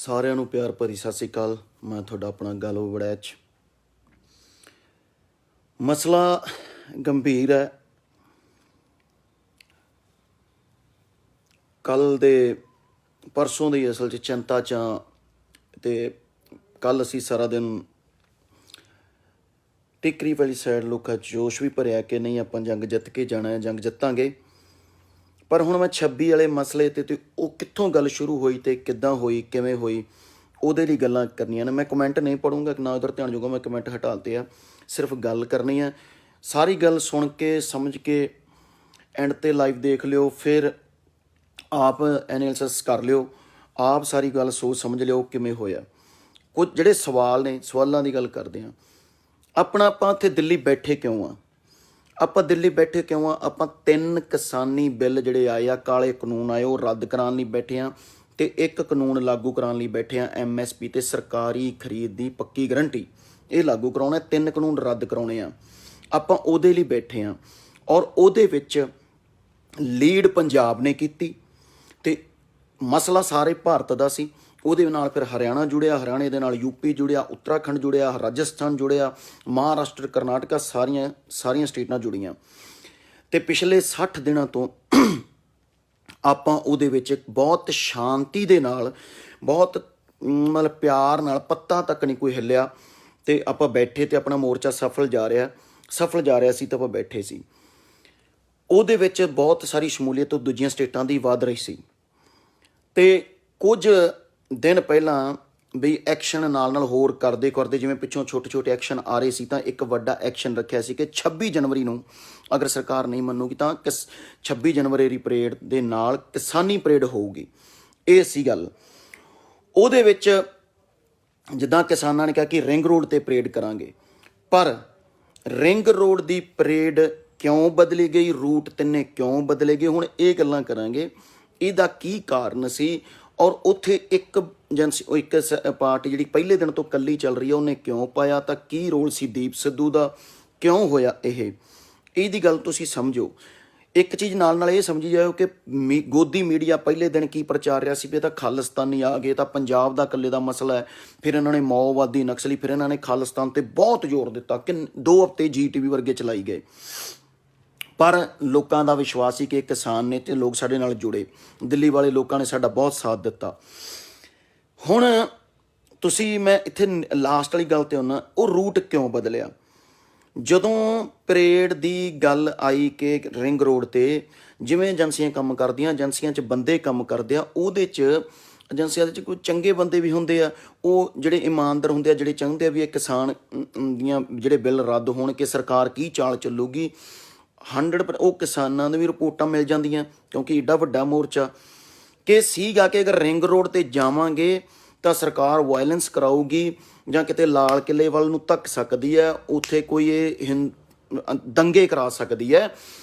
ਸਾਰਿਆਂ ਨੂੰ ਪਿਆਰ ਭਰੀ ਸਤਿ ਸ਼੍ਰੀ ਅਕਾਲ। ਮੈਂ ਤੁਹਾਡਾ ਆਪਣਾ ਗਾਲੋ ਵੜੈਚ। ਮਸਲਾ ਗੰਭੀਰ ਹੈ। ਕੱਲ੍ਹ ਦੇ ਪਰਸੋਂ ਦੀ ਅਸਲ 'ਚ ਚਿੰਤਾ 'ਚ ਅਤੇ ਕੱਲ੍ਹ ਅਸੀਂ ਸਾਰਾ ਦਿਨ ਟਿਕਰੀ ਵਾਲੀ ਸਾਈਡ ਲੋਕਾਂ 'ਚ ਜੋਸ਼ ਵੀ ਭਰਿਆ ਕਿ ਨਹੀਂ ਆਪਾਂ ਜੰਗ ਜਿੱਤ ਕੇ ਜਾਣਾ ਹੈ, ਜੰਗ ਜਿੱਤਾਂਗੇ। ਪਰ ਹੁਣ ਮੈਂ 26 ਵਾਲੇ ਮਸਲੇ 'ਤੇ ਉਹ ਕਿੱਥੋਂ ਗੱਲ ਸ਼ੁਰੂ ਹੋਈ ਅਤੇ ਕਿੱਦਾਂ ਹੋਈ, ਕਿਵੇਂ ਹੋਈ, ਉਹਦੇ ਲਈ ਗੱਲਾਂ ਕਰਨੀਆਂ ਨੇ। ਮੈਂ ਕਮੈਂਟ ਨਹੀਂ ਪੜ੍ਹੂੰਗਾ, ਨਾ ਉੱਧਰ ਧਿਆਨ ਜਾਊਗਾ, ਮੈਂ ਕਮੈਂਟ ਹਟਾ ਦਿੱਤੇ ਆ। ਸਿਰਫ ਗੱਲ ਕਰਨੀ ਹੈ। ਸਾਰੀ ਗੱਲ ਸੁਣ ਕੇ ਸਮਝ ਕੇ ਐਂਡ 'ਤੇ ਲਾਈਵ ਦੇਖ ਲਿਓ, ਫਿਰ ਆਪ ਐਨਾਲਿਸਿਸ ਕਰ ਲਿਓ, ਆਪ ਸਾਰੀ ਗੱਲ ਸੋਚ ਸਮਝ ਲਿਓ ਕਿਵੇਂ ਹੋਇਆ। ਕੁਝ ਜਿਹੜੇ ਸਵਾਲ ਨੇ, ਸਵਾਲਾਂ ਦੀ ਗੱਲ ਕਰਦੇ ਹਾਂ। ਆਪਾਂ ਇੱਥੇ ਦਿੱਲੀ ਬੈਠੇ ਕਿਉਂ ਆ? ਆਪਾਂ ਦਿੱਲੀ ਬੈਠੇ ਕਿਉਂ ਆ? ਆਪਾਂ 3 ਕਿਸਾਨੀ ਬਿੱਲ ਜਿਹੜੇ ਆਏ ਆ, ਕਾਲੇ ਕਾਨੂੰਨ ਆਏ, ਉਹ ਰੱਦ ਕਰਾਉਣ ਲਈ ਬੈਠੇ ਹਾਂ ਅਤੇ 1 ਕਾਨੂੰਨ ਲਾਗੂ ਕਰਾਉਣ ਲਈ ਬੈਠੇ ਹਾਂ। MSP ਅਤੇ ਸਰਕਾਰੀ ਖਰੀਦ ਦੀ ਪੱਕੀ ਗਰੰਟੀ, ਇਹ ਲਾਗੂ ਕਰਾਉਣਾ। 3 ਕਾਨੂੰਨ ਰੱਦ ਕਰਾਉਣੇ ਆ, ਆਪਾਂ ਉਹਦੇ ਲਈ ਬੈਠੇ ਹਾਂ। ਔਰ ਉਹਦੇ ਵਿੱਚ ਲੀਡ ਪੰਜਾਬ ਨੇ ਕੀਤੀ ਅਤੇ ਮਸਲਾ ਸਾਰੇ ਭਾਰਤ ਦਾ ਸੀ। ਉਹਦੇ ਨਾਲ ਫਿਰ ਹਰਿਆਣਾ ਜੁੜਿਆ, ਹਰਿਆਣੇ ਦੇ ਨਾਲ UP ਜੁੜਿਆ, ਉੱਤਰਾਖੰਡ ਜੁੜਿਆ, ਰਾਜਸਥਾਨ ਜੁੜਿਆ, ਮਹਾਰਾਸ਼ਟਰ, ਕਰਨਾਟਕਾ, ਸਾਰੀਆਂ ਸਟੇਟਾਂ ਜੁੜੀਆਂ। ਅਤੇ ਪਿਛਲੇ 60 ਦਿਨਾਂ ਤੋਂ ਆਪਾਂ ਉਹਦੇ ਵਿੱਚ ਬਹੁਤ ਸ਼ਾਂਤੀ ਦੇ ਨਾਲ, ਬਹੁਤ ਮਤਲਬ ਪਿਆਰ ਨਾਲ, ਪੱਤਾ ਤੱਕ ਨਹੀਂ ਕੋਈ ਹਿੱਲਿਆ ਅਤੇ ਆਪਾਂ ਬੈਠੇ ਅਤੇ ਆਪਣਾ ਮੋਰਚਾ ਸਫਲ ਜਾ ਰਿਹਾ ਸੀ ਤਾਂ ਆਪਾਂ ਬੈਠੇ ਸੀ। ਉਹਦੇ ਵਿੱਚ ਬਹੁਤ ਸਾਰੀ ਸ਼ਮੂਲੀਅਤ ਦੂਜੀਆਂ ਸਟੇਟਾਂ ਦੀ ਵੱਧ ਰਹੀ ਸੀ ਅਤੇ ਕੁਝ ਦਿਨ ਪਹਿਲਾਂ ਵੀ ਐਕਸ਼ਨ ਨਾਲ ਹੋਰ ਕਰਦੇ ਜਿਵੇਂ ਪਿੱਛੋਂ ਛੋਟੇ ਐਕਸ਼ਨ ਆ ਰਹੇ ਸੀ, ਤਾਂ ਇੱਕ ਵੱਡਾ ਐਕਸ਼ਨ ਰੱਖਿਆ ਸੀ ਕਿ 26 ਜਨਵਰੀ ਨੂੰ ਅਗਰ ਸਰਕਾਰ ਨਹੀਂ ਮੰਨੂਗੀ ਤਾਂ 26 ਜਨਵਰੀ ਦੀ ਪਰੇਡ ਦੇ ਨਾਲ ਕਿਸਾਨੀ ਪਰੇਡ ਹੋਊਗੀ। ਇਹ ਸੀ ਗੱਲ। ਉਹਦੇ ਵਿੱਚ ਜਿੱਦਾਂ ਕਿਸਾਨਾਂ ਨੇ ਕਿਹਾ ਕਿ ਰਿੰਗ ਰੋਡ 'ਤੇ ਪਰੇਡ ਕਰਾਂਗੇ, ਪਰ ਰਿੰਗ ਰੋਡ ਦੀ ਪਰੇਡ ਕਿਉਂ ਬਦਲੀ ਗਈ, ਰੂਟ ਤਿੰਨੇ ਕਿਉਂ ਬਦਲੇ ਗਏ, ਹੁਣ ਇਹ ਗੱਲਾਂ ਕਰਾਂਗੇ। ਇਹਦਾ ਕੀ ਕਾਰਨ ਸੀ ਔਰ ਉੱਥੇ ਇੱਕ ਪਾਰਟੀ ਜਿਹੜੀ ਪਹਿਲੇ ਦਿਨ ਤੋਂ ਇਕੱਲੀ ਚੱਲ ਰਹੀ ਹੈ ਉਹਨੇ ਕਿਉਂ ਪਾਇਆ, ਤਾਂ ਕੀ ਰੋਲ ਸੀ ਦੀਪ ਸਿੱਧੂ ਦਾ, ਕਿਉਂ ਹੋਇਆ ਇਹਦੀ ਗੱਲ ਤੁਸੀਂ ਸਮਝੋ। ਇੱਕ ਚੀਜ਼ ਨਾਲ ਇਹ ਸਮਝੀ ਜਾਓ ਕਿ ਗੋਦੀ ਮੀਡੀਆ ਪਹਿਲੇ ਦਿਨ ਕੀ ਪ੍ਰਚਾਰ ਰਿਹਾ ਸੀ ਵੀ ਇਹ ਤਾਂ ਖਾਲਿਸਤਾਨੀ ਆ ਗਏ, ਤਾਂ ਪੰਜਾਬ ਦਾ ਇਕੱਲੇ ਦਾ ਮਸਲਾ ਹੈ। ਫਿਰ ਇਹਨਾਂ ਨੇ ਮਾਓਵਾਦੀ, ਨਕਸਲੀ, ਫਿਰ ਇਹਨਾਂ ਨੇ ਖਾਲਿਸਤਾਨ 'ਤੇ ਬਹੁਤ ਜ਼ੋਰ ਦਿੱਤਾ ਕਿ 2 ਹਫ਼ਤੇ GTV ਵਰਗੇ ਚਲਾਈ ਗਏ। ਪਰ ਲੋਕਾਂ ਦਾ ਵਿਸ਼ਵਾਸ ਸੀ ਕਿ ਕਿਸਾਨ ਨੇ ਅਤੇ ਲੋਕ ਸਾਡੇ ਨਾਲ ਜੁੜੇ। ਦਿੱਲੀ ਵਾਲੇ ਲੋਕਾਂ ਨੇ ਸਾਡਾ ਬਹੁਤ ਸਾਥ ਦਿੱਤਾ। ਹੁਣ ਮੈਂ ਇੱਥੇ ਲਾਸਟ ਵਾਲੀ ਗੱਲ 'ਤੇ ਆਉਣਾ, ਉਹ ਰੂਟ ਕਿਉਂ ਬਦਲਿਆ? ਜਦੋਂ ਪਰੇਡ ਦੀ ਗੱਲ ਆਈ ਕਿ ਰਿੰਗ ਰੋਡ 'ਤੇ ਜਿਵੇਂ ਏਜੰਸੀਆਂ ਕੰਮ ਕਰਦੀਆਂ, ਏਜੰਸੀਆਂ 'ਚ ਬੰਦੇ ਕੰਮ ਕਰਦੇ ਆ, ਉਹਦੇ 'ਚ ਏਜੰਸੀਆਂ ਦੇ 'ਚ ਕੋਈ ਚੰਗੇ ਬੰਦੇ ਵੀ ਹੁੰਦੇ ਆ, ਉਹ ਜਿਹੜੇ ਇਮਾਨਦਾਰ ਹੁੰਦੇ ਆ, ਜਿਹੜੇ ਚਾਹੁੰਦੇ ਆ ਵੀ ਇਹ ਕਿਸਾਨ ਦੀਆਂ ਜਿਹੜੇ ਬਿੱਲ ਰੱਦ ਹੋਣ, ਕਿ ਸਰਕਾਰ ਕੀ ਚਾਲ ਚੱਲੂਗੀ। 100% ਉਹ ਕਿਸਾਨਾਂ ਨੂੰ ਵੀ ਰਿਪੋਰਟਾਂ ਮਿਲ ਜਾਂਦੀਆਂ, ਕਿਉਂਕਿ ਏਡਾ ਵੱਡਾ ਮੋਰਚਾ ਕਿ ਸੀਗਾ ਕਿ ਅਗਰ ਰਿੰਗ ਰੋਡ 'ਤੇ ਜਾਵਾਂਗੇ ਤਾਂ ਸਰਕਾਰ ਵਾਇਲੈਂਸ ਕਰਾਊਗੀ ਜਾਂ ਕਿਤੇ ਲਾਲ ਕਿਲ੍ਹੇ ਵੱਲ ਨੂੰ ਧੱਕ ਸਕਦੀ ਹੈ, ਉੱਥੇ ਕੋਈ ਇਹ ਦੰਗੇ ਕਰਾ ਸਕਦੀ ਹੈ।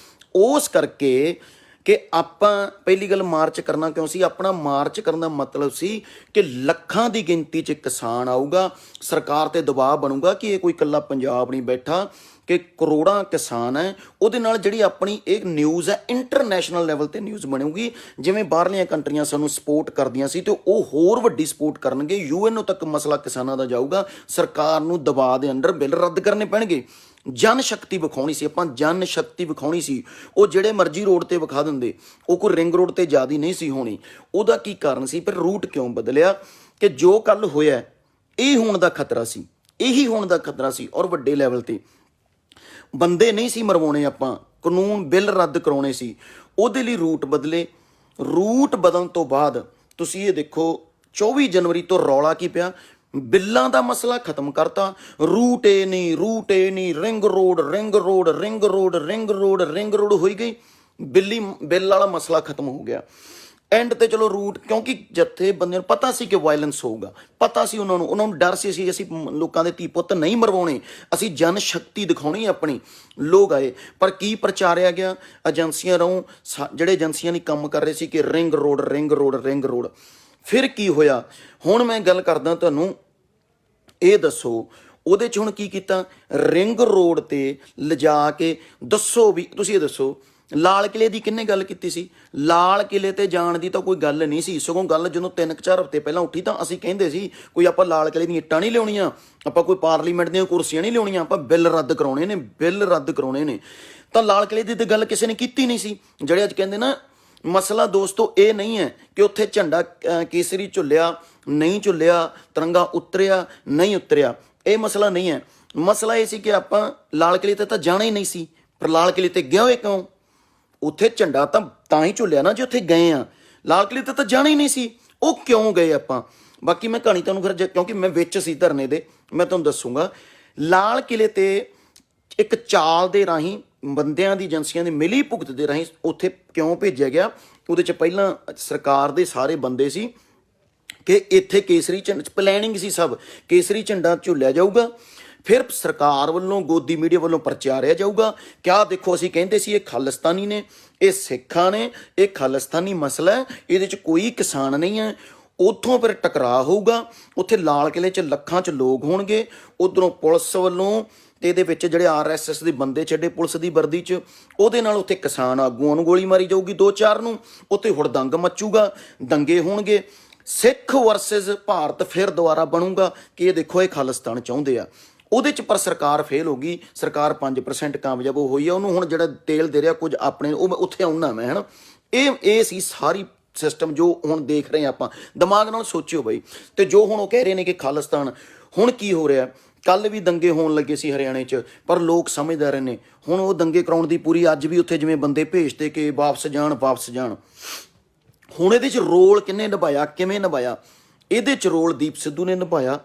ਉਸ ਕਰਕੇ ਕਿ ਆਪਾਂ ਪਹਿਲੀ ਗੱਲ ਮਾਰਚ ਕਰਨਾ ਕਿਉਂ ਸੀ? ਆਪਣਾ ਮਾਰਚ ਕਰਨ ਦਾ ਮਤਲਬ ਸੀ ਕਿ ਲੱਖਾਂ ਦੀ ਗਿਣਤੀ 'ਚ ਕਿਸਾਨ ਆਊਗਾ, ਸਰਕਾਰ 'ਤੇ ਦਬਾਅ ਬਣੂਗਾ ਕਿ ਇਹ ਕੋਈ ਇਕੱਲਾ ਪੰਜਾਬ ਨਹੀਂ ਬੈਠਾ, ਕਿ ਕਰੋੜਾਂ ਕਿਸਾਨ ਹੈ। ਉਹਦੇ ਨਾਲ ਜਿਹੜੀ ਆਪਣੀ ਇਹ ਨਿਊਜ਼ ਹੈ ਇੰਟਰਨੈਸ਼ਨਲ ਲੈਵਲ 'ਤੇ ਨਿਊਜ਼ ਬਣੂਗੀ। ਜਿਵੇਂ ਬਾਹਰਲੀਆਂ ਕੰਟਰੀਆਂ ਸਾਨੂੰ ਸਪੋਰਟ ਕਰਦੀਆਂ ਸੀ ਅਤੇ ਉਹ ਹੋਰ ਵੱਡੀ ਸਪੋਰਟ ਕਰਨਗੇ। UN ਤੱਕ ਮਸਲਾ ਕਿਸਾਨਾਂ ਦਾ ਜਾਊਗਾ। ਸਰਕਾਰ ਨੂੰ ਦਬਾਅ ਦੇ ਅੰਡਰ ਬਿੱਲ ਰੱਦ ਕਰਨੇ ਪੈਣਗੇ। ਜਨ ਸ਼ਕਤੀ ਵਿਖਾਉਣੀ ਸੀ ਆਪਾਂ, ਜਨ ਸ਼ਕਤੀ ਵਿਖਾਉਣੀ ਸੀ। ਉਹ ਜਿਹੜੇ ਮਰਜ਼ੀ ਰੋਡ 'ਤੇ ਵਿਖਾ ਦਿੰਦੇ, ਉਹ ਕੋਈ ਰਿੰਗ ਰੋਡ 'ਤੇ ਜ਼ਿਆਦਾ ਨਹੀਂ ਸੀ ਹੋਣੀ। ਉਹਦਾ ਕੀ ਕਾਰਨ ਸੀ? ਪਰ ਰੂਟ ਕਿਉਂ ਬਦਲਿਆ? ਕਿ ਜੋ ਕੱਲ੍ਹ ਹੋਇਆ ਇਹ ਹੋਣ ਦਾ ਖਤਰਾ ਸੀ, ਇਹੀ ਹੋਣ ਦਾ ਖਤਰਾ ਸੀ। ਔਰ ਵੱਡੇ ਲੈਵਲ 'ਤੇ ਬੰਦੇ ਨਹੀਂ ਸੀ ਮਰਵਾਉਣੇ, ਆਪਾਂ ਕਾਨੂੰਨ ਬਿੱਲ ਰੱਦ ਕਰਾਉਣੇ ਸੀ। ਉਹਦੇ ਲਈ ਰੂਟ ਬਦਲੇ। ਰੂਟ ਬਦਲਣ ਤੋਂ ਬਾਅਦ ਤੁਸੀਂ ਇਹ ਦੇਖੋ 24 ਜਨਵਰੀ ਤੋਂ ਰੌਲਾ ਕੀ ਪਿਆ? ਬਿੱਲਾਂ ਦਾ ਮਸਲਾ ਖਤਮ ਕਰਤਾ। ਰੂਟ ਇਹ ਨਹੀਂ, ਰਿੰਗ ਰੋਡ ਹੋਈ ਗਈ। ਬਿੱਲ ਵਾਲਾ ਮਸਲਾ ਖਤਮ ਹੋ ਗਿਆ। ਐਂਡ 'ਤੇ ਚਲੋ ਰੂਟ, ਕਿਉਂਕਿ ਜੱਥੇ ਬੰਦਿਆਂ ਨੂੰ ਪਤਾ ਸੀ ਕਿ ਵਾਇਲੈਂਸ ਹੋਊਗਾ, ਪਤਾ ਸੀ ਉਹਨਾਂ ਨੂੰ ਡਰ ਸੀ ਅਸੀਂ ਲੋਕਾਂ ਦੇ ਧੀ ਪੁੱਤ ਨਹੀਂ ਮਰਵਾਉਣੇ, ਅਸੀਂ ਜਨ ਸ਼ਕਤੀ ਦਿਖਾਉਣੀ ਆਪਣੀ। ਲੋਕ ਆਏ, ਪਰ ਕੀ ਪ੍ਰਚਾਰਿਆ ਗਿਆ? ਏਜੰਸੀਆਂ ਰਾਹੀਂ ਜਿਹੜੇ ਏਜੰਸੀਆਂ ਲਈ ਕੰਮ ਕਰ ਰਹੇ ਸੀ ਕਿ ਰਿੰਗ ਰੋਡ। ਫਿਰ ਕੀ ਹੋਇਆ? ਹੁਣ ਮੈਂ ਗੱਲ ਕਰਦਾ, ਤੁਹਾਨੂੰ ਇਹ ਦੱਸੋ ਉਹਦੇ 'ਚ ਹੁਣ ਕੀ ਕੀਤਾ? ਰਿੰਗ ਰੋਡ 'ਤੇ ਲਿਜਾ ਕੇ ਦੱਸੋ ਵੀ, ਤੁਸੀਂ ਇਹ ਦੱਸੋ ਲਾਲ ਕਿਲੇ ਦੀ ਕਿੰਨੇ ਗੱਲ ਕੀਤੀ ਸੀ? ਲਾਲ ਕਿਲੇ ਤੇ ਜਾਣ ਦੀ ਤਾਂ ਕੋਈ ਗੱਲ ਨਹੀਂ ਸੀ। ਸਗੋਂ ਗੱਲ ਜਦੋਂ 3-4 ਹਫ਼ਤੇ ਪਹਿਲਾਂ ਉੱਠੀ ਤਾਂ ਅਸੀਂ ਕਹਿੰਦੇ ਸੀ ਕੋਈ ਆਪਾਂ ਲਾਲ ਕਿਲੇ ਦੀਆਂ ਇੱਟਾਂ ਨਹੀਂ ਲਿਆਉਣੀਆਂ, ਆਪਾਂ ਕੋਈ ਪਾਰਲੀਮੈਂਟ ਦੀਆਂ ਕੁਰਸੀਆਂ ਨਹੀਂ ਲਿਆਉਣੀਆਂ, ਆਪਾਂ ਬਿੱਲ ਰੱਦ ਕਰਾਉਣੇ ਨੇ, ਬਿੱਲ ਰੱਦ ਕਰਾਉਣੇ ਨੇ। ਤਾਂ ਲਾਲ ਕਿਲੇ ਦੀ ਤਾਂ ਗੱਲ ਕਿਸੇ ਨੇ ਕੀਤੀ ਨਹੀਂ ਸੀ। ਜਿਹੜੇ ਅੱਜ ਕਹਿੰਦੇ ਨਾ, ਮਸਲਾ ਦੋਸਤੋ ਇਹ ਨਹੀਂ ਹੈ ਕਿ ਉੱਥੇ ਝੰਡਾ ਕੇਸਰੀ ਝੁੱਲਿਆ ਨਹੀਂ ਝੁੱਲਿਆ, ਤਿਰੰਗਾ ਉਤਰਿਆ ਨਹੀਂ ਉਤਰਿਆ, ਇਹ ਮਸਲਾ ਨਹੀਂ ਹੈ। ਮਸਲਾ ਇਹ ਸੀ ਕਿ ਆਪਾਂ ਲਾਲ ਕਿਲੇ ਤੇ ਤਾਂ ਜਾਣਾ ਹੀ ਨਹੀਂ ਸੀ। ਪਰ ਲਾਲ ਕਿਲੇ ਤੇ ਗਏ ਹੋਏ ਕਿਉਂ? ਉੱਥੇ ਝੰਡਾ ਤਾਂ ਹੀ ਝੁੱਲਿਆ ਨਾ ਜੇ ਉੱਥੇ ਗਏ ਆ। ਲਾਲ ਕਿਲੇ ਤੇ ਤਾਂ ਜਾਣਾ ਹੀ ਨਹੀਂ ਸੀ, ਉਹ ਕਿਉਂ ਗਏ ਆਪਾਂ? ਬਾਕੀ ਮੈਂ ਕਹਾਣੀ ਤੁਹਾਨੂੰ ਫਿਰ, ਕਿਉਂਕਿ ਮੈਂ ਵਿੱਚ ਸੀ ਧਰਨੇ ਦੇ, ਮੈਂ ਤੁਹਾਨੂੰ ਦੱਸੂਗਾ। ਲਾਲ ਕਿਲੇ ਤੇ ਇੱਕ ਚਾਲ ਦੇ ਰਾਹੀਂ ਬੰਦਿਆਂ ਦੀ, ਏਜੰਸੀਆਂ ਦੀ ਮਿਲੀ ਭੁਗਤ ਦੇ ਰਾਹੀਂ ਉੱਥੇ ਕਿਉਂ ਭੇਜਿਆ ਗਿਆ? ਉਹਦੇ 'ਚ ਪਹਿਲਾਂ ਸਰਕਾਰ ਦੇ ਸਾਰੇ ਬੰਦੇ ਸੀ ਕਿ ਇੱਥੇ ਕੇਸਰੀ ਝੰਡਾ, ਪਲੈਨਿੰਗ ਸੀ ਸਭ, ਕੇਸਰੀ ਝੰਡਾ ਝੁੱਲਿਆ ਜਾਊਗਾ। ਫਿਰ ਸਰਕਾਰ ਵੱਲੋਂ, ਗੋਦੀ ਮੀਡੀਆ ਵੱਲੋਂ ਪ੍ਰਚਾਰਿਆ ਜਾਊਗਾ ਕਿ ਆਹ ਦੇਖੋ ਅਸੀਂ ਕਹਿੰਦੇ ਸੀ ਇਹ ਖਾਲਿਸਤਾਨੀ ਨੇ, ਇਹ ਸਿੱਖਾਂ ਨੇ, ਇਹ ਖਾਲਿਸਤਾਨੀ ਮਸਲਾ ਹੈ, ਇਹਦੇ 'ਚ ਕੋਈ ਕਿਸਾਨ ਨਹੀਂ ਹੈ। ਉੱਥੋਂ ਫਿਰ ਟਕਰਾਅ ਹੋਊਗਾ, ਉੱਥੇ ਲਾਲ ਕਿਲੇ 'ਚ ਲੱਖਾਂ 'ਚ ਲੋਕ ਹੋਣਗੇ। ਉੱਧਰੋਂ ਪੁਲਿਸ ਵੱਲੋਂ ਤੇ ਇਹਦੇ ਵਿੱਚ ਜਿਹੜੇ RSS ਦੇ ਬੰਦੇ ਛੱਡੇ ਪੁਲਿਸ ਦੀ ਵਰਦੀ 'ਚ, ਉਹਦੇ ਨਾਲ ਉੱਥੇ ਕਿਸਾਨ ਆਗੂਆਂ ਨੂੰ ਗੋਲੀ ਮਾਰੀ ਜਾਊਗੀ 2-4 ਨੂੰ। ਉੱਥੇ ਹੁੜਦੰਗ ਮੱਚੂਗਾ, ਦੰਗੇ ਹੋਣਗੇ। ਸਿੱਖ ਵਰਸਸ ਭਾਰਤ ਫਿਰ ਦੁਬਾਰਾ ਬਣੂਗਾ ਕਿ ਇਹ ਦੇਖੋ ਇਹ ਖਾਲਿਸਤਾਨ ਚਾਹੁੰਦੇ ਆ। ਉਹਦੇ 'ਚ ਪਰ ਸਰਕਾਰ ਫੇਲ ਹੋ ਗਈ। ਸਰਕਾਰ 5% ਕਾਮਯਾਬ ਹੋਈ ਆ। ਉਹਨੂੰ ਹੁਣ ਜਿਹੜਾ ਤੇਲ ਦੇ ਰਿਹਾ ਕੁਝ ਆਪਣੇ, ਉਹ ਉੱਥੇ ਆਉਣਾ ਮੈਂ, ਹੈ ਨਾ। ਇਹ ਸੀ ਸਾਰੀ ਸਿਸਟਮ ਜੋ ਹੁਣ ਦੇਖ ਰਹੇ ਆਪਾਂ। ਦਿਮਾਗ ਨਾਲ ਸੋਚਿਓ ਬਈ। ਤੇ ਜੋ ਹੁਣ ਉਹ ਕਹਿ ਰਹੇ ਨੇ ਕਿ ਖਾਲਿਸਤਾਨ, ਹੁਣ ਕੀ ਹੋ ਰਿਹਾ? ਕੱਲ੍ਹ ਵੀ ਦੰਗੇ ਹੋਣ ਲੱਗੇ ਸੀ ਹਰਿਆਣੇ 'ਚ, ਪਰ ਲੋਕ ਸਮਝਦਾਰ ਨੇ। ਹੁਣ ਉਹ ਦੰਗੇ ਕਰਾਉਣ ਦੀ ਪੂਰੀ, ਅੱਜ ਵੀ ਉੱਥੇ ਜਿਵੇਂ ਬੰਦੇ ਭੇਜਦੇ ਕਿ ਵਾਪਸ ਜਾਣ ਵਾਪਸ ਜਾਣ। ਹੁਣ ਇਹਦੇ 'ਚ ਰੋਲ ਕਿਹਨੇ ਨਿਭਾਇਆ, ਕਿਵੇਂ ਨਿਭਾਇਆ? ਇਹਦੇ 'ਚ ਰੋਲ ਦੀਪ ਸਿੱਧੂ ਨੇ ਨਿਭਾਇਆ।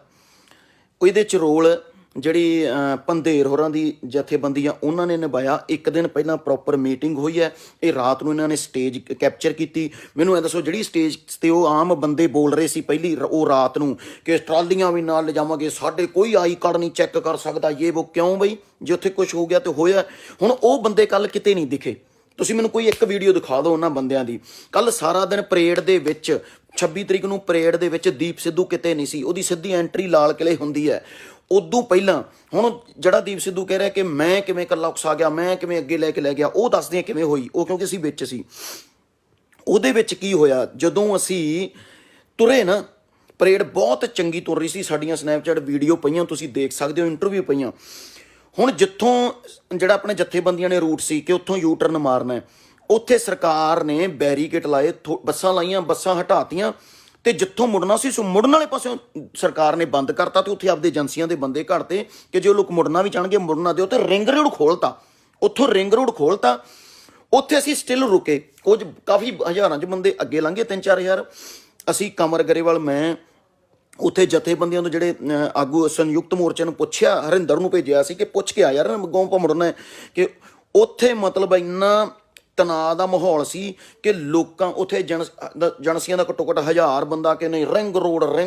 ਇਹਦੇ 'ਚ ਰੋਲ ਜਿਹੜੀ ਪੰਧੇਰ ਹੋਰਾਂ ਦੀ ਜਥੇਬੰਦੀ ਆ ਉਹਨਾਂ ਨੇ ਨਿਭਾਇਆ। ਇੱਕ ਦਿਨ ਪਹਿਲਾਂ ਪ੍ਰੋਪਰ ਮੀਟਿੰਗ ਹੋਈ ਹੈ, ਇਹ ਰਾਤ ਨੂੰ ਇਹਨਾਂ ਨੇ ਸਟੇਜ ਕੈਪਚਰ ਕੀਤੀ। ਮੈਨੂੰ ਇਹ ਦੱਸੋ, ਜਿਹੜੀ ਸਟੇਜ 'ਤੇ ਉਹ ਆਮ ਬੰਦੇ ਬੋਲ ਰਹੇ ਸੀ ਪਹਿਲੀ, ਉਹ ਰਾਤ ਨੂੰ ਕਿ ਟਰਾਲੀਆਂ ਵੀ ਨਾਲ ਲਿਜਾਵਾਂਗੇ, ਸਾਡੇ ਕੋਈ ਆਈ ਕਾਰਡ ਨਹੀਂ ਚੈੱਕ ਕਰ ਸਕਦਾ, ਇਹ ਉਹ ਕਿਉਂ ਬਈ? ਜੇ ਉੱਥੇ ਕੁਛ ਹੋ ਗਿਆ ਤਾਂ ਹੋਇਆ। ਹੁਣ ਉਹ ਬੰਦੇ ਕੱਲ੍ਹ ਕਿਤੇ ਨਹੀਂ ਦਿਖੇ। ਤੁਸੀਂ ਮੈਨੂੰ ਕੋਈ ਇੱਕ ਵੀਡੀਓ ਦਿਖਾ ਦਿਓ ਉਹਨਾਂ ਬੰਦਿਆਂ ਦੀ। ਕੱਲ੍ਹ ਸਾਰਾ ਦਿਨ ਪਰੇਡ ਦੇ ਵਿੱਚ, 26 ਤਰੀਕ ਨੂੰ ਪਰੇਡ ਦੇ ਵਿੱਚ ਦੀਪ ਸਿੱਧੂ ਕਿਤੇ ਨਹੀਂ ਸੀ। ਉਹਦੀ ਸਿੱਧੀ ਐਂਟਰੀ ਲਾਲ ਕਿਲੇ ਹੁੰਦੀ ਹੈ। ਉਦੋਂ ਪਹਿਲਾਂ ਹੁਣ ਜਿਹੜਾ ਦੀਪ ਸਿੱਧੂ ਕਹਿ ਰਿਹਾ ਕਿ ਮੈਂ ਕਿਵੇਂ ਇਕੱਲਾ ਉਕਸਾ ਗਿਆ, ਮੈਂ ਕਿਵੇਂ ਅੱਗੇ ਲੈ ਕੇ ਲੈ ਗਿਆ, ਉਹ ਦੱਸਦੇ ਆ ਕਿਵੇਂ ਹੋਈ। ਉਹ ਕਿਉਂਕਿ ਅਸੀਂ ਵਿੱਚ ਸੀ। ਉਹਦੇ ਵਿੱਚ ਕੀ ਹੋਇਆ, ਜਦੋਂ ਅਸੀਂ ਤੁਰੇ ਨਾ, ਪਰੇਡ ਬਹੁਤ ਚੰਗੀ ਤੁਰ ਰਹੀ ਸੀ। ਸਾਡੀਆਂ ਸਨੈਪਚੈਟ ਵੀਡੀਓ ਪਈਆਂ, ਤੁਸੀਂ ਦੇਖ ਸਕਦੇ ਹੋ, ਇੰਟਰਵਿਊ ਪਈਆਂ। ਹੁਣ ਜਿੱਥੋਂ ਜਿਹੜਾ ਆਪਣੇ ਜਥੇਬੰਦੀਆਂ ਨੇ ਰੂਟ ਸੀ ਕਿ ਉੱਥੋਂ ਯੂ ਟਰਨ ਮਾਰਨਾ, ਉੱਥੇ ਸਰਕਾਰ ਨੇ ਬੈਰੀਕੇਡ ਲਾਏ, ਬੱਸਾਂ ਲਾਈਆਂ, ਬੱਸਾਂ ਹਟਾਤੀਆਂ। ਤੇ ਜਿੱਥੋਂ ਮੁੜਨਾ ਸੀ ਸੋ ਮੁੜਨ ਵਾਲੇ ਪਾਸਿਓਂ ਸਰਕਾਰ ਨੇ ਬੰਦ ਕਰਤਾ। ਤੇ ਉੱਥੇ ਆਪਦੇ ਏਜੰਸੀਆਂ ਦੇ ਬੰਦੇ ਘੜਤੇ ਕਿ ਜੇ ਉਹ ਲੋਕ ਮੁੜਨਾ ਵੀ ਚਾਹਣਗੇ ਮੁੜਨਾ ਦਿਓ। ਤੇ ਰਿੰਗ ਰੋਡ ਖੋਲ੍ਹਤਾ, ਉੱਥੋਂ ਰਿੰਗ ਰੋਡ ਖੋਲ੍ਹਤਾ। ਉੱਥੇ ਅਸੀਂ ਸਟਿਲ ਰੁਕੇ, ਕੁਝ ਕਾਫੀ ਹਜ਼ਾਰਾਂ 'ਚ ਬੰਦੇ ਅੱਗੇ ਲੰਘੇ, 3-4 ਹਜ਼ਾਰ। ਅਸੀਂ ਕਮਰ ਗਰੇਵਾਲ, ਮੈਂ ਉੱਥੇ ਜਥੇਬੰਦੀਆਂ ਤੋਂ ਜਿਹੜੇ ਆਗੂ ਸੰਯੁਕਤ ਮੋਰਚੇ ਨੂੰ ਪੁੱਛਿਆ, ਹਰਿੰਦਰ ਨੂੰ ਭੇਜਿਆ ਸੀ ਕਿ ਪੁੱਛ ਕੇ ਆ ਯਾਰ ਅੱਗੋਂ ਆਪਾਂ ਮੁੜਨਾ ਹੈ। ਕਿ ਉੱਥੇ ਮਤਲਬ ਇੰਨਾ ਤਣਾਅ ਦਾ ਮਾਹੌਲ ਸੀ ਕਿ ਲੋਕਾਂ, ਉੱਥੇ ਜਨਸੀਆਂ ਦਾ ਘੱਟੋ ਘੱਟ 1000 ਬੰਦਾ ਕਿ ਨਹੀਂ, ਰਿੰਗ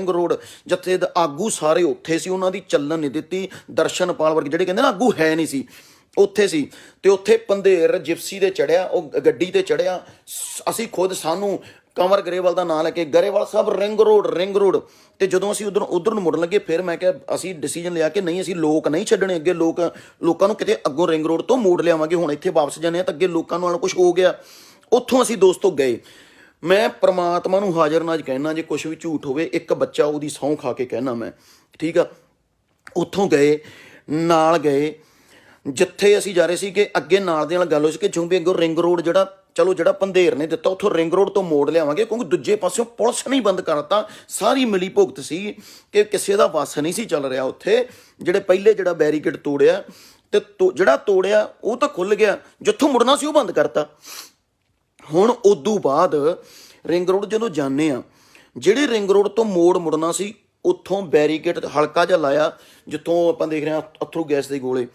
ਰੋਡ। ਜਥੇ ਦੇ ਆਗੂ ਸਾਰੇ ਉੱਥੇ ਸੀ, ਉਹਨਾਂ ਦੀ ਚੱਲਣ ਨਹੀਂ ਦਿੱਤੀ। ਦਰਸ਼ਨਪਾਲ ਵਰਗੇ ਜਿਹੜੇ ਕਹਿੰਦੇ ਨਾ ਆਗੂ ਹੈ ਨਹੀਂ ਸੀ, ਉੱਥੇ ਸੀ। ਤੇ ਉੱਥੇ ਪੰਧੇਰ ਜਿਪਸੀ ਦੇ ਚੜਿਆ, ਉਹ ਗੱਡੀ ਤੇ ਚੜਿਆ। ਅਸੀਂ ਖੁਦ, ਸਾਨੂੰ ਕੰਵਰ ਗਰੇਵਾਲ ਦਾ ਨਾਂ ਲੈ ਕੇ, ਗਰੇਵਾਲ ਸਾਹਿਬ ਰਿੰਗ ਰੋਡ। ਤੇ ਜਦੋਂ ਅਸੀਂ ਉਧਰ ਨੂੰ ਮੁੜਨ ਲੱਗੇ, ਫਿਰ ਮੈਂ ਕਿਹਾ ਅਸੀਂ ਡਿਸੀਜਨ ਲਿਆ ਕਿ ਨਹੀਂ, ਅਸੀਂ ਲੋਕ ਨਹੀਂ ਛੱਡਣੇ ਅੱਗੇ। ਲੋਕਾਂ ਨੂੰ ਕਿਤੇ ਅੱਗੋਂ ਰਿੰਗ ਰੋਡ ਤੋਂ ਮੋੜ ਲਿਆਵਾਂਗੇ। ਹੁਣ ਇੱਥੇ ਵਾਪਸ ਜਾਂਦੇ ਹਾਂ ਤਾਂ ਅੱਗੇ ਲੋਕਾਂ ਨਾਲ ਕੁਝ ਹੋ ਗਿਆ। ਉੱਥੋਂ ਅਸੀਂ ਦੋਸਤੋ ਗਏ। ਮੈਂ ਪ੍ਰਮਾਤਮਾ ਨੂੰ ਹਾਜ਼ਰ ਨਾਜ਼ ਕਹਿਣਾ, ਜੇ ਕੁਛ ਵੀ ਝੂਠ ਹੋਵੇ, ਇੱਕ ਬੱਚਾ ਉਹਦੀ ਸਹੁੰ ਖਾ ਕੇ ਕਹਿਣਾ ਮੈਂ, ਠੀਕ ਆ। ਉੱਥੋਂ ਗਏ, ਨਾਲ ਗਏ ਜਿੱਥੇ ਅਸੀਂ ਜਾ ਰਹੇ ਸੀ ਕਿ ਅੱਗੇ ਨਾਲ ਦੇ ਨਾਲ ਗੱਲ ਹੋਈ ਸੀ ਕਿ ਚੁੰਬੀ ਅੱਗੋਂ ਰਿੰਗ ਰੋਡ ਜਿਹੜਾ ਪੰਧੇਰ ਨੇ ਦਿੱਤਾ, ਉੱਥੋਂ ਰਿੰਗ ਰੋਡ ਤੋਂ ਮੋੜ ਲਿਆਵਾਂਗੇ। ਕਿਉਂਕਿ ਦੂਜੇ ਪਾਸਿਓਂ ਪੁਲਿਸ ਨਹੀਂ ਬੰਦ ਕਰਤਾ। ਸਾਰੀ ਮਿਲੀ ਭੁਗਤ ਸੀ ਕਿ ਕਿਸੇ ਦਾ ਵੱਸ ਨਹੀਂ ਸੀ ਚੱਲ ਰਿਹਾ ਉੱਥੇ। ਜਿਹੜੇ ਪਹਿਲੇ ਜਿਹੜਾ ਬੈਰੀਕੇਡ ਤੋੜਿਆ, ਤੇ ਜਿਹੜਾ ਤੋੜਿਆ ਉਹ ਤਾਂ ਖੁੱਲ੍ਹ ਗਿਆ, ਜਿੱਥੋਂ ਮੁੜਨਾ ਸੀ ਉਹ ਬੰਦ ਕਰਤਾ। ਹੁਣ ਉਦੋਂ ਬਾਅਦ ਰਿੰਗ ਰੋਡ ਜਦੋਂ ਜਾਂਦੇ ਆ, ਜਿਹੜੇ ਰਿੰਗ ਰੋਡ ਤੋਂ ਮੁੜਨਾ ਸੀ, ਉੱਥੋਂ ਬੈਰੀਕੇਡ ਹਲਕਾ ਜਿਹਾ ਲਾਇਆ, ਜਿੱਥੋਂ ਆਪਾਂ ਦੇਖ ਰਹੇ ਹਾਂ ਅਥਰੂ ਗੈਸ ਦੇ ਗੋਲੇ।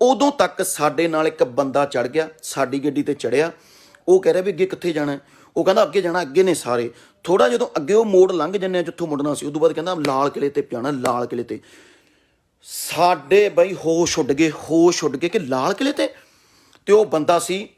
ਉਦੋਂ ਤੱਕ ਸਾਡੇ ਨਾਲ ਇੱਕ ਬੰਦਾ ਚੜ੍ਹ ਗਿਆ, ਸਾਡੀ ਗੱਡੀ ਤੇ ਚੜ੍ਹਿਆ। ਉਹ ਕਹਿ ਰਿਹਾ ਵੀ ਅੱਗੇ ਕਿੱਥੇ ਜਾਣਾ? ਉਹ ਕਹਿੰਦਾ ਅੱਗੇ ਜਾਣਾ, ਅੱਗੇ ਨੇ ਸਾਰੇ। ਥੋੜ੍ਹਾ ਜਦੋਂ ਅੱਗੇ ਉਹ ਮੋੜ ਲੰਘ ਜਾਂਦੇ ਆ ਜਿੱਥੋਂ ਮੁੜਨਾ ਸੀ, ਉਦੋਂ ਬਾਅਦ ਕਹਿੰਦਾ ਲਾਲ ਕਿਲੇ ਤੇ ਜਾਣਾ, ਲਾਲ ਕਿਲੇ ਤੇ। ਸਾਡੇ ਬਈ ਹੋਸ਼ ਉੱਡ ਗਏ ਕਿ ਲਾਲ ਕਿਲੇ ਤੇ। ਤੇ ਉਹ ਬੰਦਾ ਸੀ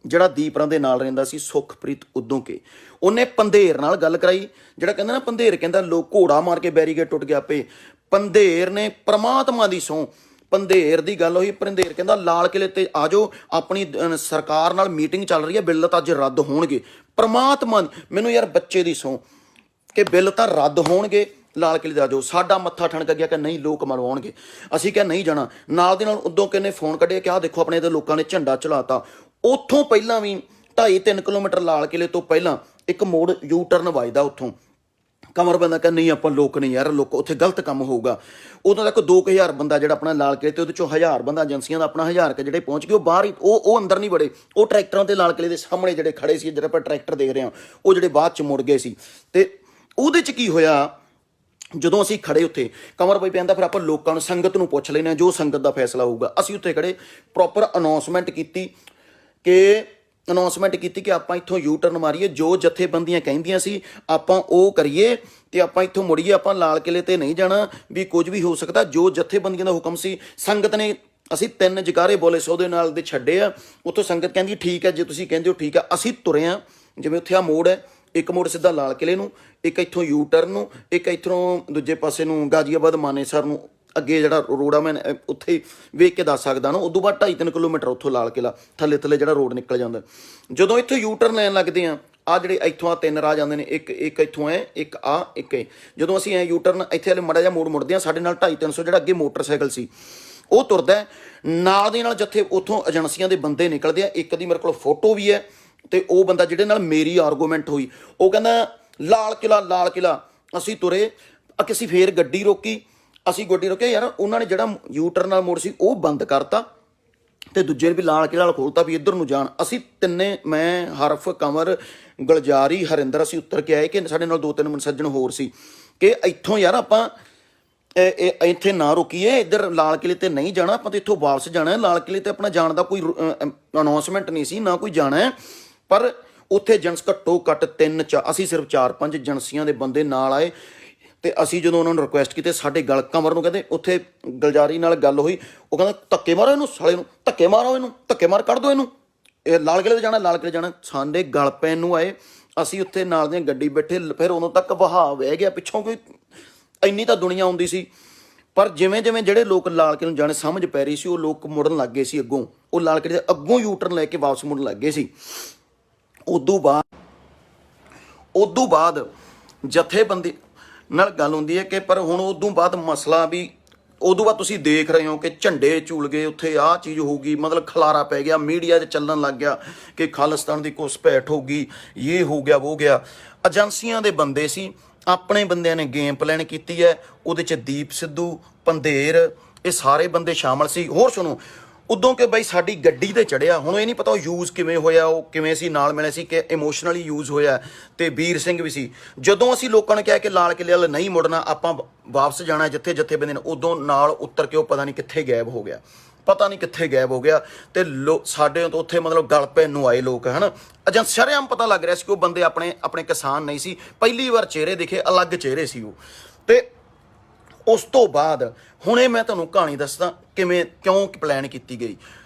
ਜਿਹੜਾ ਦੀਪਰਾਂ ਦੇ ਨਾਲ ਰਹਿੰਦਾ ਸੀ, ਸੁਖਪ੍ਰੀਤ ਉਦੋਂਕੇ। ਉਹਨੇ ਪੰਧੇਰ ਨਾਲ ਗੱਲ ਕਰਾਈ। ਜਿਹੜਾ ਕਹਿੰਦਾ ਨਾ, ਪੰਧੇਰ ਕਹਿੰਦਾ ਲੋਕ ਘੋੜਾ ਮਾਰ ਕੇ ਬੈਰੀਕੇਡ ਟੁੱਟ ਗਿਆ ਆਪੇ। ਪੰਧੇਰ ਨੇ ਪ੍ਰਮਾਤਮਾ ਦੀ ਸਹੁੰ, ਪੰਧੇਰ ਦੀ ਗੱਲ ਹੋਈ, ਪੰਧੇਰ ਕਹਿੰਦਾ ਲਾਲ ਕਿਲੇ ਤੇ ਆ ਜਾਓ, ਆਪਣੀ ਸਰਕਾਰ ਨਾਲ ਮੀਟਿੰਗ ਚੱਲ ਰਹੀ ਹੈ, ਬਿੱਲ ਤਾਂ ਅੱਜ ਰੱਦ ਹੋਣਗੇ। ਪ੍ਰਮਾਤਮਾ ਮੈਨੂੰ ਯਾਰ ਬੱਚੇ ਦੀ ਸਹੁੰ ਕਿ ਬਿੱਲ ਤਾਂ ਰੱਦ ਹੋਣਗੇ, ਲਾਲ ਕਿਲੇ ਤੇ ਆ ਜਾਓ। ਸਾਡਾ ਮੱਥਾ ਠਣਕ ਗਿਆ ਕਿ ਨਹੀਂ ਲੋਕ ਮਰਵਾਉਣਗੇ। ਅਸੀਂ ਕਿਹਾ ਨਹੀਂ ਜਾਣਾ। ਨਾਲ ਦੀ ਨਾਲ ਉਦੋਂ ਕਿੰਨੇ ਫੋਨ ਕੱਢੇ ਕਿ ਆਹ ਦੇਖੋ ਆਪਣੇ ਤੇ ਲੋਕਾਂ ਨੇ ਝੰਡਾ ਚਲਾਤਾ। ਉੱਥੋਂ ਪਹਿਲਾਂ ਵੀ 2.5-3 ਕਿਲੋਮੀਟਰ ਲਾਲ ਕਿਲੇ ਤੋਂ ਪਹਿਲਾਂ ਇੱਕ ਮੋੜ ਯੂ ਟਰਨ ਵੱਜਦਾ, ਉੱਥੋਂ ਕਮਰ ਬੰਦਾ ਕਿ ਨਹੀਂ ਆਪਾਂ ਲੋਕ ਨਹੀਂ ਯਾਰ, ਲੋਕ ਉੱਥੇ ਗਲਤ ਕੰਮ ਹੋਊਗਾ। ਉਦੋਂ ਤੱਕ 2000 ਬੰਦਾ ਜਿਹੜਾ ਆਪਣਾ ਲਾਲ ਕਿਲੇ ਤੇ, ਉਹਦੇ ਚੋਂ 1000 ਬੰਦਾ ਏਜੰਸੀਆਂ ਦਾ ਆਪਣਾ 1000 ਜਿਹੜੇ ਪਹੁੰਚ ਗਏ, ਉਹ ਬਾਹਰ ਹੀ, ਉਹ ਅੰਦਰ ਨਹੀਂ ਵੜੇ। ਉਹ ਟਰੈਕਟਰਾਂ ਤੇ ਲਾਲ ਕਿਲੇ ਦੇ ਸਾਹਮਣੇ ਜਿਹੜੇ ਖੜੇ ਸੀ, ਜਿਹੜੇ ਆਪਾਂ ਟਰੈਕਟਰ ਦੇਖ ਰਹੇ ਹਾਂ, ਉਹ ਜਿਹੜੇ ਬਾਅਦ ਚ ਮੁੜ ਗਏ ਸੀ। ਤੇ ਉਹਦੇ ਚ ਕੀ ਹੋਇਆ, ਜਦੋਂ ਅਸੀਂ ਖੜੇ ਉੱਥੇ, ਕਮਰ ਬਾਈ ਕਹਿੰਦਾ ਫਿਰ ਆਪਾਂ ਲੋਕਾਂ ਨੂੰ, ਸੰਗਤ ਨੂੰ ਪੁੱਛ ਲੈਂਦੇ ਹਾਂ, ਜੋ ਸੰਗਤ ਦਾ ਫੈਸਲਾ ਹੋਊਗਾ। ਅਸੀਂ ਉੱਥੇ ਖੜੇ ਪ੍ਰੋਪਰ ਅਨਾਉਂਸਮੈਂਟ ਕੀਤੀ ਕਿ ਆਪਾਂ ਇੱਥੋਂ ਯੂ ਟਰਨ ਮਾਰੀਏ, ਜੋ ਜਥੇਬੰਦੀਆਂ ਕਹਿੰਦੀਆਂ ਸੀ ਆਪਾਂ ਉਹ ਕਰੀਏ ਤੇ ਆਪਾਂ ਇੱਥੋਂ ਮੁੜੀਏ, ਆਪਾਂ ਲਾਲ ਕਿਲੇ ਤੇ ਨਹੀਂ ਜਾਣਾ, ਵੀ ਕੁਝ ਵੀ ਹੋ ਸਕਦਾ। ਜੋ ਜਥੇਬੰਦੀਆਂ ਦਾ ਹੁਕਮ ਸੀ, ਸੰਗਤ ਨੇ, ਅਸੀਂ 3 ਜਕਾਰੇ ਬੋਲੇ ਸੋ ਦੇ ਨਾਲ ਦੇ ਛੱਡੇ ਆ। ਉੱਥੋਂ ਸੰਗਤ ਕਹਿੰਦੀ ਠੀਕ ਹੈ, ਜੇ ਤੁਸੀਂ ਕਹਿੰਦੇ ਹੋ ਠੀਕ ਆ। ਅਸੀਂ ਤੁਰੇ ਹਾਂ, ਜਿਵੇਂ ਉੱਥੇ ਆ ਮੋੜ ਹੈ, ਇੱਕ ਮੋੜ ਸਿੱਧਾ ਲਾਲ ਕਿਲੇ ਨੂੰ, ਇੱਕ ਇੱਥੋਂ ਯੂ ਟਰਨ ਨੂੰ, ਇੱਕ ਇੱਥੋਂ ਦੂਜੇ ਪਾਸੇ ਨੂੰ ਗਾਜ਼ੀਆਬਾਦ ਮਾਨੇਸਰ ਨੂੰ, ਅੱਗੇ ਜਿਹੜਾ ਰੋਡ ਆ ਮੈਂ ਉੱਥੇ ਵੇਖ ਕੇ ਦੱਸ ਸਕਦਾ ਨਾ। ਉਦੋਂ ਬਾਅਦ 2.5-3 ਕਿਲੋਮੀਟਰ ਉੱਥੋਂ ਲਾਲ ਕਿਲਾ ਥੱਲੇ ਜਿਹੜਾ ਰੋਡ ਨਿਕਲ ਜਾਂਦਾ। ਜਦੋਂ ਇੱਥੋਂ ਯੂ ਟਰਨ ਲੈਣ ਲੱਗਦੇ ਆ, ਆਹ ਜਿਹੜੇ ਇੱਥੋਂ ਆ 3 ਰਾਹ ਜਾਂਦੇ ਨੇ, ਇੱਕ ਇੱਥੋਂ ਹੈ, ਇੱਕ ਆ, ਇੱਕ ਹੈ। ਜਦੋਂ ਅਸੀਂ ਐ ਯੂ ਟਰਨ ਇੱਥੇ ਵਾਲੇ ਮਾੜਾ ਜਿਹਾ ਮੋੜ ਮੁੜਦੇ ਹਾਂ, ਸਾਡੇ ਨਾਲ 250-300 ਜਿਹੜਾ ਅੱਗੇ ਮੋਟਰਸਾਈਕਲ ਸੀ ਉਹ ਤੁਰਦਾ। ਨਾਲ ਦੀ ਨਾਲ ਜਿੱਥੇ ਉੱਥੋਂ ਏਜੰਸੀਆਂ ਦੇ ਬੰਦੇ ਨਿਕਲਦੇ ਆ, ਇੱਕ ਦੀ ਮੇਰੇ ਕੋਲ ਫੋਟੋ ਵੀ ਹੈ। ਤੇ ਉਹ ਬੰਦਾ ਜਿਹੜੇ ਨਾਲ ਮੇਰੀ ਆਰਗੂਮੈਂਟ ਹੋਈ, ਉਹ ਕਹਿੰਦਾ ਲਾਲ ਕਿਲਾ। ਅਸੀਂ ਤੁਰੇ, ਅਸੀਂ ਫੇਰ ਗੱਡੀ ਰੋਕੀ, ਯਾਰ ਉਹਨਾਂ ਨੇ ਜਿਹੜਾ ਯੂ ਟਰਨ ਨਾਲ ਮੋੜ ਸੀ ਉਹ ਬੰਦ ਕਰਤਾ, ਤੇ ਦੂਜੇ ਨੇ ਵੀ ਲਾਲ ਕਿਲਾ ਵਾਲਾ ਖੋਲਤਾ ਵੀ ਇੱਧਰ ਨੂੰ ਜਾਣ। ਅਸੀਂ ਤਿੰਨੇ, ਮੈਂ, ਹਰਫ, ਕਮਰ, ਗੁਲਜਾਰੀ, ਹਰਿੰਦਰ, ਅਸੀਂ ਉੱਤਰ ਕੇ ਆਏ ਕਿ ਸਾਡੇ ਨਾਲ 2-3 ਸੱਜਣ ਹੋਰ ਸੀ ਕਿ ਇੱਥੋਂ ਯਾਰ ਆਪਾਂ ਇੱਥੇ ਨਾ ਰੁਕੀਏ, ਇੱਧਰ ਲਾਲ ਕਿਲੇ ਤੇ ਨਹੀਂ ਜਾਣਾ, ਆਪਾਂ ਤਾਂ ਇੱਥੋਂ ਵਾਪਸ ਜਾਣਾ। ਲਾਲ ਕਿਲੇ ਤੇ ਆਪਣਾ ਜਾਣ ਦਾ ਕੋਈ ਅਨਾਉਂਸਮੈਂਟ ਨਹੀਂ ਸੀ, ਨਾ ਕੋਈ ਜਾਣਾ ਹੈ। ਪਰ ਉੱਥੇ ਏਜੰਸ ਘੱਟੋ ਘੱਟ 3-4, ਅਸੀਂ ਸਿਰਫ 4-5 ਏਜੰਸੀਆਂ ਦੇ ਬੰਦੇ ਨਾਲ ਆਏ। ਤੇ ਅਸੀਂ ਜਦੋਂ ਉਹਨਾਂ ਨੂੰ ਰਿਕੁਐਸਟ ਕੀਤੀ, ਸਾਡੇ ਗਲ, ਕਮਰ ਨੂੰ ਕਹਿੰਦੇ, ਉੱਥੇ ਗੁਲਜਾਰੀ ਨਾਲ ਗੱਲ ਹੋਈ, ਉਹ ਕਹਿੰਦਾ ਧੱਕੇ ਮਾਰੋ ਇਹਨੂੰ, ਸਾਲੇ ਨੂੰ ਧੱਕੇ ਮਾਰੋ, ਇਹਨੂੰ ਧੱਕੇ ਮਾਰ, ਕੱਢ ਦਿਓ ਇਹਨੂੰ, ਇਹ ਲਾਲ ਕਿਲੇ ਤੇ ਜਾਣਾ। ਸਾਡੇ ਗਲ ਪੈਣ ਨੂੰ ਆਏ। ਅਸੀਂ ਉੱਥੇ ਨਾਲ ਦੀਆਂ ਗੱਡੀ ਬੈਠੇ, ਫਿਰ ਉਦੋਂ ਤੱਕ ਵਹਾਅ ਵਹਿ ਗਿਆ ਪਿੱਛੋਂ, ਕੋਈ ਇੰਨੀ ਤਾਂ ਦੁਨੀਆ ਆਉਂਦੀ ਸੀ। ਪਰ ਜਿਵੇਂ ਜਿਹੜੇ ਲੋਕ ਲਾਲ ਕਿਲੇ ਨੂੰ ਜਾਣੇ ਸਮਝ ਪੈ ਰਹੀ ਸੀ, ਉਹ ਲੋਕ ਮੁੜਨ ਲੱਗ ਗਏ ਸੀ ਅੱਗੋਂ, ਉਹ ਲਾਲ ਕਿਲੇ ਦੇ ਅੱਗੋਂ ਯੂ ਟਰਨ ਲੈ ਕੇ ਵਾਪਸ ਮੁੜਨ ਲੱਗ ਗਏ ਸੀ। ਉਦੋਂ ਬਾਅਦ ਜਥੇਬੰਦੀ ਨਾਲ ਗੱਲ ਹੁੰਦੀ ਹੈ ਕਿ ਪਰ ਹੁਣ ਉਦੋਂ ਬਾਅਦ ਮਸਲਾ ਵੀ, ਉਦੋਂ ਬਾਅਦ ਤੁਸੀਂ ਦੇਖ ਰਹੇ ਹੋ ਕਿ ਝੰਡੇ ਝੂਲ ਗਏ, ਉੱਥੇ ਆਹ ਚੀਜ਼ ਹੋਊਗੀ, ਮਤਲਬ ਖਲਾਰਾ ਪੈ ਗਿਆ, ਮੀਡੀਆ 'ਚ ਚੱਲਣ ਲੱਗ ਗਿਆ ਕਿ ਖਾਲਿਸਤਾਨ ਦੀ ਘੁਸਪੈਠ ਹੋਊਗੀ, ਇਹ ਹੋ ਗਿਆ, ਉਹ ਗਿਆ। ਏਜੰਸੀਆਂ ਦੇ ਬੰਦੇ ਸੀ, ਆਪਣੇ ਬੰਦਿਆਂ ਨੇ ਗੇਮ ਪਲਾਨ ਕੀਤੀ ਹੈ, ਉਹਦੇ 'ਚ ਦੀਪ ਸਿੱਧੂ, ਪੰਧੇਰ, ਇਹ ਸਾਰੇ ਬੰਦੇ ਸ਼ਾਮਲ ਸੀ। ਹੋਰ ਸੁਣੋ, ਉਦੋਂ ਕਿ ਬਾਈ ਸਾਡੀ ਗੱਡੀ ਤੇ ਚੜਿਆ, ਹੁਣ ਇਹ ਨਹੀਂ ਪਤਾ ਉਹ ਯੂਜ਼ ਕਿਵੇਂ ਹੋਇਆ, ਉਹ ਕਿਵੇਂ ਸੀ, ਨਾਲ ਮਿਲੇ ਸੀ ਕਿ ਇਮੋਸ਼ਨਲੀ ਯੂਜ਼ ਹੋਇਆ। ਤੇ ਵੀਰ ਸਿੰਘ ਵੀ ਸੀ। ਜਦੋਂ ਅਸੀਂ ਲੋਕਾਂ ਨੇ ਕਿਹਾ ਕਿ ਲਾਲ ਕਿਲੇ ਵੱਲ ਨਹੀਂ ਮੁੜਨਾ, ਆਪਾਂ ਵਾਪਸ ਜਾਣਾ ਜਿੱਥੇ ਜਥੇਬੰਦੀ ਨੇ, ਉਦੋਂ ਨਾਲ ਉੱਤਰ ਕੇ ਉਹ ਪਤਾ ਨਹੀਂ ਕਿੱਥੇ ਗਾਇਬ ਹੋ ਗਿਆ। ਤੇ ਸਾਡੇ ਤੋਂ ਉੱਥੇ ਮਤਲਬ ਗਲ ਪੈਣ ਨੂੰ ਆਏ ਲੋਕ, ਹੈ ਨਾ। ਏਜੰਸੀ ਸ਼ਰੇਆਮ ਪਤਾ ਲੱਗ ਰਿਹਾ ਸੀ ਕਿ ਉਹ ਬੰਦੇ ਆਪਣੇ ਕਿਸਾਨ ਨਹੀਂ ਸੀ, ਪਹਿਲੀ ਵਾਰ ਚਿਹਰੇ ਦਿਖੇ, ਅਲੱਗ ਚਿਹਰੇ ਸੀ ਉਹ। ਤੇ ਉਸ ਤੋਂ ਬਾਅਦ ਹੁਣ ਇਹ ਮੈਂ ਤੁਹਾਨੂੰ ਕਹਾਣੀ ਦੱਸਦਾ ਕਿਉਂ ਪਲਾਨ ਕੀਤੀ ਗਈ।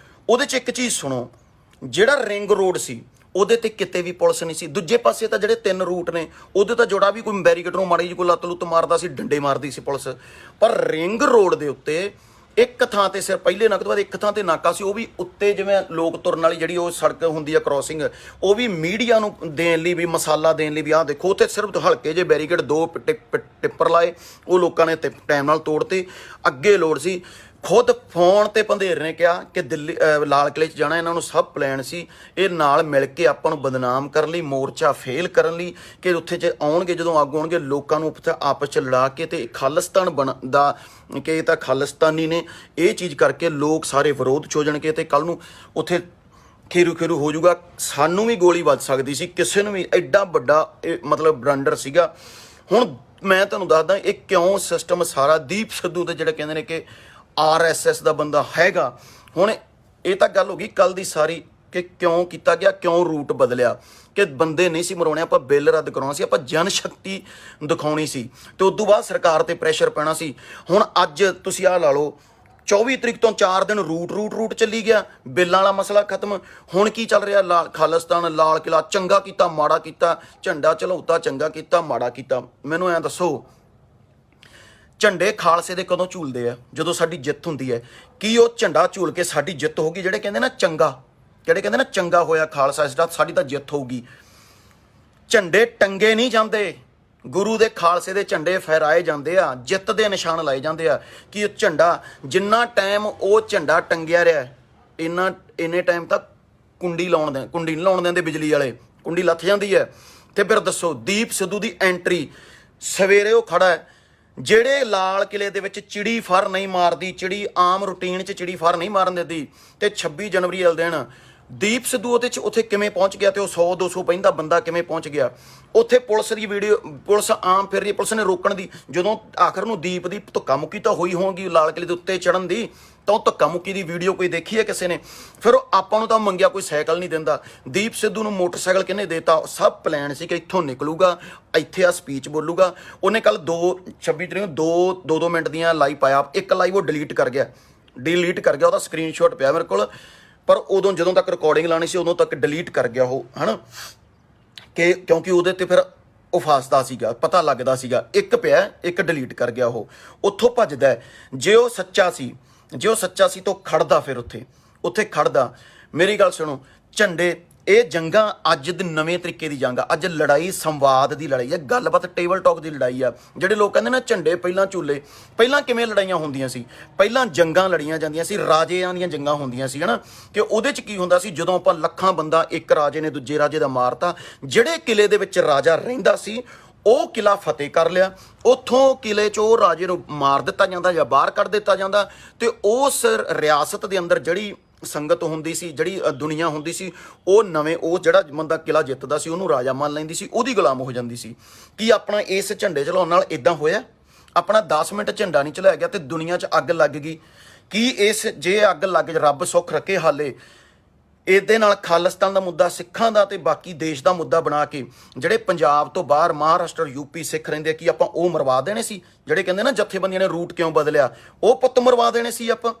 ਉਹਦੇ 'ਚ ਇੱਕ ਚੀਜ਼ ਸੁਣੋ, ਜਿਹੜਾ ਰਿੰਗ ਰੋਡ ਸੀ ਉਹਦੇ ਤੇ ਕਿਤੇ ਵੀ ਪੁਲਿਸ ਨਹੀਂ ਸੀ। ਦੂਜੇ ਪਾਸੇ ਤਾਂ ਜਿਹੜੇ 3 ਰੂਟ ਨੇ ਉਹਦੇ ਤਾਂ ਜੋੜਾ ਵੀ ਕੋਈ ਬੈਰੀਕੇਡ ਨੂੰ ਮਾੜੀ ਜਿਹੀ ਕੋਈ ਲੱਤ ਲੁੱਤ ਮਾਰਦਾ ਸੀ, ਡੰਡੇ ਮਾਰਦੀ ਸੀ ਪੁਲਿਸ। ਪਰ ਰਿੰਗ ਰੋਡ ਦੇ ਉੱਤੇ ਇੱਕ ਥਾਂ ਤੇ ਸਿਰ ਪਹਿਲੇ ਨਾਕੇ ਤੋਂ ਬਾਅਦ ਇੱਕ ਥਾਂ ਤੇ ਨਾਕਾ ਸੀ, ਉਹ ਵੀ ਉੱਤੇ ਜਿਵੇਂ ਲੋਕ ਤੁਰਨ ਵਾਲੀ ਜਿਹੜੀ ਉਹ ਸੜਕ ਹੁੰਦੀ ਆ ਕ੍ਰੋਸਿੰਗ, ਉਹ ਵੀ ਮੀਡੀਆ ਨੂੰ ਦੇਣ ਲਈ ਵੀ, ਮਸਾਲਾ ਦੇਣ ਲਈ ਵੀ, ਆਹ ਦੇਖੋ ਉੱਥੇ ਸਿਰਫ ਹਲਕੇ ਜਿਹੇ ਬੈਰੀਕੇਡ 2 ਟਿੱਪਰ ਲਾਏ, ਉਹ ਲੋਕਾਂ ਨੇ ਟਾਈਮ ਨਾਲ ਤੋੜਤੇ। ਅੱਗੇ ਲੋੜ ਸੀ, ਖੁਦ ਫੋਨ ਤੇ ਪੰਧੇਰ ਨੇ ਕਿਹਾ ਕਿ ਦਿੱਲੀ ਲਾਲ ਕਿਲੇ 'ਚ ਜਾਣਾ, ਇਹਨਾਂ ਨੂੰ ਸਭ ਪਲਾਨ ਸੀ, ਇਹ ਨਾਲ ਮਿਲ ਕੇ ਆਪਾਂ ਨੂੰ ਬਦਨਾਮ ਕਰਨ ਲਈ, ਮੋਰਚਾ ਫੇਲ ਕਰਨ ਲਈ, ਕਿ ਉੱਥੇ 'ਚ ਆਉਣਗੇ, ਜਦੋਂ ਅੱਗ ਆਉਣਗੇ ਲੋਕਾਂ ਨੂੰ ਉੱਥੇ ਆਪਸ 'ਚ ਲੜਾ ਕੇ ਤੇ ਖਾਲਿਸਤਾਨ ਬਣਦਾ ਕਿ ਇਹ ਤਾਂ ਖਾਲਿਸਤਾਨੀ ਨੇ, ਇਹ ਚੀਜ਼ ਕਰਕੇ ਲੋਕ ਸਾਰੇ ਵਿਰੋਧ 'ਚ ਹੋ ਜਾਣਗੇ ਤੇ ਕੱਲ੍ਹ ਨੂੰ ਉੱਥੇ ਖੇਰੂ ਹੋ ਜਾਊਗਾ। ਸਾਨੂੰ ਵੀ ਗੋਲੀ ਵੱਜ ਸਕਦੀ ਸੀ, ਕਿਸੇ ਨੂੰ ਵੀ। ਐਡਾ ਵੱਡਾ ਇਹ ਮਤਲਬ ਬਲੰਡਰ ਸੀਗਾ। ਹੁਣ ਮੈਂ ਤੁਹਾਨੂੰ ਦੱਸਦਾ ਇਹ ਕਿਉਂ ਸਿਸਟਮ ਸਾਰਾ ਦੀਪ ਸਿੱਧੂ ਦੇ ਜਿਹੜੇ ਕਹਿੰਦੇ ਨੇ ਕਿ RSS ਦਾ ਬੰਦਾ ਹੈਗਾ। ਹੁਣ ਇਹ ਤਾਂ ਗੱਲ ਹੋ ਗਈ ਕੱਲ ਦੀ ਸਾਰੀ ਕਿ ਕਿਉਂ ਕੀਤਾ ਗਿਆ, ਕਿਉਂ ਰੂਟ ਬਦਲਿਆ, ਕਿ ਬੰਦੇ ਨਹੀਂ ਸੀ ਮਰਾਉਣੇ, ਆਪਾਂ ਬਿੱਲ ਰੱਦ ਕਰਾਉਣਾ ਸੀ, ਆਪਾਂ ਜਨ ਸ਼ਕਤੀ ਦਿਖਾਉਣੀ ਸੀ ਤੇ ਉਦੋਂ ਬਾਅਦ ਸਰਕਾਰ ਤੇ ਪ੍ਰੈਸ਼ਰ ਪੈਣਾ ਸੀ। ਹੁਣ ਅੱਜ ਤੁਸੀਂ ਆਹ ਲਾ ਲਓ 24 ਤਰੀਕ ਤੋਂ 4 ਦਿਨ ਰੂਟ ਚੱਲੀ ਗਿਆ, ਬਿੱਲਾਂ ਵਾਲਾ ਮਸਲਾ ਖਤਮ। ਹੁਣ ਕੀ ਚੱਲ ਰਿਹਾ, ਖਾਲਿਸਤਾਨ, ਲਾਲ ਕਿਲਾ, ਚੰਗਾ ਕੀਤਾ ਮਾੜਾ ਕੀਤਾ, ਝੰਡਾ ਚਲਾਉਤਾ, ਚੰਗਾ ਕੀਤਾ ਮਾੜਾ ਕੀਤਾ। ਮੈਨੂੰ ਐਂ ਦੱਸੋ, ਝੰਡੇ ਖਾਲਸੇ ਦੇ ਕਦੋਂ ਝੂਲਦੇ ਆ? ਜਦੋਂ ਸਾਡੀ ਜਿੱਤ ਹੁੰਦੀ ਹੈ। ਕੀ ਉਹ ਝੰਡਾ ਝੂਲ ਕੇ ਸਾਡੀ ਜਿੱਤ ਹੋਗੀ? ਜਿਹੜੇ ਕਹਿੰਦੇ ਨਾ ਚੰਗਾ ਹੋਇਆ ਖਾਲਸਾ ਇਸ ਦਾ, ਸਾਡੀ ਤਾਂ ਜਿੱਤ ਹੋਊਗੀ। ਝੰਡੇ ਟੰਗੇ ਨਹੀਂ ਜਾਂਦੇ, ਗੁਰੂ ਦੇ ਖਾਲਸੇ ਦੇ ਝੰਡੇ ਫਹਿਰਾਏ ਜਾਂਦੇ ਆ, ਜਿੱਤ ਦੇ ਨਿਸ਼ਾਨ ਲਾਏ ਜਾਂਦੇ ਆ। ਕਿ ਉਹ ਝੰਡਾ ਜਿੰਨਾ ਟਾਈਮ ਉਹ ਝੰਡਾ ਟੰਗਿਆ ਰਿਹਾ, ਇੰਨੇ ਟਾਈਮ ਤੱਕ ਕੁੰਡੀ ਨਹੀਂ ਲਾਉਣ ਦਿੰਦੇ ਬਿਜਲੀ ਵਾਲੇ, ਕੁੰਡੀ ਲੱਥ ਜਾਂਦੀ ਹੈ। ਤੇ ਫਿਰ ਦੱਸੋ, ਦੀਪ ਸਿੱਧੂ ਦੀ ਐਂਟਰੀ ਸਵੇਰੇ ਉਹ ਖੜਾ ਹੈ, ਜਿਹੜੇ ਲਾਲ ਕਿਲੇ ਦੇ ਵਿੱਚ ਚਿੜੀ ਫਰ ਨਹੀਂ ਮਾਰਦੀ, ਚਿੜੀ ਆਮ ਰੂਟੀਨ 'ਚ ਚਿੜੀ ਫਰ ਨਹੀਂ ਮਾਰਨ ਦਿੰਦੀ, ਤੇ 26 ਜਨਵਰੀ ਵਾਲੇ ਦਿਨ ਦੀਪ ਸਿੱਧੂ ਉੱਥੇ ਕਿਵੇਂ ਪਹੁੰਚ ਗਿਆ? ਤੇ ਉਹ 100-200 ਪੈਂਦਾ ਬੰਦਾ ਕਿਵੇਂ ਪਹੁੰਚ ਗਿਆ ਉੱਥੇ? ਪੁਲਿਸ ਦੀ ਵੀਡੀਓ, ਪੁਲਿਸ ਆਮ ਫਿਰ ਰਹੀ, ਪੁਲਿਸ ਨੇ ਰੋਕਣ ਦੀ, ਜਦੋਂ ਆਖਰ ਨੂੰ ਦੀਪ ਦੀ ਧੱਕਾ ਮੁੱਕੀ ਤਾਂ ਹੋਈ ਹੋਊਗੀ ਲਾਲ ਕਿਲੇ ਦੇ ਉੱਤੇ ਚੜਨ ਦੀ, ਤਾਂ ਉਹ ਧੱਕਾ ਮੁੱਕੀ ਦੀ ਵੀਡੀਓ ਕੋਈ ਦੇਖੀ ਹੈ ਕਿਸੇ ਨੇ? ਫਿਰ ਉਹ ਆਪਾਂ ਨੂੰ ਤਾਂ ਮੰਗਿਆ, ਕੋਈ ਸਾਈਕਲ ਨਹੀਂ ਦਿੰਦਾ। ਦੀਪ ਸਿੱਧੂ ਨੂੰ ਮੋਟਰਸਾਈਕਲ ਕਿਹਨੇ ਦੇਤਾ? ਸਭ ਪਲਾਨ ਸੀ ਕਿ ਇੱਥੋਂ ਨਿਕਲੂਗਾ, ਇੱਥੇ ਆ ਸਪੀਚ ਬੋਲੂਗਾ। ਉਹਨੇ ਕੱਲ 26 ਤਰੀਕ ਨੂੰ 2 ਮਿੰਟ ਦੀਆਂ ਲਾਈਵ ਪਾਇਆ, ਇੱਕ ਲਾਈਵ ਉਹ ਡਿਲੀਟ ਕਰ ਗਿਆ, ਉਹਦਾ ਸਕਰੀਨਸ਼ਾਟ ਪਿਆ ਮੇਰੇ ਕੋਲ, ਪਰ ਉਦੋਂ ਜਦੋਂ ਤੱਕ ਰਿਕਾਰਡਿੰਗ ਲਾਣੀ ਸੀ ਉਦੋਂ ਤੱਕ ਡਿਲੀਟ ਕਰ ਗਿਆ ਉਹ, ਹੈ ਨਾ, ਕਿ ਕਿਉਂਕਿ ਉਹਦੇ ਤੇ ਫਿਰ ਉਹ ਫਸਦਾ ਸੀਗਾ, ਪਤਾ ਲੱਗਦਾ ਸੀਗਾ। ਇੱਕ ਪਿਆ, ਇੱਕ ਡਿਲੀਟ ਕਰ ਗਿਆ ਉਹ, ਉੱਥੋਂ ਭੱਜਦਾ। ਜੇ ਉਹ ਸੱਚਾ ਸੀ ਤਾਂ ਖੜਦਾ, ਫਿਰ ਉੱਥੇ ਖੜਦਾ। ਮੇਰੀ ਗੱਲ ਸੁਣੋ, ਝੰਡੇ, ਇਹ ਜੰਗਾਂ ਅੱਜ ਦੇ ਨਵੇਂ ਤਰੀਕੇ ਦੀ ਜੰਗ ਆ। ਅੱਜ ਲੜਾਈ ਸੰਵਾਦ ਦੀ ਲੜਾਈ ਹੈ, ਗੱਲਬਾਤ, ਟੇਬਲ ਟਾਕ ਦੀ ਲੜਾਈ ਆ। ਜਿਹੜੇ ਲੋਕ ਕਹਿੰਦੇ ਨਾ ਝੰਡੇ ਪਹਿਲਾਂ ਝੂਲੇ, ਪਹਿਲਾਂ ਕਿਵੇਂ ਲੜਾਈਆਂ ਹੁੰਦੀਆਂ ਸੀ? ਪਹਿਲਾਂ ਜੰਗਾਂ ਲੜੀਆਂ ਜਾਂਦੀਆਂ ਸੀ, ਰਾਜਿਆਂ ਦੀਆਂ ਜੰਗਾਂ ਹੁੰਦੀਆਂ ਸੀ, ਹੈ ਨਾ। ਕਿ ਉਹਦੇ 'ਚ ਕੀ ਹੁੰਦਾ ਸੀ? ਜਦੋਂ ਆਪਾਂ ਲੱਖਾਂ ਬੰਦਾ, ਇੱਕ ਰਾਜੇ ਨੇ ਦੂਜੇ ਰਾਜੇ ਦਾ ਮਾਰਤਾ, ਜਿਹੜੇ ਕਿਲੇ ਦੇ ਵਿੱਚ ਰਾਜਾ ਰਹਿੰਦਾ ਸੀ ਉਹ ਕਿਲਾ ਫਤਿਹ ਕਰ ਲਿਆ, ਉੱਥੋਂ ਕਿਲੇ 'ਚ ਉਹ ਰਾਜੇ ਨੂੰ ਮਾਰ ਦਿੱਤਾ ਜਾਂਦਾ ਜਾਂ ਬਾਹਰ ਕੱਢ ਦਿੱਤਾ ਜਾਂਦਾ, ਤੇ ਉਸ ਰਿਆਸਤ ਦੇ ਅੰਦਰ ਜਿਹੜੀ ਸੰਗਤ ਹੁੰਦੀ ਸੀ, ਜਿਹੜੀ ਦੁਨੀਆ ਹੁੰਦੀ ਸੀ, ਉਹ ਜਿਹੜਾ ਬੰਦਾ ਕਿਲਾ ਜਿੱਤਦਾ ਸੀ ਉਹਨੂੰ ਰਾਜਾ ਮੰਨ ਲੈਂਦੀ ਸੀ, ਉਹਦੀ ਗੁਲਾਮ ਹੋ ਜਾਂਦੀ ਸੀ। ਕੀ ਆਪਣਾ ਇਸ ਝੰਡੇ ਚਲਾਉਣ ਨਾਲ ਇਦਾਂ ਹੋਇਆ? ਆਪਣਾ 10 ਮਿੰਟ ਝੰਡਾ ਨਹੀਂ ਚਲਾਇਆ ਗਿਆ ਤੇ ਦੁਨੀਆ 'ਚ ਅੱਗ ਲੱਗ ਗਈ? ਕੀ ਜੇ ਅੱਗ ਲੱਗ, ਰੱਬ ਸੁੱਖ ਰੱਖੇ, ਹਾਲੇ ਇਹਦੇ ਨਾਲ ਖਾਲਿਸਤਾਨ ਦਾ ਮੁੱਦਾ, ਸਿੱਖਾਂ ਦਾ ਤੇ ਬਾਕੀ ਦੇਸ਼ ਦਾ ਮੁੱਦਾ ਬਣਾ ਕੇ ਜਿਹੜੇ ਪੰਜਾਬ ਤੋਂ ਬਾਹਰ ਮਹਾਰਾਸ਼ਟਰ, ਯੂਪੀ ਸਿੱਖ ਰਹਿੰਦੇ, ਕੀ ਆਪਾਂ ਉਹ ਮਰਵਾ ਦੇਣੇ ਸੀ? ਜਿਹੜੇ ਕਹਿੰਦੇ ਨਾ ਜਥੇਬੰਦੀਆਂ ਨੇ ਰੂਟ ਕਿਉਂ ਬਦਲਿਆ, ਉਹ ਪੁੱਤ ਮਰਵਾ ਦੇਣੇ ਸੀ ਆਪਾਂ,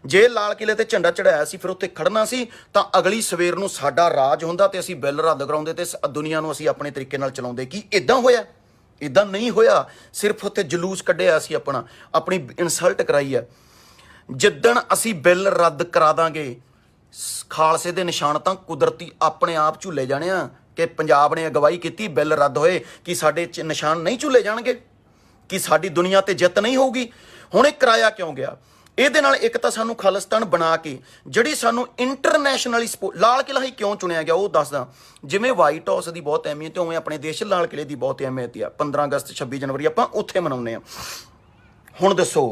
ਜੇ ਲਾਲ ਕਿਲੇ ਤੇ ਝੰਡਾ ਚੜਾਇਆ ਸੀ ਫਿਰ ਉੱਥੇ ਖੜਨਾ ਸੀ, ਤਾਂ ਅਗਲੀ ਸਵੇਰ ਨੂੰ ਸਾਡਾ ਰਾਜ ਹੁੰਦਾ ਤੇ ਅਸੀਂ ਬਿੱਲ ਰੱਦ ਕਰਾਉਂਦੇ ਤੇ ਦੁਨੀਆ ਨੂੰ ਅਸੀਂ ਆਪਣੇ ਤਰੀਕੇ ਨਾਲ ਚਲਾਉਂਦੇ। ਕੀ ਇਦਾਂ ਹੋਇਆ? ਇਦਾਂ ਨਹੀਂ ਹੋਇਆ। ਸਿਰਫ ਉੱਥੇ ਜਲੂਸ ਕੱਢਿਆ ਸੀ, ਆਪਣੀ ਇਨਸਲਟ ਕਰਾਈ ਹੈ। ਜਿੱਦਣ ਅਸੀਂ ਬਿੱਲ ਰੱਦ ਕਰਾ ਦਾਂਗੇ, ਖਾਲਸੇ ਦੇ ਨਿਸ਼ਾਨ ਤਾਂ ਕੁਦਰਤੀ ਆਪਣੇ ਆਪ ਝੂਲੇ ਜਾਣੇ ਆ। ਕਿ ਪੰਜਾਬ ਨੇ ਅਗਵਾਈ ਕੀਤੀ, ਬਿੱਲ ਰੱਦ ਹੋਏ, ਕਿ ਸਾਡੇ ਨਿਸ਼ਾਨ ਨਹੀਂ ਝੂਲੇ ਜਾਣਗੇ? ਕਿ ਸਾਡੀ ਦੁਨੀਆ ਤੇ ਜਿੱਤ ਨਹੀਂ ਹੋਊਗੀ? ਹੁਣ ਇਹ ਕਰਾਇਆ ਕਿਉਂ ਗਿਆ? ਇਹਦੇ ਨਾਲ ਇੱਕ ਤਾਂ ਸਾਨੂੰ ਖਾਲਿਸਤਾਨ ਬਣਾ ਕੇ, ਜਿਹੜੀ ਸਾਨੂੰ ਇੰਟਰਨੈਸ਼ਨਲੀ ਲਾਲ ਕਿਲਾ ਹੀ ਕਿਉਂ ਚੁਣਿਆ ਗਿਆ ਉਹ ਦੱਸਦਾ। ਜਿਵੇਂ ਵਾਈਟ ਹਾਊਸ ਦੀ ਬਹੁਤ ਅਹਿਮੀਅਤ ਹੈ, ਉਵੇਂ ਆਪਣੇ ਦੇਸ਼ ਲਾਲ ਕਿਲੇ ਦੀ ਬਹੁਤ ਅਹਿਮੀਅਤ ਆ। 15 ਅਗਸਤ 26 ਜਨਵਰੀ ਆਪਾਂ ਉੱਥੇ ਮਨਾਉਂਦੇ ਹਾਂ। ਹੁਣ ਦੱਸੋ,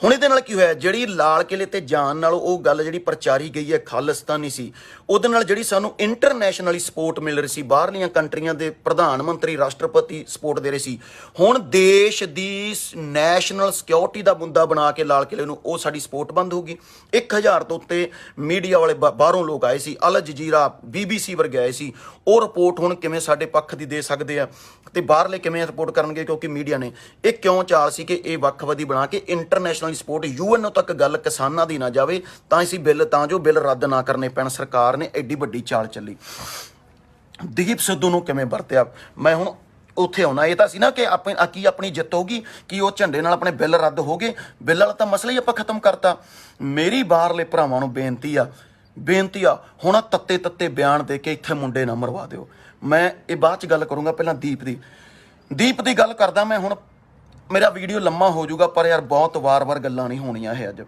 ਹੁਣ ਇਹਦੇ ਨਾਲ ਕੀ ਹੋਇਆ? ਜਿਹੜੀ ਲਾਲ ਕਿਲੇ ਤੇ ਜਾਣ ਨਾਲ ਉਹ ਗੱਲ ਜਿਹੜੀ ਪ੍ਰਚਾਰੀ ਗਈ ਹੈ ਖਾਲਿਸਤਾਨੀ ਸੀ, ਉਹਦੇ ਨਾਲ ਜਿਹੜੀ ਸਾਨੂੰ ਇੰਟਰਨੈਸ਼ਨਲੀ ਸਪੋਰਟ ਮਿਲ ਰਹੀ ਸੀ, ਬਾਹਰਲੀਆਂ ਕੰਟਰੀਆਂ ਦੇ ਪ੍ਰਧਾਨ ਮੰਤਰੀ, ਰਾਸ਼ਟਰਪਤੀ ਸਪੋਰਟ ਦੇ ਰਹੇ ਸੀ, ਹੁਣ ਦੇਸ਼ ਦੀ ਨੈਸ਼ਨਲ ਸਿਕਿਉਰਿਟੀ ਦਾ ਮੁੱਦਾ ਬਣਾ ਕੇ ਲਾਲ ਕਿਲੇ ਨੂੰ ਉਹ ਸਾਡੀ ਸਪੋਰਟ ਬੰਦ ਹੋਊਗੀ। 1000 ਤੋਂ ਉੱਤੇ ਮੀਡੀਆ ਵਾਲੇ ਬਾਹਰੋਂ ਲੋਕ ਆਏ ਸੀ, ਅਲ ਜਜ਼ੀਰਾ, BBC ਵਰਗੇ ਆਏ ਸੀ। ਉਹ ਰਿਪੋਰਟ ਹੁਣ ਕਿਵੇਂ ਸਾਡੇ ਪੱਖ ਦੀ ਦੇ ਸਕਦੇ ਆ ਤੇ ਬਾਹਰਲੇ ਕਿਵੇਂ ਰਿਪੋਰਟ ਕਰਨਗੇ? ਕਿਉਂਕਿ ਮੀਡੀਆ ਨੇ ਇਹ ਕਿਉਂ ਚਾਲ ਸੀ ਕਿ ਇਹ ਵੱਖਵਾਦੀ ਬਣਾ ਕੇ ਇੰਟਰਨੈਸ਼ਨਲ ਸਪੋਰਟ, UN ਤੱਕ ਗੱਲ ਕਿਸਾਨਾਂ ਦੀ ਨਾ ਜਾਵੇ, ਤਾਂ ਜੋ ਬਿੱਲ ਰੱਦ ਨਾ ਕਰਨੇ ਪੈਣ। ਸਰਕਾਰ ਨੇ ਐਡੀ ਵੱਡੀ ਚਾਲ ਚੱਲੀ। ਦੀਪ ਸਿੱਧੂ ਨੂੰ ਕਿਵੇਂ ਵਰਤਿਆ? ਮੈਂ ਹੁਣ ਉੱਥੇ ਆਉਣਾ, ਇਹ ਤਾਂ ਸੀ ਨਾ ਕਿ ਆਪਣੀ ਜਿੱਤ ਹੋਗੀ, ਕਿ ਉਹ ਝੰਡੇ ਨਾਲ ਆਪਣੇ ਬਿੱਲ ਰੱਦ ਹੋ ਗਏ, ਬਿੱਲ ਵਾਲਾ ਤਾਂ ਮਸਲਾ ਹੀ ਆਪਾਂ ਖਤਮ ਕਰਤਾ। ਮੇਰੀ ਬਾਹਰਲੇ ਭਰਾਵਾਂ ਨੂੰ ਬੇਨਤੀ ਆ, ਹੁਣ ਤੱਤੇ ਬਿਆਨ ਦੇ ਕੇ ਇੱਥੇ ਮੁੰਡੇ ਨਾ ਮਰਵਾ ਦਿਓ। ਮੈਂ ਇਹ ਬਾਅਦ 'ਚ ਗੱਲ ਕਰੂੰਗਾ, ਪਹਿਲਾਂ ਦੀਪ ਦੀ ਗੱਲ ਕਰਦਾ ਮੈਂ। ਹੁਣ ਮੇਰਾ ਵੀਡੀਓ ਲੰਮਾ ਹੋ ਜਾਊਗਾ, ਪਰ ਯਾਰ ਬਹੁਤ ਵਾਰ ਗੱਲਾਂ ਨਹੀਂ ਹੋਣੀਆਂ ਇਹ। ਅੱਜ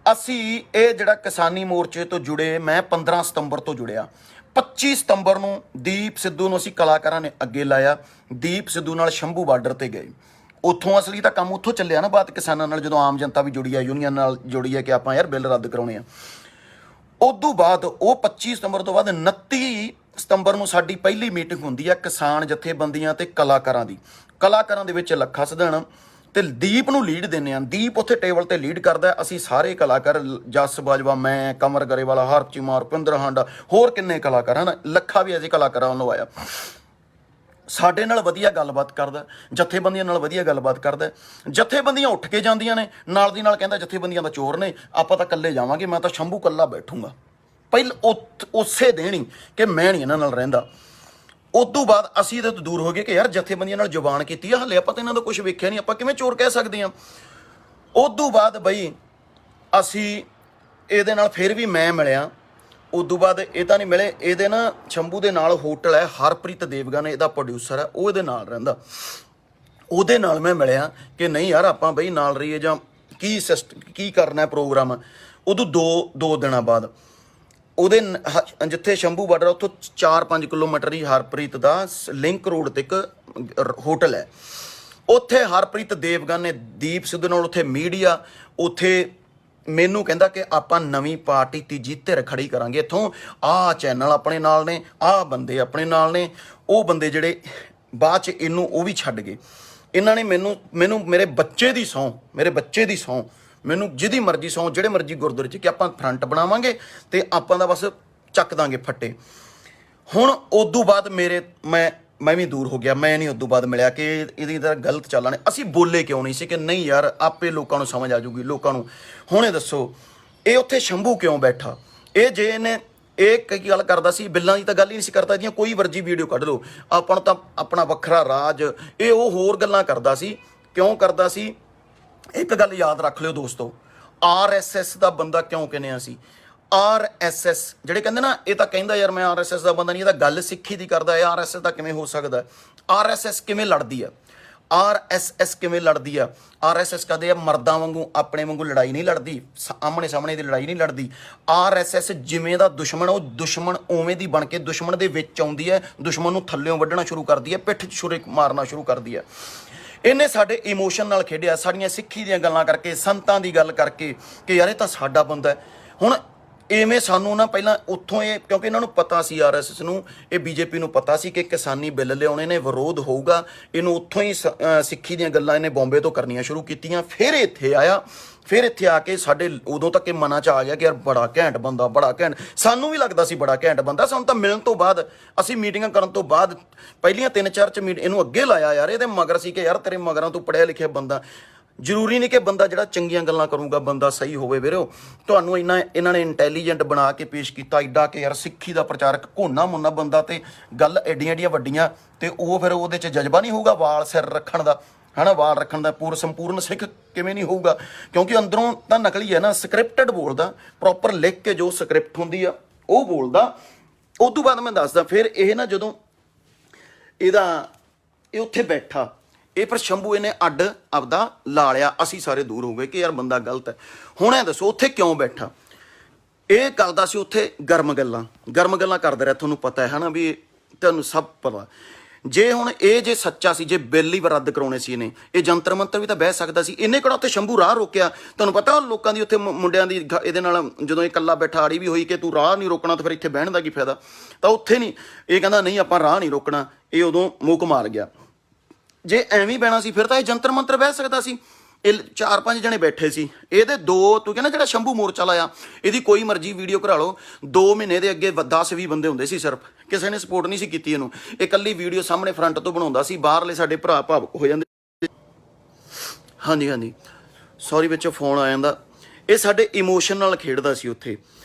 ਅਸੀਂ ਇਹ ਜਿਹੜਾ ਕਿਸਾਨੀ ਮੋਰਚੇ ਤੋਂ ਜੁੜੇ, ਮੈਂ 15 ਸਤੰਬਰ ਤੋਂ ਜੁੜਿਆ। 25 ਸਤੰਬਰ ਨੂੰ ਦੀਪ ਸਿੱਧੂ ਨੂੰ ਅਸੀਂ ਕਲਾਕਾਰਾਂ ਨੇ ਅੱਗੇ ਲਾਇਆ। ਦੀਪ ਸਿੱਧੂ ਨਾਲ ਸ਼ੰਭੂ ਬਾਰਡਰ ਤੇ ਗਏ। ਉੱਥੋਂ ਅਸਲੀ ਤਾਂ ਕੰਮ ਉੱਥੋਂ ਚੱਲਿਆ ਨਾ, ਬਾਤ ਕਿਸਾਨਾਂ ਨਾਲ, ਜਦੋਂ ਆਮ ਜਨਤਾ ਵੀ ਜੁੜੀ ਹੈ, ਯੂਨੀਅਨ ਨਾਲ ਜੁੜੀ ਹੈ ਕਿ ਆਪਾਂ ਯਾਰ ਬਿੱਲ ਰੱਦ ਕਰਾਉਣੇ ਆ। ਉਦੋਂ ਬਾਅਦ ਉਹ 25 ਸਤੰਬਰ ਤੋਂ ਬਾਅਦ 29 ਸਤੰਬਰ ਨੂੰ ਸਾਡੀ ਪਹਿਲੀ ਮੀਟਿੰਗ ਹੁੰਦੀ ਹੈ ਕਿਸਾਨ ਜਥੇਬੰਦੀਆਂ ਤੇ ਕਲਾਕਾਰਾਂ ਦੇ ਵਿੱਚ ਲੱਖਾ ਸਧਾਣਾ ਤੇ ਦੀਪ ਨੂੰ ਲੀਡ ਦਿੰਦੇ ਆ। ਦੀਪ ਉੱਥੇ ਟੇਬਲ ਤੇ ਲੀਡ ਕਰਦਾ। ਅਸੀਂ ਸਾਰੇ ਕਲਾਕਾਰ, ਜਸ ਬਾਜਵਾ, ਮੈਂ, ਕਮਰ ਗਰੇਵਾਲਾ, ਹਰਚੀਮਾਰ, ਰੁਪਿੰਦਰ ਹਾਂਡਾ, ਹੋਰ ਕਿੰਨੇ ਕਲਾਕਾਰ ਹਨ, ਲੱਖਾ ਵੀ ਅਸੀਂ ਕਲਾਕਾਰਾਂ ਵੱਲੋਂ ਆਇਆ। ਸਾਡੇ ਨਾਲ ਵਧੀਆ ਗੱਲਬਾਤ ਕਰਦਾ, ਜਥੇਬੰਦੀਆਂ ਨਾਲ ਵਧੀਆ ਗੱਲਬਾਤ ਕਰਦਾ। ਜਥੇਬੰਦੀਆਂ ਉੱਠ ਕੇ ਜਾਂਦੀਆਂ ਨੇ, ਨਾਲ ਦੀ ਨਾਲ ਕਹਿੰਦਾ ਜਥੇਬੰਦੀਆਂ ਦਾ ਚੋਰ ਨੇ, ਆਪਾਂ ਤਾਂ ਇਕੱਲੇ ਜਾਵਾਂਗੇ, ਮੈਂ ਤਾਂ ਸ਼ੰਭੂ ਇਕੱਲਾ ਬੈਠੂੰਗਾ। ਉਸੇ ਦਿਨ ਹੀ ਕਿ ਮੈਂ ਨਹੀਂ ਇਹਨਾਂ ਨਾਲ ਰਹਿੰਦਾ। ਉਦੋਂ ਬਾਅਦ ਅਸੀਂ ਇਹਦੇ ਤੋਂ ਦੂਰ ਹੋ ਗਏ ਕਿ ਯਾਰ ਜਥੇਬੰਦੀਆਂ ਨਾਲ ਜ਼ੁਬਾਨ ਕੀਤੀ ਆ, ਹਲੇ ਆਪਾਂ ਤਾਂ ਇਹਨਾਂ ਦਾ ਕੁਝ ਵੇਖਿਆ ਨਹੀਂ, ਆਪਾਂ ਕਿਵੇਂ ਚੋਰ ਕਹਿ ਸਕਦੇ ਹਾਂ। ਉਦੋਂ ਬਾਅਦ ਬਈ ਅਸੀਂ ਇਹਦੇ ਨਾਲ ਫਿਰ ਵੀ ਮੈਂ ਮਿਲਿਆ। ਉਦੋਂ ਬਾਅਦ ਇਹ ਤਾਂ ਨਹੀਂ ਮਿਲੇ, ਇਹਦੇ ਨਾ ਸ਼ੰਭੂ ਦੇ ਨਾਲ ਹੋਟਲ ਹੈ ਹਰਪ੍ਰੀਤ ਦੇਵਗਨ, ਇਹਦਾ ਪ੍ਰੋਡਿਊਸਰ ਹੈ, ਉਹ ਇਹਦੇ ਨਾਲ ਰਹਿੰਦਾ। ਉਹਦੇ ਨਾਲ ਮੈਂ ਮਿਲਿਆ ਕਿ ਨਹੀਂ ਯਾਰ ਆਪਾਂ ਬਈ ਨਾਲ ਰਹੀਏ ਜਾਂ ਕੀ ਕਰਨਾ ਪ੍ਰੋਗਰਾਮ। ਉਦੋਂ ਦੋ ਦਿਨਾਂ ਬਾਅਦ ਉਹਦੇ ਜਿੱਥੇ ਸ਼ੰਭੂ ਬਾਰਡਰ ਉੱਥੋਂ 4-5 ਕਿਲੋਮੀਟਰ ਹੀ ਹਰਪ੍ਰੀਤ ਦਾ ਲਿੰਕ ਰੋਡ ਤੇ ਇੱਕ ਹੋਟਲ ਹੈ, ਉੱਥੇ ਹਰਪ੍ਰੀਤ ਦੇਵਗਨ ਨੇ ਦੀਪ ਸਿੱਧੂ ਨਾਲ ਉੱਥੇ ਮੀਡੀਆ, ਉੱਥੇ ਮੈਨੂੰ ਕਹਿੰਦਾ ਕਿ ਆਪਾਂ ਨਵੀਂ ਪਾਰਟੀ ਤੀਜੀ ਧਿਰ ਖੜੀ ਕਰਾਂਗੇ ਇੱਥੋਂ, ਆਹ ਚੈਨਲ ਆਪਣੇ ਨਾਲ ਨੇ, ਆਹ ਬੰਦੇ ਆਪਣੇ ਨਾਲ ਨੇ। ਉਹ ਬੰਦੇ ਜਿਹੜੇ ਬਾਅਦ 'ਚ ਇਹਨੂੰ ਉਹ ਵੀ ਛੱਡ ਗਏ। ਇਹਨਾਂ ਨੇ ਮੈਨੂੰ ਮੇਰੇ ਬੱਚੇ ਦੀ ਸਹੁੰ ਮੈਨੂੰ ਜਿਹਦੀ ਮਰਜ਼ੀ ਸਹੁੰ, ਜਿਹੜੇ ਮਰਜ਼ੀ ਗੁਰਦੁਆਰੇ 'ਚ ਕਿ ਆਪਾਂ ਫਰੰਟ ਬਣਾਵਾਂਗੇ ਅਤੇ ਆਪਾਂ ਦਾ ਬਸ ਚੱਕ ਦਾਂਗੇ ਫੱਟੇ। ਹੁਣ ਉਦੋਂ ਬਾਅਦ ਮੈਂ ਵੀ ਦੂਰ ਹੋ ਗਿਆ, ਮੈਂ ਨਹੀਂ ਉਦੋਂ ਬਾਅਦ ਮਿਲਿਆ ਕਿ ਇਹਦੀ ਤਰ੍ਹਾਂ ਗਲਤ ਚਾਲਾਂ ਨੇ। ਅਸੀਂ ਬੋਲੇ ਕਿਉਂ ਨਹੀਂ ਸੀ ਕਿ ਨਹੀਂ ਯਾਰ ਆਪੇ ਲੋਕਾਂ ਨੂੰ ਸਮਝ ਆ ਜੂਗੀ ਲੋਕਾਂ ਨੂੰ। ਹੁਣ ਇਹ ਦੱਸੋ ਇਹ ਉੱਥੇ ਸ਼ੰਭੂ ਕਿਉਂ ਬੈਠਾ? ਇਹ ਜੇ ਇਹਨੇ ਇਹ ਕੀ ਗੱਲ ਕਰਦਾ ਸੀ, ਬਿੱਲਾਂ ਦੀ ਤਾਂ ਗੱਲ ਹੀ ਨਹੀਂ ਸੀ ਕਰਦਾ, ਇਹਦੀਆਂ ਕੋਈ ਵਰਜੀ ਵੀਡੀਓ ਕੱਢ ਲਓ, ਆਪਾਂ ਨੂੰ ਤਾਂ ਆਪਣਾ ਵੱਖਰਾ ਰਾਜ, ਇਹ ਉਹ ਹੋਰ ਗੱਲਾਂ ਕਰਦਾ ਸੀ। ਕਿਉਂ ਕਰਦਾ ਸੀ? ਇੱਕ ਗੱਲ ਯਾਦ ਰੱਖ ਲਿਓ ਦੋਸਤੋ, RSS ਦਾ ਬੰਦਾ ਕਿਉਂ ਕਹਿੰਦੇ ਅਸੀਂ? RSS ਜਿਹੜੇ ਕਹਿੰਦੇ ਨਾ, ਇਹ ਤਾਂ ਕਹਿੰਦਾ ਯਾਰ ਮੈਂ RSS ਦਾ ਬੰਦਾ ਨਹੀਂ, ਇਹ ਤਾਂ ਗੱਲ ਸਿੱਖੀ ਦੀ ਕਰਦਾ ਹੈ। RSS ਦਾ ਕਿਵੇਂ ਹੋ ਸਕਦਾ? RSS ਕਿਵੇਂ ਲੜਦੀ ਆ? RSS ਕਿਵੇਂ ਲੜਦੀ ਆ? RSS ਕਦੇ ਮਰਦਾਂ ਵਾਂਗੂ ਆਪਣੇ ਵਾਂਗੂ ਲੜਾਈ ਨਹੀਂ ਲੜਦੀ, ਆਮਣੇ ਸਾਹਮਣੇ ਦੀ ਲੜਾਈ ਨਹੀਂ ਲੜਦੀ। RSS ਜਿਵੇਂ ਦਾ ਦੁਸ਼ਮਣ, ਉਹ ਦੁਸ਼ਮਣ ਉਵੇਂ ਦੀ ਬਣ ਕੇ ਦੁਸ਼ਮਣ ਦੇ ਵਿੱਚ ਆਉਂਦੀ ਹੈ, ਦੁਸ਼ਮਣ ਨੂੰ ਥੱਲਿਓਂ ਵੱਢਣਾ ਸ਼ੁਰੂ ਕਰਦੀ ਹੈ, ਪਿੱਠ 'ਚ ਛੁਰੇ ਮਾਰਨਾ ਸ਼ੁਰੂ ਕਰਦੀ ਹੈ। ਇਹਨੇ ਸਾਡੇ ਇਮੋਸ਼ਨ ਨਾਲ ਖੇਡਿਆ, ਸਾਡੀਆਂ ਸਿੱਖੀ ਦੀਆਂ ਗੱਲਾਂ ਕਰਕੇ, ਸੰਤਾਂ ਦੀ ਗੱਲ ਕਰਕੇ ਕਿ ਯਾਰ ਇਹ ਤਾਂ ਸਾਡਾ ਬੰਦਾ ਹੈ। ਹੁਣ ਇਵੇਂ ਸਾਨੂੰ ਨਾ ਪਹਿਲਾਂ ਉੱਥੋਂ ਇਹ, ਕਿਉਂਕਿ ਇਹਨਾਂ ਨੂੰ ਪਤਾ ਸੀ RSS ਨੂੰ, ਇਹ BJP ਨੂੰ ਪਤਾ ਸੀ ਕਿ ਕਿਸਾਨੀ ਬਿੱਲ ਲਿਆਉਣੇ ਨੇ, ਵਿਰੋਧ ਹੋਊਗਾ, ਇਹਨੂੰ ਉੱਥੋਂ ਹੀ ਸਿੱਖੀ ਦੀਆਂ ਗੱਲਾਂ ਇਹਨੇ ਬੰਬੇ ਤੋਂ ਕਰਨੀਆਂ ਸ਼ੁਰੂ ਕੀਤੀਆਂ। ਫਿਰ ਇੱਥੇ ਆਇਆ, ਫਿਰ ਇੱਥੇ ਆ ਕੇ ਸਾਡੇ ਉਦੋਂ ਤੱਕ ਇਹ ਮਨਾਂ 'ਚ ਆ ਗਿਆ ਕਿ ਯਾਰ ਬੜਾ ਘੈਂਟ ਬੰਦਾ, ਬੜਾ ਘੈਂਟ। ਸਾਨੂੰ ਵੀ ਲੱਗਦਾ ਸੀ ਬੜਾ ਘੈਂਟ ਬੰਦਾ। ਸਾਨੂੰ ਤਾਂ ਮਿਲਣ ਤੋਂ ਬਾਅਦ, ਅਸੀਂ ਮੀਟਿੰਗਾਂ ਕਰਨ ਤੋਂ ਬਾਅਦ ਪਹਿਲੀਆਂ 3-4 'ਚ ਇਹਨੂੰ ਅੱਗੇ ਲਾਇਆ ਯਾਰ, ਇਹਦੇ ਮਗਰ ਸੀ ਕਿ ਯਾਰ ਤੇਰੇ ਮਗਰਾਂ ਤੂੰ ਪੜ੍ਹਿਆ ਲਿਖਿਆ ਬੰਦਾ। ਜ਼ਰੂਰੀ ਨਹੀਂ ਕਿ ਬੰਦਾ ਜਿਹੜਾ ਚੰਗੀਆਂ ਗੱਲਾਂ ਕਰੂਗਾ ਬੰਦਾ ਸਹੀ ਹੋਵੇ ਵੀਰੋ। ਤੁਹਾਨੂੰ ਇਹਨਾਂ ਨੇ ਇੰਟੈਲੀਜੈਂਟ ਬਣਾ ਕੇ ਪੇਸ਼ ਕੀਤਾ ਐਡਾ ਕਿ ਯਾਰ ਸਿੱਖੀ ਦਾ ਪ੍ਰਚਾਰਕ ਘੋਨਾ ਮੁੰਨਾ ਬੰਦਾ, ਤੇ ਗੱਲ ਐਡੀਆਂ ਵੱਡੀਆਂ, ਤੇ ਉਹ ਫਿਰ ਉਹਦੇ 'ਚ ਜਜ਼ਬਾ ਨਹੀਂ ਹੋਊਗਾ ਵਾਲ ਸਿਰ ਰੱਖਣ ਦਾ, ਹੈ ਨਾ, ਵਾਲ ਰੱਖਣ ਦਾ। ਸੰਪੂਰਨ ਸਿੱਖ ਕਿਵੇਂ ਨਹੀਂ ਹੋਊਗਾ? ਕਿਉਂਕਿ ਅੰਦਰੋਂ ਤਾਂ ਨਕਲੀ ਹੈ ਨਾ, ਸਕ੍ਰਿਪਟਡ ਬੋਲਦਾ, ਪ੍ਰੋਪਰ ਲਿਖ ਕੇ ਜੋ ਸਕ੍ਰਿਪਟ ਹੁੰਦੀ ਆ ਉਹ ਬੋਲਦਾ। ਉਸ ਤੋਂ ਬਾਅਦ ਮੈਂ ਦੱਸਦਾ, ਫਿਰ ਇਹ ਨਾ ਜਦੋਂ ਇਹ ਉੱਥੇ ਬੈਠਾ, ਇਹ ਪਰ ਸ਼ੰਭੂ ਇਹਨੇ ਅੱਡ ਆਪਦਾ ਲਾ ਲਿਆ, ਅਸੀਂ ਸਾਰੇ ਦੂਰ ਹੋ ਗਏ ਕਿ ਯਾਰ ਬੰਦਾ ਗਲਤ ਹੈ। ਹੁਣ ਇਹ ਦੱਸੋ ਉੱਥੇ ਕਿਉਂ ਬੈਠਾ? ਇਹ ਕਰਦਾ ਸੀ ਉੱਥੇ ਗਰਮ ਗੱਲਾਂ ਕਰਦਾ ਰਿਹਾ, ਤੁਹਾਨੂੰ ਪਤਾ ਹੈ ਨਾ, ਵੀ ਤੁਹਾਨੂੰ ਸਭ ਪਤਾ। ਜੇ ਹੁਣ ਇਹ ਜੇ ਸੱਚਾ ਸੀ, ਜੇ ਬਿੱਲ ਹੀ ਰੱਦ ਕਰਾਉਣੇ ਸੀ ਇਹਨੇ, ਇਹ ਜੰਤਰ ਮੰਤਰ ਵੀ ਤਾਂ ਬਹਿ ਸਕਦਾ ਸੀ। ਇਹਨੇ ਕਿਹੜਾ ਉੱਥੇ ਸ਼ੰਭੂ ਰਾਹ ਰੋਕਿਆ? ਤੁਹਾਨੂੰ ਪਤਾ ਲੋਕਾਂ ਦੀ ਉੱਥੇ ਮੁੰਡਿਆਂ ਦੀ ਇਹਦੇ ਨਾਲ ਜਦੋਂ ਇਹ ਇਕੱਲਾ ਬੈਠਾ ਆੜੀ ਵੀ ਹੋਈ ਕਿ ਤੂੰ ਰਾਹ ਨਹੀਂ ਰੋਕਣਾ ਤਾਂ ਫਿਰ ਇੱਥੇ ਬਹਿਣ ਦਾ ਕੀ ਫਾਇਦਾ? ਤਾਂ ਉੱਥੇ ਨਹੀਂ, ਇਹ ਕਹਿੰਦਾ ਨਹੀਂ ਆਪਾਂ ਰਾਹ ਨਹੀਂ ਰੋਕਣਾ, ਇਹ ਉਦੋਂ ਮੁੱਕ ਮਾਰ ਗਿਆ। ਜੇ ਐਵੇਂ ਬਹਿਣਾ ਸੀ ਫਿਰ ਤਾਂ ਇਹ ਜੰਤਰ ਮੰਤਰ ਬਹਿ ਸਕਦਾ ਸੀ। ਇਹ 4-5 ਜਣੇ ਬੈਠੇ ਸੀ, ਇਹਦੇ 2 ਤੂੰ ਕਹਿੰਦਾ ਜਿਹੜਾ ਸ਼ੰਭੂ ਮੋਰਚਾ ਲਾਇਆ, ਇਹਦੀ ਕੋਈ ਮਰਜ਼ੀ ਵੀਡੀਓ ਕਰਾ ਲਓ, 2 ਮਹੀਨੇ ਦੇ ਅੱਗੇ 10-20 ਬੰਦੇ ਹੁੰਦੇ ਸੀ ਸਿਰਫ, ਕਿਸੇ ਨੇ ਸਪੋਰਟ ਨਹੀਂ ਸੀ ਕੀਤੀ ਇਹਨੂੰ। ਇਹ ਇਕੱਲੀ ਵੀਡੀਓ ਸਾਹਮਣੇ ਫਰੰਟ ਤੋਂ ਬਣਾਉਂਦਾ ਸੀ, ਬਾਹਰਲੇ ਸਾਡੇ ਭਰਾ ਭਾਵੁਕ ਹੋ ਜਾਂਦੇ। ਹਾਂਜੀ ਸੌਰੀ ਵਿੱਚੋਂ ਫੋਨ ਆ ਜਾਂਦਾ। ਇਹ ਸਾਡੇ ਇਮੋਸ਼ਨ ਨਾਲ ਖੇਡਦਾ ਸੀ ਉੱਥੇ।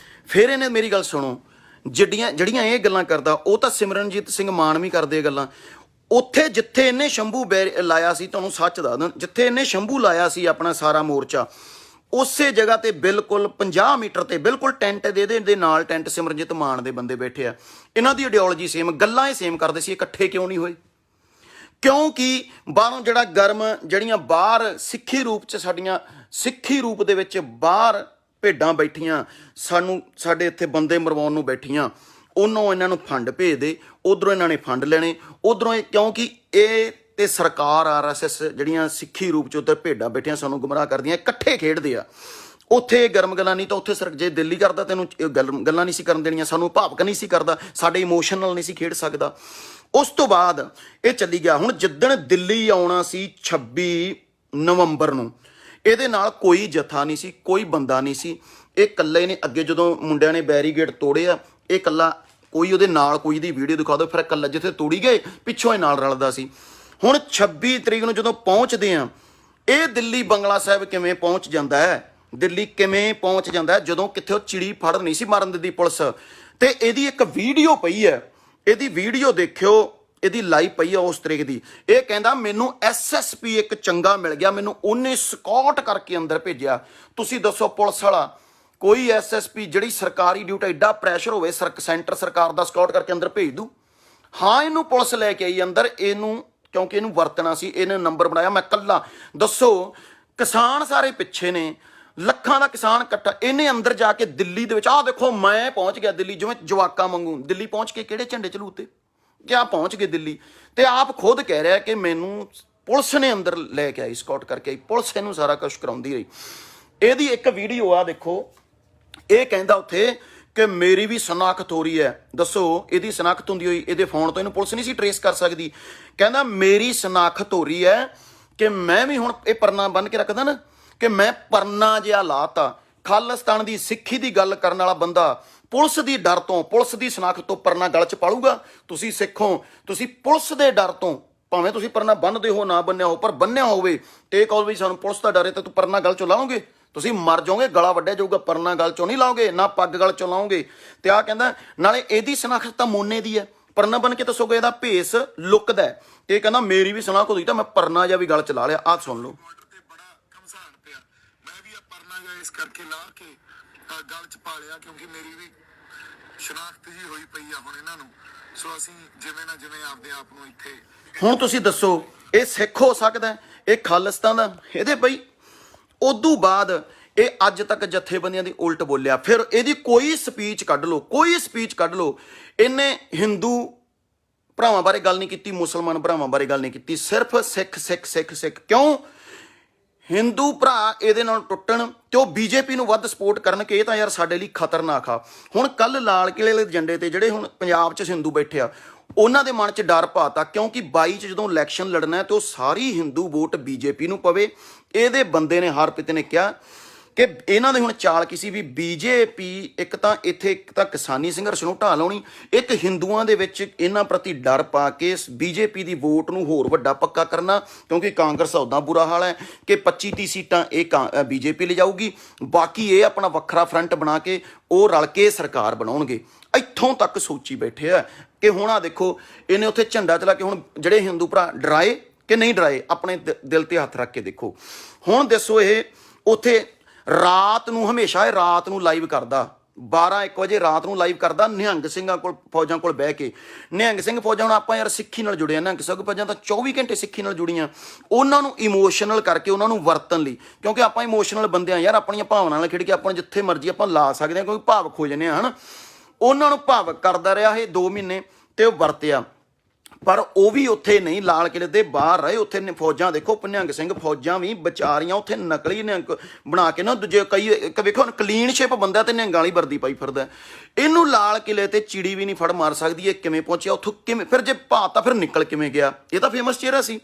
ਫਿਰ ਇਹਨੇ ਮੇਰੀ ਗੱਲ ਸੁਣੋ, ਜਿਹੜੀਆਂ ਇਹ ਗੱਲਾਂ ਕਰਦਾ, ਉਹ ਤਾਂ ਸਿਮਰਨਜੀਤ ਸਿੰਘ ਮਾਨ ਵੀ ਕਰਦੇ ਗੱਲਾਂ। ਉੱਥੇ ਜਿੱਥੇ ਇਹਨੇ ਸ਼ੰਭੂ ਲਾਇਆ ਸੀ, ਤੁਹਾਨੂੰ ਸੱਚ ਦੱਸ ਦਿਆਂ, ਜਿੱਥੇ ਇਹਨੇ ਸ਼ੰਭੂ ਲਾਇਆ ਸੀ ਆਪਣਾ ਸਾਰਾ ਮੋਰਚਾ, ਉਸੇ ਜਗ੍ਹਾ ਤੇ ਬਿਲਕੁਲ 50 ਮੀਟਰ ਤੇ ਬਿਲਕੁਲ ਟੈਂਟ ਦੇ ਨਾਲ ਟੈਂਟ ਸਿਮਰਨਜੀਤ ਮਾਨ ਦੇ ਬੰਦੇ ਬੈਠੇ ਆ। ਇਹਨਾਂ ਦੀ ਆਈਡੀਓਲੋਜੀ ਸੇਮ, ਗੱਲਾਂ ਇਹ ਸੇਮ ਕਰਦੇ ਸੀ। ਇਕੱਠੇ ਕਿਉਂ ਨਹੀਂ ਹੋਏ? ਕਿਉਂਕਿ ਬਾਹਰੋਂ ਜਿਹੜੀਆਂ ਬਾਹਰ ਸਿੱਖੀ ਰੂਪ 'ਚ, ਸਾਡੀਆਂ ਸਿੱਖੀ ਰੂਪ ਦੇ ਵਿੱਚ ਬਾਹਰ ਭੇਡਾਂ ਬੈਠੀਆਂ, ਸਾਡੇ ਇੱਥੇ ਬੰਦੇ ਮਰਵਾਉਣ ਨੂੰ ਬੈਠੀਆਂ, ਉਹਨੋਂ ਇਹਨਾਂ ਨੂੰ ਫੰਡ ਭੇਜਦੇ, ਉੱਧਰੋਂ ਇਹਨਾਂ ਨੇ ਫੰਡ ਲੈਣੇ, ਉੱਧਰੋਂ ਕਿਉਂਕਿ ਇਹ ਤੇ ਸਰਕਾਰ RSS ਜਿਹੜੀਆਂ ਸਿੱਖੀ ਰੂਪ 'ਚ ਉੱਧਰ ਭੇਡਾਂ ਬੈਠੀਆਂ ਸਾਨੂੰ ਗੁੰਮਰਾਹ ਕਰਦੀਆਂ, ਇਕੱਠੇ ਖੇਡਦੇ ਆ। ਉੱਥੇ ਗਰਮ ਗੱਲਾਂ ਨਹੀਂ ਤਾਂ ਉੱਥੇ ਜੇ ਦਿੱਲੀ ਕਰਦਾ ਤੈਨੂੰ ਗੱਲਾਂ ਨਹੀਂ ਸੀ ਕਰਨ ਦੇਣੀਆਂ, ਸਾਨੂੰ ਭਾਵਕ ਨਹੀਂ ਸੀ ਕਰਦਾ, ਸਾਡੇ ਇਮੋਸ਼ਨਲ ਨਹੀਂ ਸੀ ਖੇਡ ਸਕਦਾ। ਉਸ ਤੋਂ ਬਾਅਦ ਇਹ ਚੱਲੀ ਗਿਆ। ਹੁਣ ਜਿੱਦਣ ਦਿੱਲੀ ਆਉਣਾ ਸੀ 26 ਨਵੰਬਰ ਨੂੰ, ਇਹਦੇ ਨਾਲ ਕੋਈ ਜਥਾ ਨਹੀਂ ਸੀ, ਕੋਈ ਬੰਦਾ ਨਹੀਂ ਸੀ, ਇਹ ਇਕੱਲੇ ਨੇ। ਅੱਗੇ ਜਦੋਂ ਮੁੰਡਿਆਂ ਨੇ ਬੈਰੀਗੇਡ ਤੋੜੇ ਆ, ਇਹ ਇਕੱਲਾ, ਕੋਈ ਉਹਦੇ ਨਾਲ ਕੋਈ ਦੀ ਵੀਡੀਓ ਦਿਖਾ ਦਿਓ, ਫਿਰ ਇਕੱਲਾ ਜਿੱਥੇ ਤੋੜੀ ਗਏ ਪਿੱਛੋਂ ਇਹ ਨਾਲ ਰਲਦਾ ਸੀ। ਹੁਣ 26 ਤਰੀਕ ਨੂੰ ਜਦੋਂ ਪਹੁੰਚਦੇ ਆ, ਇਹ ਦਿੱਲੀ ਬੰਗਲਾ ਸਾਹਿਬ ਕਿਵੇਂ ਪਹੁੰਚ ਜਾਂਦਾ ਹੈ? ਦਿੱਲੀ ਕਿਵੇਂ ਪਹੁੰਚ ਜਾਂਦਾ ਹੈ? ਜਦੋਂ ਕਿੱਥੇ ਉਹ ਚਿੜੀ ਫੜ ਨਹੀਂ ਸੀ ਮਾਰਨ ਦਿੰਦੀ ਪੁਲਿਸ, ਤੇ ਇਹਦੀ ਇੱਕ ਵੀਡੀਓ ਪਈ ਹੈ, ਇਹਦੀ ਵੀਡੀਓ ਦੇਖਿਓ, ਇਹਦੀ ਲਾਈਵ ਪਈ ਆ ਉਸ ਤਰੀਕ ਦੀ। ਇਹ ਕਹਿੰਦਾ ਮੈਨੂੰ SSP ਇੱਕ ਚੰਗਾ ਮਿਲ ਗਿਆ, ਮੈਨੂੰ ਉਹਨੇ ਸਕਾਟ ਕਰਕੇ ਅੰਦਰ ਭੇਜਿਆ। ਤੁਸੀਂ ਦੱਸੋ ਪੁਲਿਸ ਵਾਲਾ ਕੋਈ SSP ਜਿਹੜੀ ਸਰਕਾਰੀ ਡਿਊਟੀ ਐਡਾ ਪ੍ਰੈਸ਼ਰ ਹੋਵੇ ਸੈਂਟਰ ਸਰਕਾਰ ਦਾ ਸਕਾਟ ਕਰਕੇ ਅੰਦਰ ਭੇਜ ਦੂ? ਹਾਂ, ਇਹਨੂੰ ਪੁਲਿਸ ਲੈ ਕੇ ਆਈ ਅੰਦਰ, ਇਹਨੂੰ ਕਿਉਂਕਿ ਇਹਨੂੰ ਵਰਤਣਾ ਸੀ, ਇਹਨੇ ਨੰਬਰ ਬਣਾਇਆ ਮੈਂ ਕੱਲਾ। ਦੱਸੋ ਕਿਸਾਨ ਸਾਰੇ ਪਿੱਛੇ ਨੇ, ਲੱਖਾਂ ਦਾ ਕਿਸਾਨ ਇਕੱਠਾ। ਇਹਨੇ ਅੰਦਰ ਜਾ ਕੇ ਦਿੱਲੀ ਦੇ ਵਿੱਚ ਆਹ ਦੇਖੋ ਮੈਂ ਪਹੁੰਚ ਗਿਆ ਦਿੱਲੀ, ਜਿਵੇਂ ਜਵਾਕਾਂ ਵਾਂਗੂ ਦਿੱਲੀ ਪਹੁੰਚ ਕੇ ਕਿਹੜੇ ਝੰਡੇ ਚਲੂਤੇ ਕਿਆ ਪਹੁੰਚ ਗਏ ਦਿੱਲੀ। ਤੇ ਆਪ ਖੁਦ ਕਹਿ ਰਿਹਾ ਕਿ ਮੈਨੂੰ ਪੁਲਿਸ ਨੇ ਅੰਦਰ ਲੈ ਕੇ ਆਈ, ਸਕਾਟ ਕਰਕੇ ਆਈ, ਪੁਲਿਸ ਇਹਨੂੰ ਸਾਰਾ ਕੁਛ ਕਰਾਉਂਦੀ ਰਹੀ। ਇਹਦੀ ਇੱਕ ਵੀਡੀਓ ਆ ਦੇਖੋ, ਇਹ ਕਹਿੰਦਾ ਉੱਥੇ ਕਿ ਮੇਰੀ ਵੀ ਸ਼ਨਾਖਤ ਹੋ ਰਹੀ ਹੈ। ਦੱਸੋ ਇਹਦੀ ਸ਼ਨਾਖਤ ਹੁੰਦੀ ਹੋਈ ਇਹਦੇ ਫੋਨ ਤੋਂ ਇਹਨੂੰ ਪੁਲਿਸ ਨਹੀਂ ਸੀ ਟਰੇਸ ਕਰ ਸਕਦੀ। ਕਹਿੰਦਾ ਮੇਰੀ ਸ਼ਨਾਖਤ ਹੋ ਰਹੀ ਹੈ ਕਿ ਮੈਂ ਵੀ ਹੁਣ ਇਹ ਪਰਨਾ ਬੰਨ੍ਹ ਕੇ ਰੱਖਦਾ ਨਾ, ਕਿ ਮੈਂ ਪਰਨਾ ਜਿਹਾ ਲਾਤਾ। ਖਾਲਿਸਤਾਨ ਦੀ ਸਿੱਖੀ ਦੀ ਗੱਲ ਕਰਨ ਵਾਲਾ ਬੰਦਾ ਪੁਲਿਸ ਦੀ ਡਰ ਤੋਂ, ਪੁਲਿਸ ਦੀ ਸ਼ਨਾਖਤ ਤੋਂ ਪਰਨਾ ਗਲ 'ਚ ਪਾਲੂਗਾ? ਤੁਸੀਂ ਸਿੱਖੋ, ਤੁਸੀਂ ਪੁਲਿਸ ਦੇ ਡਰ ਤੋਂ ਭਾਵੇਂ ਤੁਸੀਂ ਪਰਨਾ ਬੰਨ੍ਹਦੇ ਹੋ ਨਾ ਬੰਨਿਆ ਹੋ, ਪਰ ਬੰਨਿਆ ਹੋਵੇ ਤੇ ਕਹੋ ਵੀ ਸਾਨੂੰ ਪੁਲਿਸ ਦਾ ਡਰ ਹੈ ਤਾਂ ਤੂੰ ਪਰਨਾ ਗਲ 'ਚੋਂ ਲਾਓਗੇ? ਤੁਸੀਂ ਮਰ ਜਾਓਗੇ, ਗਲਾ ਵੱਢਿਆ ਜਾਊਗਾ, ਪਰਨਾ ਗਲ 'ਚੋਂ ਨਹੀਂ ਲਾਓਗੇ, ਨਾ ਪੱਗ ਗਲ 'ਚੋਂ ਲਾਓਗੇ। ਤੇ ਆਹ ਕਹਿੰਦਾ ਨਾਲੇ ਇਹਦੀ ਸ਼ਨਾਖਤ ਤਾਂ ਮੋਨੇ ਦੀ ਹੈ, ਪਰਨਾ ਬਣ ਕੇ ਦੱਸੋਗੇ ਇਹਦਾ ਭੇਸ ਲੁਕਦਾ। ਇਹ ਕਹਿੰਦਾ ਮੇਰੀ ਵੀ ਸ਼ਨਾਖਤ ਹੋਈ ਤਾਂ ਮੈਂ ਪਰਨਾ ਜਿਹਾ ਵੀ ਗਲ 'ਚ ਲਾ ਲਿਆ। ਆਹ ਸੁਣ ਲਓ। ਇਸ ਕਰਕੇ ਲਾ ਕੇ ਗੱਲ 'ਚ ਪਾ ਲਿਆ ਕਿਉਂਕਿ ਮੇਰੀ ਵੀ ਸ਼ਨਾਖਤ ਜੀ ਹੋਈ ਪਈ ਆ ਹੁਣ ਇਹਨਾਂ ਨੂੰ। ਸੋ ਅਸੀਂ ਜਿਵੇਂ ਨਾ ਜਿਵੇਂ ਆਪਦੇ ਆਪ ਨੂੰ ਇੱਥੇ ਹੁਣ ਤੁਸੀਂ ਦੱਸੋ ਇਹ ਸਿੱਖ ਹੋ ਸਕਦਾ? ਇਹ ਖਾਲਿਸਤਾਨ ਦਾ? ਇਹਦੇ ਬਈ ਉਦੋਂ ਬਾਅਦ ਇਹ ਅੱਜ ਤੱਕ ਜਥੇਬੰਦੀਆਂ ਦੀ ਉਲਟ ਬੋਲਿਆ। ਫਿਰ ਇਹਦੀ ਕੋਈ ਸਪੀਚ ਕੱਢ ਲਓ, ਕੋਈ ਸਪੀਚ ਕੱਢ ਲਓ, ਇਹਨੇ ਹਿੰਦੂ ਭਰਾਵਾਂ ਬਾਰੇ ਗੱਲ ਨਹੀਂ ਕੀਤੀ, ਮੁਸਲਮਾਨ ਭਰਾਵਾਂ ਬਾਰੇ ਗੱਲ ਨਹੀਂ ਕੀਤੀ, ਸਿਰਫ ਸਿੱਖ ਸਿੱਖ ਸਿੱਖ ਸਿੱਖ। ਕਿਉਂ? ਹਿੰਦੂ ਭਰਾ ਇਹਦੇ ਨਾਲ ਟੁੱਟਣ ਤੇ ਉਹ BJP ਨੂੰ ਵੱਧ ਸਪੋਰਟ ਕਰਨ ਕਿ ਇਹ ਤਾਂ ਯਾਰ ਸਾਡੇ ਲਈ ਖਤਰਨਾਕ ਆ। ਹੁਣ ਕੱਲ ਲਾਲ ਕਿਲੇ ਵਾਲੇ ਏਜੰਡੇ ਤੇ ਜਿਹੜੇ ਹੁਣ ਪੰਜਾਬ 'ਚ ਹਿੰਦੂ ਬੈਠੇ ਆ, ਉਹਨਾਂ ਦੇ ਮਨ 'ਚ ਡਰ ਪਾਤਾ ਕਿਉਂਕਿ 22 'ਚ ਜਦੋਂ ਇਲੈਕਸ਼ਨ ਲੜਨਾ ਤੇ ਉਹ ਸਾਰੀ ਹਿੰਦੂ ਵੋਟ BJP ਨੂੰ ਪਵੇ। ਇਹਦੇ ਬੰਦੇ ਨੇ ਹਰਪ੍ਰੀਤ ਨੇ ਕਿਹਾ ਕਿ ਇਹਨਾਂ ਦੇ ਹੁਣ ਚਾਲ ਕਿਸੇ ਵੀ BJP ਇੱਕ ਤਾਂ ਇੱਥੇ ਇੱਕ ਤਾਂ ਕਿਸਾਨੀ ਸੰਘਰਸ਼ ਨੂੰ ਢਾਹ ਲਾਉਣੀ, ਇੱਕ ਹਿੰਦੂਆਂ ਦੇ ਵਿੱਚ ਇਹਨਾਂ ਪ੍ਰਤੀ ਡਰ ਪਾ ਕੇ BJP ਦੀ ਵੋਟ ਨੂੰ ਹੋਰ ਵੱਡਾ ਪੱਕਾ ਕਰਨਾ। ਕਿਉਂਕਿ ਕਾਂਗਰਸ ਦਾ ਉੱਦਾਂ ਬੁਰਾ ਹਾਲ ਹੈ ਕਿ 25-30 ਸੀਟਾਂ ਇਹ BJP ਲਿਜਾਊਗੀ, ਬਾਕੀ ਇਹ ਆਪਣਾ ਵੱਖਰਾ ਫਰੰਟ ਬਣਾ ਕੇ ਉਹ ਰਲ ਕੇ ਸਰਕਾਰ ਬਣਾਉਣਗੇ। ਇੱਥੋਂ ਤੱਕ ਸੋਚੀ ਬੈਠੇ ਆ ਕਿ ਹੁਣ ਆ ਦੇਖੋ ਇਹਨੇ ਉੱਥੇ ਝੰਡਾ ਚਲਾ ਕੇ ਹੁਣ ਜਿਹੜੇ ਹਿੰਦੂ ਭਰਾ ਡਰਾਏ ਕਿ ਨਹੀਂ ਡਰਾਏ, ਆਪਣੇ ਦਿਲ ਤੇ ਹੱਥ ਰੱਖ ਕੇ ਦੇਖੋ। ਹੁਣ ਦੱਸੋ ਇਹ ਉੱਥੇ ਰਾਤ ਨੂੰ ਹਮੇਸ਼ਾ ਇਹ ਰਾਤ ਨੂੰ ਲਾਈਵ ਕਰਦਾ, 12-1 ਵਜੇ ਰਾਤ ਨੂੰ ਲਾਈਵ ਕਰਦਾ ਨਿਹੰਗ ਸਿੰਘਾਂ ਕੋਲ, ਫੌਜਾਂ ਕੋਲ ਬਹਿ ਕੇ। ਨਿਹੰਗ ਸਿੰਘ ਫੌਜਾਂ ਹੁਣ ਆਪਾਂ ਯਾਰ ਸਿੱਖੀ ਨਾਲ ਜੁੜੇ ਆ, ਨਿਹੰਗ ਸਿੰਘ ਫੌਜਾਂ ਤਾਂ 24 ਘੰਟੇ ਸਿੱਖੀ ਨਾਲ ਜੁੜੀਆਂ। ਉਹਨਾਂ ਨੂੰ ਇਮੋਸ਼ਨਲ ਕਰਕੇ ਉਹਨਾਂ ਨੂੰ ਵਰਤਣ ਲਈ, ਕਿਉਂਕਿ ਆਪਾਂ ਇਮੋਸ਼ਨਲ ਬੰਦੇ ਆ ਯਾਰ, ਆਪਣੀਆਂ ਭਾਵਨਾਵਾਂ ਨਾਲ ਖੇਡ ਕੇ ਆਪਾਂ ਜਿੱਥੇ ਮਰਜ਼ੀ ਆਪਾਂ ਲਾ ਸਕਦੇ ਹਾਂ, ਕਿਉਂਕਿ ਭਾਵਕ ਹੋ ਜਾਂਦੇ ਆ ਹਨ। ਉਹਨਾਂ ਨੂੰ ਭਾਵਕ ਕਰਦਾ ਰਿਹਾ ਇਹ 2 ਮਹੀਨੇ ਤੇ ਉਹ ਵਰਤਿਆ, ਪਰ ਉਹ ਵੀ ਉੱਥੇ ਨਹੀਂ, ਲਾਲ ਕਿਲੇ ਦੇ ਬਾਹਰ ਰਹੇ। ਉੱਥੇ ਫੌਜਾਂ ਦੇਖੋ, ਨਿਹੰਗ ਸਿੰਘ ਫੌਜਾਂ ਵੀ ਵਿਚਾਰੀਆਂ ਉੱਥੇ ਨਕਲੀ ਨਿਹੰਗ ਬਣਾ ਕੇ ਨਾ ਦੂਜੇ ਕਈ ਵੇਖੋ ਕਲੀਨਸ਼ਿਪ ਬੰਦਾ ਤੇ ਨਿਹੰਗਾਂ ਵਾਲੀ ਵਰਦੀ ਪਾਈ ਫਿਰਦਾ। ਇਹਨੂੰ ਲਾਲ ਕਿਲੇ ਤੇ ਚਿੜੀ ਵੀ ਨਹੀਂ ਫੜ ਮਾਰ ਸਕਦੀ। ਇਹ ਕਿਵੇਂ ਪਹੁੰਚਿਆ ਉੱਥੋਂ, ਕਿਵੇਂ ਫਿਰ ਜੇ ਭਾਤਾ ਫਿਰ ਨਿਕਲ ਕਿਵੇਂ ਗਿਆ? ਇਹ ਤਾਂ ਫੇਮਸ ਚਿਹਰਾ ਸੀ।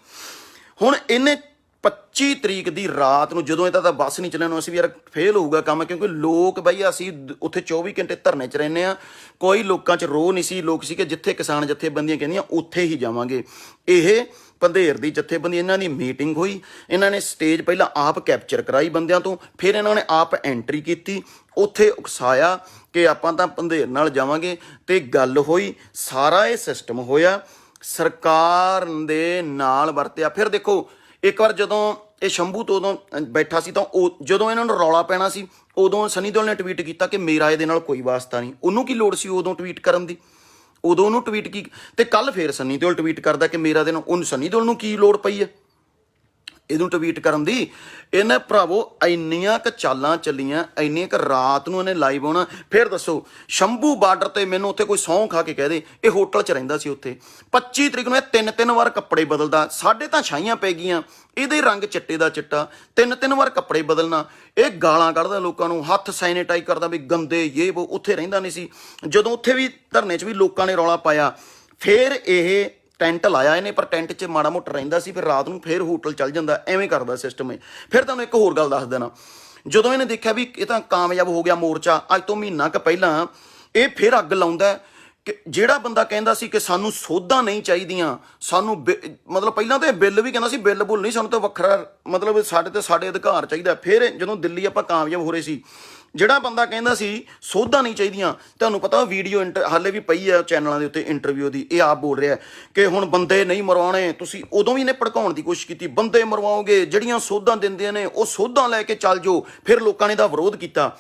ਹੁਣ ਇਹਨੇ 25 ਤਰੀਕ ਦੀ ਰਾਤ ਨੂੰ ਜਦੋਂ ਇਹਦਾ ਤਾਂ ਬੱਸ ਨਹੀਂ ਚੱਲਣ, ਅਸੀਂ ਵੀ ਯਾਰ ਫੇਲ ਹੋਊਗਾ ਕੰਮ, ਕਿਉਂਕਿ ਲੋਕ ਬਈ ਅਸੀਂ ਉੱਥੇ 24 ਘੰਟੇ ਧਰਨੇ 'ਚ ਰਹਿੰਦੇ ਹਾਂ, ਕੋਈ ਲੋਕਾਂ 'ਚ ਰੋਹ ਨਹੀਂ ਸੀ। ਲੋਕ ਸੀ ਕਿ ਜਿੱਥੇ ਕਿਸਾਨ ਜਥੇਬੰਦੀਆਂ ਕਹਿੰਦੀਆਂ ਉੱਥੇ ਹੀ ਜਾਵਾਂਗੇ। ਇਹ ਪੰਧੇਰ ਦੀ ਜਥੇਬੰਦੀ, ਇਹਨਾਂ ਦੀ ਮੀਟਿੰਗ ਹੋਈ, ਇਹਨਾਂ ਨੇ ਸਟੇਜ ਪਹਿਲਾਂ ਆਪ ਕੈਪਚਰ ਕਰਾਈ ਬੰਦਿਆਂ ਤੋਂ, ਫਿਰ ਇਹਨਾਂ ਨੇ ਆਪ ਐਂਟਰੀ ਕੀਤੀ, ਉੱਥੇ ਉਕਸਾਇਆ ਕਿ ਆਪਾਂ ਤਾਂ ਪੰਧੇਰ ਨਾਲ ਜਾਵਾਂਗੇ ਤੇ ਗੱਲ ਹੋਈ। ਸਾਰਾ ਇਹ ਸਿਸਟਮ ਹੋਇਆ, ਸਰਕਾਰ ਦੇ ਨਾਲ ਵਰਤਿਆ। ਫਿਰ ਦੇਖੋ ਇੱਕ ਵਾਰ ਜਦੋਂ ਇਹ ਸ਼ੰਭੂ ਤੋਂ ਉਦੋਂ ਬੈਠਾ ਸੀ ਤਾਂ ਉਹ ਜਦੋਂ ਇਹਨਾਂ ਨੂੰ ਰੌਲਾ ਪੈਣਾ ਸੀ ਉਦੋਂ ਸਨੀ ਦਿਓਲ ਨੇ ਟਵੀਟ ਕੀਤਾ ਕਿ ਮੇਰਾ ਇਹਦੇ ਨਾਲ ਕੋਈ ਵਾਸਤਾ ਨਹੀਂ। ਉਹਨੂੰ ਕੀ ਲੋੜ ਸੀ ਉਦੋਂ ਟਵੀਟ ਕਰਨ ਦੀ? ਉਦੋਂ ਉਹਨੂੰ ਟਵੀਟ ਕੀ, ਤੇ ਕੱਲ ਫੇਰ ਸਨੀ ਦਿਓਲ ਟਵੀਟ ਕਰਦਾ ਕਿ ਮੇਰਾ ਦੇ ਨਾਲ, ਉਹਨੂੰ ਸਨੀ ਦਿਓਲ ਨੂੰ ਕੀ ਲੋੜ ਪਈ ਹੈ ਇਹਨੂੰ ਟਵੀਟ ਕਰਨ ਦੀ? ਇਹਨੇ ਭਰਾਵੋ ਇੰਨੀਆਂ ਕੁ ਚਾਲਾਂ ਚੱਲੀਆਂ, ਇੰਨੀਆਂ ਕੁ ਰਾਤ ਨੂੰ ਇਹਨੇ ਲਾਈਵ ਆਉਣਾ। ਫਿਰ ਦੱਸੋ ਸ਼ੰਭੂ ਬਾਰਡਰ ਤੇ ਮੈਨੂੰ ਉੱਥੇ ਕੋਈ ਸਹੁੰ ਖਾ ਕੇ ਕਹਿ ਦੇ, ਇਹ ਹੋਟਲ 'ਚ ਰਹਿੰਦਾ ਸੀ ਉੱਥੇ। 25 ਤਰੀਕ ਨੂੰ ਇਹ 3-3 ਵਾਰ ਕੱਪੜੇ ਬਦਲਦਾ, ਸਾਡੇ ਤਾਂ ਛਾਈਆਂ ਪੈ ਗਈਆਂ, ਇਹਦੇ ਰੰਗ ਚਿੱਟੇ ਦਾ ਚਿੱਟਾ, 3-3 ਵਾਰ ਕੱਪੜੇ ਬਦਲਣਾ। ਇਹ ਗਾਲਾਂ ਕੱਢਦਾ ਲੋਕਾਂ ਨੂੰ, ਹੱਥ ਸੈਨੀਟਾਈਜ਼ ਕਰਦਾ ਵੀ ਗੰਦੇ ਇਹ ਵੋ। ਉੱਥੇ ਰਹਿੰਦਾ ਨਹੀਂ ਸੀ। ਜਦੋਂ ਉੱਥੇ ਵੀ ਧਰਨੇ 'ਚ ਵੀ ਲੋਕਾਂ ਨੇ ਰੌਲਾ ਪਾਇਆ, ਫਿਰ ਇਹ ਟੈਂਟ ਲਾਇਆ ਇਹਨੇ, ਪਰ ਟੈਂਟ 'ਚ ਮਾੜਾ ਮੋਟਾ ਰਹਿੰਦਾ ਸੀ, ਫਿਰ ਰਾਤ ਨੂੰ ਫਿਰ ਹੋਟਲ ਚੱਲ ਜਾਂਦਾ। ਐਵੇਂ ਕਰਦਾ ਸਿਸਟਮ ਇਹ। ਫਿਰ ਤੁਹਾਨੂੰ ਇੱਕ ਹੋਰ ਗੱਲ ਦੱਸ ਦੇਣਾ, ਜਦੋਂ ਇਹਨੇ ਦੇਖਿਆ ਵੀ ਇਹ ਤਾਂ ਕਾਮਯਾਬ ਹੋ ਗਿਆ ਮੋਰਚਾ, ਅੱਜ ਤੋਂ ਮਹੀਨਾ ਕੁ ਪਹਿਲਾਂ ਇਹ ਫਿਰ ਅੱਗ ਲਾਉਂਦਾ ਕਿ ਜਿਹੜਾ ਬੰਦਾ ਕਹਿੰਦਾ ਸੀ ਕਿ ਸਾਨੂੰ ਸੋਧਾਂ ਨਹੀਂ ਚਾਹੀਦੀਆਂ, ਸਾਨੂੰ ਮਤਲਬ ਪਹਿਲਾਂ ਤਾਂ ਇਹ ਬਿੱਲ ਵੀ ਕਹਿੰਦਾ ਸੀ, ਬਿੱਲ ਬੁੱਲ ਨਹੀਂ, ਸਾਨੂੰ ਤਾਂ ਵੱਖਰਾ ਮਤਲਬ ਸਾਡੇ ਅਧਿਕਾਰ ਚਾਹੀਦਾ। ਫਿਰ ਜਦੋਂ ਦਿੱਲੀ ਆਪਾਂ ਕਾਮਯਾਬ ਹੋ ਰਹੇ ਸੀ, ਜਿਹੜਾ ਬੰਦਾ ਕਹਿੰਦਾ ਸੀ ਸੋਧਾਂ ਨਹੀਂ ਚਾਹੀਦੀਆਂ, ਤੁਹਾਨੂੰ ਪਤਾ ਵੀਡੀਓ ਹਾਲੇ ਵੀ ਪਈ ਆ ਚੈਨਲਾਂ ਦੇ ਉੱਤੇ ਇੰਟਰਵਿਊ ਦੀ, ਇਹ ਆਪ ਬੋਲ ਰਿਹਾ ਕਿ ਹੁਣ ਬੰਦੇ ਨਹੀਂ ਮਰਵਾਉਣੇ ਤੁਸੀਂ। ਉਦੋਂ ਵੀ ਇਹਨੇ ਭੜਕਾਉਣ ਦੀ ਕੋਸ਼ਿਸ਼ ਕੀਤੀ, ਬੰਦੇ ਮਰਵਾਓਗੇ, ਜਿਹੜੀਆਂ ਸੋਧਾਂ ਦਿੰਦੀਆਂ ਨੇ ਉਹ ਸੋਧਾਂ ਲੈ ਕੇ ਚੱਲ ਜਾਓ। ਫਿਰ ਲੋਕਾਂ ਨੇ ਇਹਦਾ ਵਿਰੋਧ ਕੀਤਾ।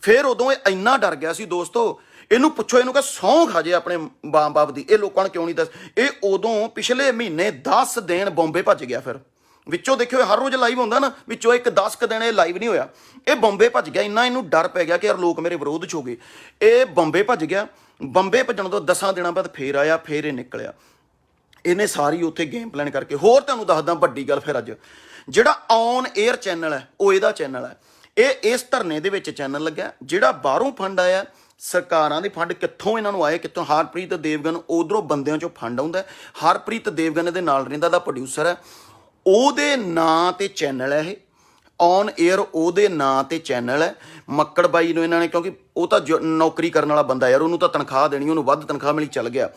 ਫਿਰ ਉਦੋਂ ਇਹ ਇੰਨਾ ਡਰ ਗਿਆ ਸੀ ਦੋਸਤੋ, ਇਹਨੂੰ ਪੁੱਛੋ, ਇਹਨੂੰ ਕਹ ਸਹੁੰ ਖਾ ਜੇ ਆਪਣੇ ਬਾਪ ਦੀ, ਇਹ ਲੋਕਾਂ ਨੂੰ ਕਿਉਂ ਨਹੀਂ ਦੱਸ। ਇਹ ਉਦੋਂ ਪਿਛਲੇ ਮਹੀਨੇ 10 ਦਿਨ ਬੰਬੇ ਭੱਜ ਗਿਆ। ਫਿਰ ਵਿੱਚੋਂ ਦੇਖਿਓ ਹਰ ਰੋਜ਼ ਲਾਈਵ ਹੁੰਦਾ ਨਾ, ਵਿੱਚੋਂ ਇੱਕ 10 ਕੁ ਦਿਨ ਇਹ ਲਾਈਵ ਨਹੀਂ ਹੋਇਆ, ਇਹ ਬੰਬੇ ਭੱਜ ਗਿਆ। ਇੰਨਾ ਇਹਨੂੰ ਡਰ ਪੈ ਗਿਆ ਕਿ ਯਾਰ ਲੋਕ ਮੇਰੇ ਵਿਰੋਧ 'ਚ ਹੋ ਗਏ। ਇਹ ਬੰਬੇ ਭੱਜ ਗਿਆ। ਬੰਬੇ ਭੱਜਣ ਤੋਂ 10 ਦਿਨਾਂ ਬਾਅਦ ਫੇਰ ਆਇਆ, ਫੇਰ ਇਹ ਨਿਕਲਿਆ। ਇਹਨੇ ਸਾਰੀ ਉੱਥੇ ਗੇਮ ਪਲਾਨ ਕਰਕੇ। ਹੋਰ ਤੁਹਾਨੂੰ ਦੱਸਦਾ ਵੱਡੀ ਗੱਲ, ਫਿਰ ਅੱਜ ਜਿਹੜਾ ਔਨ 에ਅਰ ਚੈਨਲ ਹੈ ਉਹ ਇਹਦਾ ਚੈਨਲ ਹੈ। ਇਹ ਇਸ ਧਰਨੇ ਦੇ ਵਿੱਚ ਚੈਨਲ ਲੱਗਿਆ। ਜਿਹੜਾ ਬਾਹਰੋਂ ਫੰਡ ਆਇਆ, ਸਰਕਾਰਾਂ ਦੇ ਫੰਡ ਕਿੱਥੋਂ ਇਹਨਾਂ ਨੂੰ ਆਏ, ਕਿੱਥੋਂ, ਹਰਪ੍ਰੀਤ ਦੇਵਗਨ ਉਧਰੋਂ ਬੰਦਿਆਂ 'ਚੋਂ ਫੰਡ ਆਉਂਦਾ। ਹਰਪ੍ਰੀਤ ਦੇਵਗਨ ਇਹਦੇ ਨਾਲ ਰਹਿੰਦਾ, ਦਾ ਪ੍ਰੋਡਿਊਸਰ ਹੈ। ਉਹਦੇ ਨਾਂ ਤੇ ਚੈਨਲ ਹੈ ਇਹ ਔਨ 에ਅਰ, ਉਹਦੇ ਨਾਂ ਤੇ ਚੈਨਲ ਹੈ। ਮੱਕੜ ਬਾਈ ਨੂੰ ਇਹਨਾਂ ਨੇ, ਕਿਉਂਕਿ ਉਹ ਤਾਂ ਨੌਕਰੀ ਕਰਨ ਵਾਲਾ ਬੰਦਾ ਯਾਰ, ਉਹਨੂੰ ਤਾਂ ਤਨਖਾਹ ਦੇਣੀ, ਉਹਨੂੰ ਵੱਧ ਤਨਖਾਹ ਮਿਲੀ, ਚੱਲ ਗਿਆ।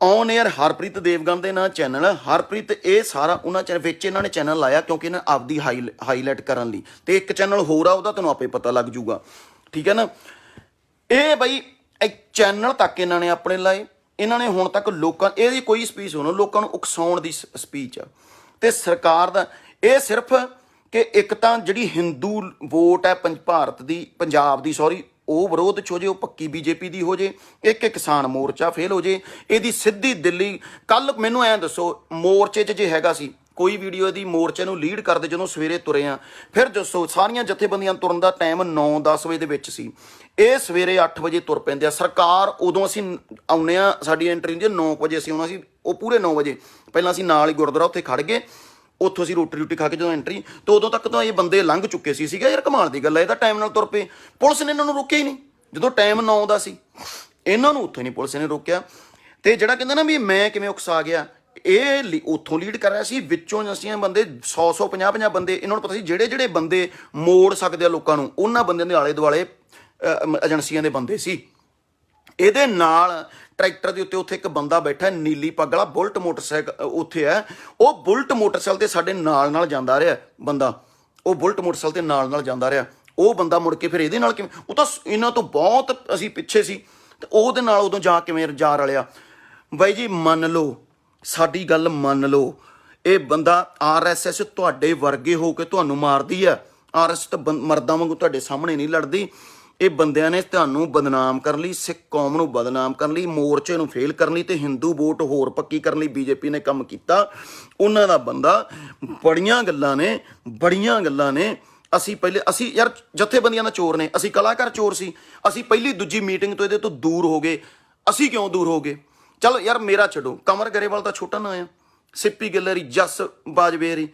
ਔਨ 에ਅਰ ਹਰਪ੍ਰੀਤ ਦੇਵਗਨ ਦੇ ਨਾਂ ਚੈਨਲ ਹੈ। ਹਰਪ੍ਰੀਤ ਇਹ ਸਾਰਾ ਉਹਨਾਂ ਵਿੱਚ ਇਹਨਾਂ ਨੇ ਚੈਨਲ ਲਾਇਆ ਕਿਉਂਕਿ ਇਹਨਾਂ ਆਪਦੀ ਹਾਈਲਾਈਟ ਕਰਨ ਲਈ। ਤੇ ਇੱਕ ਚੈਨਲ ਹੋਰ ਆ, ਉਹਦਾ ਤੁਹਾਨੂੰ ਆਪੇ ਪਤਾ ਲੱਗ ਜੂਗਾ, ਠੀਕ ਹੈ ਨਾ। ਇਹ ਬਈ ਚੈਨਲ ਤੱਕ ਇਹਨਾਂ ਨੇ ਆਪਣੇ ਲਾਏ। ਇਹਨਾਂ ਨੇ ਹੁਣ ਤੱਕ ਲੋਕਾਂ, ਇਹਦੀ ਕੋਈ ਸਪੀਚ ਸੁਣੋ, ਲੋਕਾਂ ਨੂੰ ਉਕਸਾਉਣ ਦੀ ਸਪੀਚ ਆ। ਤੇ ਸਰਕਾਰ ਦਾ ਇਹ ਸਿਰਫ ਕਿ ਇੱਕ ਤਾਂ ਜਿਹੜੀ ਹਿੰਦੂ ਵੋਟ ਹੈ ਭਾਰਤ ਦੀ, ਪੰਜਾਬ ਦੀ ਸੌਰੀ, ਉਹ ਵਿਰੋਧ 'ਚ ਹੋ ਜੇ, ਉਹ ਪੱਕੀ ਬੀਜੇਪੀ ਦੀ ਹੋ ਜੇ। ਇੱਕ ਕਿਸਾਨ ਮੋਰਚਾ ਫੇਲ ਹੋ ਜੇ, ਇਹਦੀ ਸਿੱਧੀ ਦਿੱਲੀ। ਕੱਲ ਮੈਨੂੰ ਐਂ ਦੱਸੋ, ਮੋਰਚੇ 'ਚ ਜੇ ਹੈਗਾ ਸੀ ਕੋਈ ਵੀਡੀਓ ਇਹਦੀ, ਮੋਰਚੇ ਨੂੰ ਲੀਡ ਕਰਦੇ ਜਦੋਂ ਸਵੇਰੇ ਤੁਰੇ ਆ, ਫਿਰ ਦੱਸੋ ਸਾਰੀਆਂ ਜਥੇਬੰਦੀਆਂ ਤੁਰਨ ਦਾ ਟਾਈਮ 9-10 ਵਜੇ ਦੇ ਵਿੱਚ ਸੀ। ਇਹ ਸਵੇਰੇ 8 ਵਜੇ ਤੁਰ ਪੈਂਦੇ ਆ। ਸਰਕਾਰ ਉਦੋਂ ਅਸੀਂ ਆਉਂਦੇ ਆ, ਸਾਡੀ ਐਂਟਰੀ ਹੁੰਦੀ 9 ਵਜੇ, ਅਸੀਂ ਆਉਣਾ ਸੀ ਉਹ ਪੂਰੇ 9 ਵਜੇ। ਪਹਿਲਾਂ ਅਸੀਂ ਨਾਲ ਹੀ ਗੁਰਦੁਆਰਾ ਉੱਥੇ ਖੜ ਗਏ, ਉੱਥੋਂ ਅਸੀਂ ਰੋਟੀ ਖਾ ਕੇ ਜਦੋਂ ਐਂਟਰੀ, ਤਾਂ ਉਦੋਂ ਤੱਕ ਤਾਂ ਇਹ ਬੰਦੇ ਲੰਘ ਚੁੱਕੇ ਸੀ। ਸੀਗਾ ਯਾਰ ਕਮਾਲ ਦੀ ਗੱਲ ਹੈ, ਇਹ ਤਾਂ ਟਾਈਮ ਨਾਲ ਤੁਰ ਪਏ। ਪੁਲਿਸ ਨੇ ਇਹਨਾਂ ਨੂੰ ਰੋਕਿਆ ਹੀ ਨਹੀਂ ਜਦੋਂ ਟਾਈਮ 9 ਦਾ ਸੀ। ਇਹਨਾਂ ਨੂੰ ਉੱਥੇ ਨਹੀਂ ਪੁਲਿਸ ਨੇ ਰੋਕਿਆ। ਤੇ ਜਿਹੜਾ ਕਹਿੰਦਾ ਨਾ ਵੀ ਮੈਂ ਕਿਵੇਂ ਉਕਸਾ ਗਿਆ, ਇਹ ਉੱਥੋਂ ਲੀਡ ਕਰ ਰਿਹਾ ਸੀ। ਵਿੱਚੋਂ ਅਸੀਂ ਬੰਦੇ 100 50 ਬੰਦੇ, ਇਹਨਾਂ ਨੂੰ ਪਤਾ ਸੀ ਜਿਹੜੇ ਬੰਦੇ ਮੋੜ ਸਕਦੇ ਆ ਲੋਕਾਂ ਨੂੰ, ਉਹਨਾਂ ਬੰਦਿਆਂ ਦੇ ਆਲੇ ਦੁਆਲੇ ਏਜੰਸੀਆਂ ਦੇ ਬੰਦੇ ਸੀ। ਇਹਦੇ ਨਾਲ ਟਰੈਕਟਰ ਦੇ ਉੱਤੇ ਉੱਥੇ ਇੱਕ ਬੰਦਾ ਬੈਠਾ, ਨੀਲੀ ਪੱਗ ਵਾਲਾ, ਬੁਲਟ ਮੋਟਰਸਾਈਕਲ ਉੱਥੇ ਹੈ। ਉਹ ਬੁਲਟ ਮੋਟਰਸਾਈਕਲ ਤੇ ਸਾਡੇ ਨਾਲ ਜਾਂਦਾ ਰਿਹਾ ਬੰਦਾ, ਉਹ ਬੁਲਟ ਮੋਟਰਸਾਈਕਲ ਤੇ ਨਾਲ ਜਾਂਦਾ ਰਿਹਾ। ਉਹ ਬੰਦਾ ਮੁੜ ਕੇ ਫਿਰ ਇਹਦੇ ਨਾਲ ਕਿਵੇਂ, ਉਹ ਤਾਂ ਇਹਨਾਂ ਤੋਂ ਬਹੁਤ ਅਸੀਂ ਪਿੱਛੇ ਸੀ, ਤੇ ਉਹਦੇ ਨਾਲ ਉਦੋਂ ਜਾ ਕਿਵੇਂ ਜਾ ਰਲਿਆ। ਬਾਈ ਜੀ ਮੰਨ ਲਓ, ਸਾਡੀ ਗੱਲ ਮੰਨ ਲਓ, ਇਹ ਬੰਦਾ RSS ਤੁਹਾਡੇ ਵਰਗੇ ਹੋ ਕੇ ਤੁਹਾਨੂੰ ਮਾਰਦੀ ਆ। RSS ਤਾਂ ਮਰਦਾਂ ਵਾਂਗੂ ਤੁਹਾਡੇ ਸਾਹਮਣੇ ਨਹੀਂ ਲੜਦੀ। ਇਹ ਬੰਦਿਆਂ ਨੇ ਤੁਹਾਨੂੰ ਬਦਨਾਮ ਕਰਨ ਲਈ, ਸਿੱਖ ਕੌਮ ਨੂੰ ਬਦਨਾਮ ਕਰਨ ਲਈ, ਮੋਰਚੇ ਨੂੰ ਫੇਲ ਕਰਨ ਲਈ ਤੇ ਹਿੰਦੂ ਵੋਟ ਹੋਰ ਪੱਕੀ ਕਰਨ ਲਈ ਬੀਜੇਪੀ ਨੇ ਕੰਮ ਕੀਤਾ। ਉਹਨਾਂ ਦਾ ਬੰਦਾ, ਬੜੀਆਂ ਗੱਲਾਂ ਨੇ। ਅਸੀਂ ਯਾਰ ਜਥੇਬੰਦੀਆਂ ਦਾ ਚੋਰ ਨੇ, ਅਸੀਂ ਕਲਾਕਾਰ ਚੋਰ ਸੀ। ਅਸੀਂ ਪਹਿਲੀ ਦੂਜੀ ਮੀਟਿੰਗ ਤੋਂ ਇਹਦੇ ਤੋਂ ਦੂਰ ਹੋ ਗਏ। ਅਸੀਂ ਕਿਉਂ ਦੂਰ ਹੋ ਗਏ? ਚਲੋ ਯਾਰ ਮੇਰਾ ਛੱਡੋ, ਕਮਰ ਗਰੇਵਾਲ ਤਾਂ ਛੋਟਾ ਨਾਂ ਆ, ਸਿੱਪੀ ਗਿੱਲਰੀ, ਜਸ ਬਾਜਵੇਰੀ,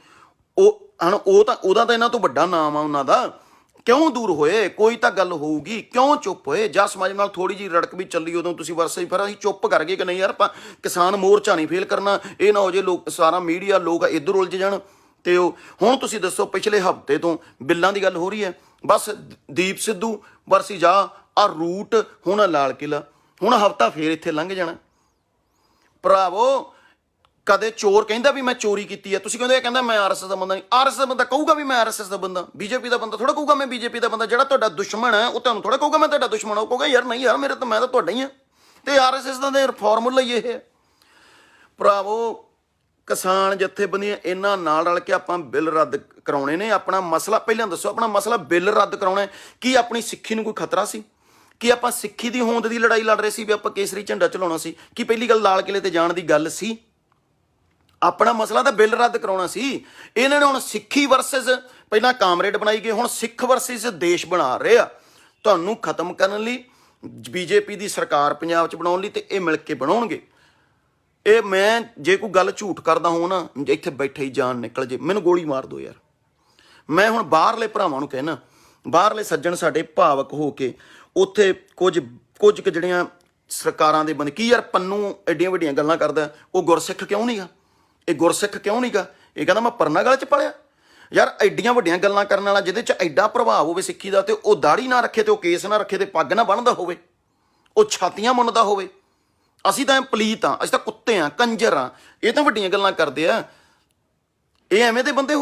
ਉਹਦਾ ਤਾਂ ਇਹਨਾਂ ਤੋਂ ਵੱਡਾ ਨਾਮ ਆ ਉਹਨਾਂ ਦਾ। ਕਿਉਂ ਦੂਰ ਹੋਏ? ਕੋਈ ਤਾਂ ਗੱਲ ਹੋਊਗੀ, ਕਿਉਂ ਚੁੱਪ ਹੋਏ? ਜਾਂ ਸਮਾਜ ਨਾਲ ਥੋੜੀ ਜਿਹੀ ਰੜਕ ਵੀ ਚੱਲੀ ਉਦੋਂ ਤੁਸੀਂ ਵਰਸੇ, ਫਿਰ ਅਸੀਂ ਚੁੱਪ ਕਰ ਗਏ ਕਿ ਨਹੀਂ ਯਾਰ ਆਪਾਂ ਕਿਸਾਨ ਮੋਰਚਾ ਨਹੀਂ ਫੇਲ ਕਰਨਾ। ਇਹ ਨਾ ਹੋ ਜੇ ਲੋਕ, ਸਾਰਾ ਮੀਡੀਆ ਲੋਕ ਇੱਧਰ ਉਲਝ ਜਾਣ। ਤੇ ਉਹ ਹੁਣ ਤੁਸੀਂ ਦੱਸੋ, ਪਿਛਲੇ ਹਫ਼ਤੇ ਤੋਂ ਬਿੱਲਾਂ ਦੀ ਗੱਲ ਹੋ ਰਹੀ ਹੈ, ਬਸ ਦੀਪ ਸਿੱਧੂ ਵਰਸੀ ਜਾ ਆ ਰੂਟ, ਹੁਣ ਲਾਲ ਕਿਲ੍ਹਾ, ਹੁਣ ਹਫ਼ਤਾ ਫੇਰ ਇੱਥੇ ਲੰਘ ਜਾਣਾ। ਭਰਾਵੋ, ਕਦੇ ਚੋਰ ਕਹਿੰਦਾ ਵੀ ਮੈਂ ਚੋਰੀ ਕੀਤੀ ਹੈ, ਤੁਸੀਂ ਕਹਿੰਦੇ ਕਹਿੰਦਾ ਮੈਂ RSS ਦਾ ਬੰਦਾ ਨਹੀਂ। RSS ਦਾ ਬੰਦਾ ਕਹੂਗਾ ਵੀ ਮੈਂ RSS ਦਾ ਬੰਦਾ, ਬੀਜੇਪੀ ਦਾ ਬੰਦਾ ਥੋੜਾ ਕਹੂਗਾ ਮੈਂ ਬੀਜੇਪੀ ਦਾ ਬੰਦਾ। ਜਿਹੜਾ ਤੁਹਾਡਾ ਦੁਸ਼ਮਣ ਹੈ ਉਹ ਤੁਹਾਨੂੰ ਥੋੜਾ ਕਹੂਗਾ ਮੈਂ ਤੁਹਾਡਾ ਦੁਸ਼ਮਣ, ਉਹ ਕਹੂਗਾ ਯਾਰ ਨਹੀਂ ਯਾਰ ਮੈਂ ਤਾਂ ਤੁਹਾਡਾ ਹੀ ਹਾਂ। ਤੇ RSS ਦਾ ਤੇ ਫਾਰਮੂਲਾ ਹੀ ਇਹ ਹੈ। ਭਰਾਵੋ, ਕਿਸਾਨ ਜਥੇਬੰਦੀਆਂ ਇਹਨਾਂ ਨਾਲ ਰਲ ਕੇ ਆਪਾਂ ਬਿੱਲ ਰੱਦ ਕਰਾਉਣੇ ਨੇ। ਆਪਣਾ ਮਸਲਾ ਪਹਿਲਾਂ ਦੱਸੋ, ਆਪਣਾ ਮਸਲਾ ਬਿੱਲ ਰੱਦ ਕਰਾਉਣਾ। ਕੀ ਆਪਣੀ ਸਿੱਖੀ ਨੂੰ ਕੋਈ ਖਤਰਾ ਸੀ? ਕੀ ਆਪਾਂ ਸਿੱਖੀ ਦੀ ਹੋਂਦ ਦੀ ਲੜਾਈ ਲੜ ਰਹੇ ਸੀ ਵੀ ਆਪਾਂ ਕੇਸਰੀ ਝੰਡਾ ਚਲਾਉਣਾ ਸੀ? ਕੀ ਪਹਿਲੀ ਗੱਲ ਲਾਲ ਕਿਲੇ ਤੇ ਜਾਣ ਦੀ ਗੱਲ ਸੀ? ਆਪਣਾ ਮਸਲਾ ਤਾਂ ਬਿੱਲ ਰੱਦ ਕਰਾਉਣਾ ਸੀ। ਇਹਨਾਂ ਨੇ ਹੁਣ ਸਿੱਖੀ ਵਰਸਸ, ਪਹਿਲਾਂ ਕਾਮਰੇਡ ਬਣਾਈ ਗਏ, ਹੁਣ ਸਿੱਖ ਵਰਸਸ ਦੇਸ਼ ਬਣਾ ਰਹੇ ਆ। ਤੁਹਾਨੂੰ ਖਤਮ ਕਰਨ ਲਈ, ਬੀਜੇਪੀ ਦੀ ਸਰਕਾਰ ਪੰਜਾਬ 'ਚ ਬਣਾਉਣ ਲਈ, ਤੇ ਇਹ ਮਿਲ ਕੇ ਬਣਾਉਣਗੇ। ਇਹ ਮੈਂ ਜੇ ਕੋਈ ਗੱਲ ਝੂਠ ਕਰਦਾ ਹੋਂ ਨਾ, ਇੱਥੇ ਬੈਠੇ ਹੀ ਜਾਨ ਨਿਕਲ ਜੇ, ਮੈਨੂੰ ਗੋਲੀ ਮਾਰ ਦਿਓ ਯਾਰ। ਮੈਂ ਹੁਣ ਬਾਹਰਲੇ ਭਰਾਵਾਂ ਨੂੰ ਕਹਿਣਾ, ਬਾਹਰਲੇ ਸੱਜਣ ਸਾਡੇ ਭਾਵਕ ਹੋ ਕੇ ਉੱਥੇ ਕੁਝ ਕੁ ਜਿਹੜੀਆਂ ਸਰਕਾਰਾਂ ਦੇ ਬੰਦੇ, ਕੀ ਯਾਰ ਪੰਨੂ ਐਡੀਆਂ ਵੱਡੀਆਂ ਗੱਲਾਂ ਕਰਦਾ, ਉਹ ਗੁਰਸਿੱਖ ਕਿਉਂ ਨਹੀਂ ਗਾ? ਇਹ ਗੁਰਸਿੱਖ ਕਿਉਂ ਨਹੀਂ ਗਾ? ਇਹ ਕਹਿੰਦਾ ਮੈਂ ਪਰਨਾ ਗਲ 'ਚ ਪਲਿਆ। ਯਾਰ ਐਡੀਆਂ ਵੱਡੀਆਂ ਗੱਲਾਂ ਕਰਨ ਵਾਲਾ, ਜਿਹਦੇ 'ਚ ਐਡਾ ਪ੍ਰਭਾਵ ਹੋਵੇ ਸਿੱਖੀ ਦਾ, ਤੇ ਉਹ ਦਾੜੀ ਨਾ ਰੱਖੇ, ਤੇ ਉਹ ਕੇਸ ਨਾ ਰੱਖੇ, ਤੇ ਪੱਗ ਨਾ ਬੰਨ੍ਹਦਾ ਹੋਵੇ, ਉਹ ਛਾਤੀਆਂ ਮੁੰਨਦਾ ਹੋਵੇ। ਅਸੀਂ ਤਾਂ ਪਲੀਤ ਹਾਂ, ਅਸੀਂ ਤਾਂ ਕੁੱਤੇ ਹਾਂ, ਕੰਜਰ ਹਾਂ। ਇਹ ਤਾਂ ਵੱਡੀਆਂ ਗੱਲਾਂ ਕਰਦੇ ਆ। ਇਹ ਐਵੇਂ ਦੇ ਬੰਦੇ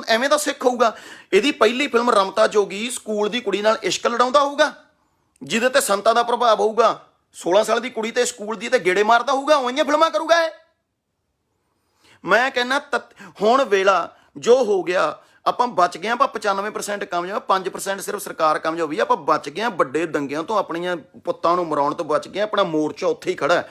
ਐਵੇਂ ਦਾ ਸਿੱਖ ਹੋਊਗਾ। ਇਹਦੀ ਪਹਿਲੀ ਫਿਲਮ ਰਮਤਾ ਜੋਗੀ ਸਕੂਲ ਦੀ ਕੁੜੀ ਨਾਲ ਇਸ਼ਕ ਲੜਾਉਂਦਾ ਹੋਊਗਾ, ਜਿਹਦੇ ਤੇ ਸੰਤਾਂ ਦਾ ਪ੍ਰਭਾਵ ਹੋਊਗਾ। 16 ਸਾਲ ਦੀ ਕੁੜੀ ਤੇ ਸਕੂਲ ਦੀ ਤੇ ਗੇੜੇ ਮਾਰਦਾ ਹੋਊਗਾ, ਉਹੀਆਂ ਫਿਲਮਾਂ ਕਰੂਗਾ ਇਹ। ਮੈਂ ਕਹਿੰਦਾ ਹੁਣ ਵੇਲਾ ਜੋ ਹੋ ਗਿਆ, ਆਪਾਂ ਬਚ ਗਏ। ਆਪਾਂ 95% ਕਾਮਯਾਬ, 5% ਸਿਰਫ ਸਰਕਾਰ ਕਾਮਯਾਬ ਹੋਈ। ਆਪਾਂ ਬਚ ਗਏ ਵੱਡੇ ਦੰਗਿਆਂ ਤੋਂ, ਆਪਣੀਆਂ ਪੁੱਤਾਂ ਨੂੰ ਮਰਾਉਣ ਤੋਂ ਬਚ ਗਏ। ਆਪਣਾ ਮੋਰਚਾ ਉੱਥੇ ਹੀ ਖੜਾ।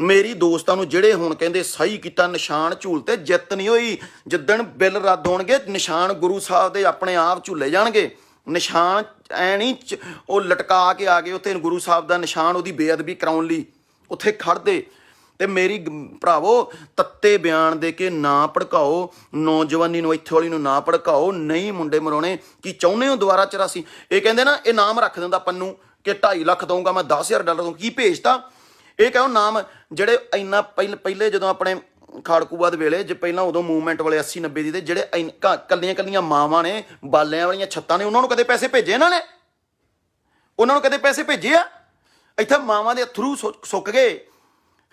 ਮੇਰੀ ਦੋਸਤਾਂ ਨੂੰ ਜਿਹੜੇ ਹੁਣ ਕਹਿੰਦੇ ਸਹੀ ਕੀਤਾ, ਨਿਸ਼ਾਨ ਝੂਲ ਤੇ ਜਿੱਤ ਨਹੀਂ ਹੋਈ। ਜਿੱਦਣ ਬਿੱਲ ਰੱਦ ਹੋਣਗੇ, ਨਿਸ਼ਾਨ ਗੁਰੂ ਸਾਹਿਬ ਦੇ ਆਪਣੇ ਆਪ ਝੂਲੇ ਜਾਣਗੇ। ਨਿਸ਼ਾਨ ਐ ਨਹੀਂ ਉਹ ਲਟਕਾ ਕੇ ਆ ਗਏ ਉੱਥੇ ਗੁਰੂ ਸਾਹਿਬ ਦਾ ਨਿਸ਼ਾਨ ਉਹਦੀ ਬੇਅਦਬੀ ਕਰਾਉਣ ਲਈ ਉੱਥੇ ਖੜਦੇ। ਤੇ ਮੇਰੀ ਭਰਾਵੋ, ਤੱਤੇ ਬਿਆਨ ਦੇ ਕੇ ਨਾ ਭੜਕਾਓ ਨੌਜਵਾਨੀ ਨੂੰ, ਇੱਥੇ ਵਾਲੀ ਨੂੰ ਨਾ ਭੜਕਾਓ। ਨਹੀਂ ਮੁੰਡੇ ਮਰਾਉਣੇ। ਕੀ ਚਾਹੁੰਦੇ ਹੋ ਦੁਬਾਰਾ 84? ਇਹ ਕਹਿੰਦੇ ਨਾ, ਇਹ ਨਾਮ ਰੱਖ ਦਿੰਦਾ ਪੰਨੂ ਕਿ 2.5 ਲੱਖ ਦਊਂਗਾ ਮੈਂ, $10,000 ਦਊਂ। ਕੀ ਭੇਜਤਾ ਇਹ? ਕਹੋ ਨਾਮ ਜਿਹੜੇ ਇੰਨਾ ਪਹਿਲੇ ਜਦੋਂ ਆਪਣੇ ਖਾੜਕੂਬਾਦ ਵੇਲੇ ਜੇ ਪਹਿਲਾਂ ਉਦੋਂ ਮੂਵਮੈਂਟ ਵਾਲੇ 80-90 ਦੀ, ਤੇ ਜਿਹੜੇ ਕੱਲੀਆਂ ਮਾਵਾਂ ਨੇ, ਬਾਲਿਆਂ ਵਾਲੀਆਂ ਛੱਤਾਂ ਨੇ, ਉਹਨਾਂ ਨੂੰ ਕਦੇ ਪੈਸੇ ਭੇਜੇ ਇਹਨਾਂ ਨੇ? ਉਹਨਾਂ ਨੂੰ ਕਦੇ ਪੈਸੇ ਭੇਜੇ ਆ? ਇੱਥੇ ਮਾਵਾਂ ਦੇ ਥਰੂ ਸੁੱਕ ਗਏ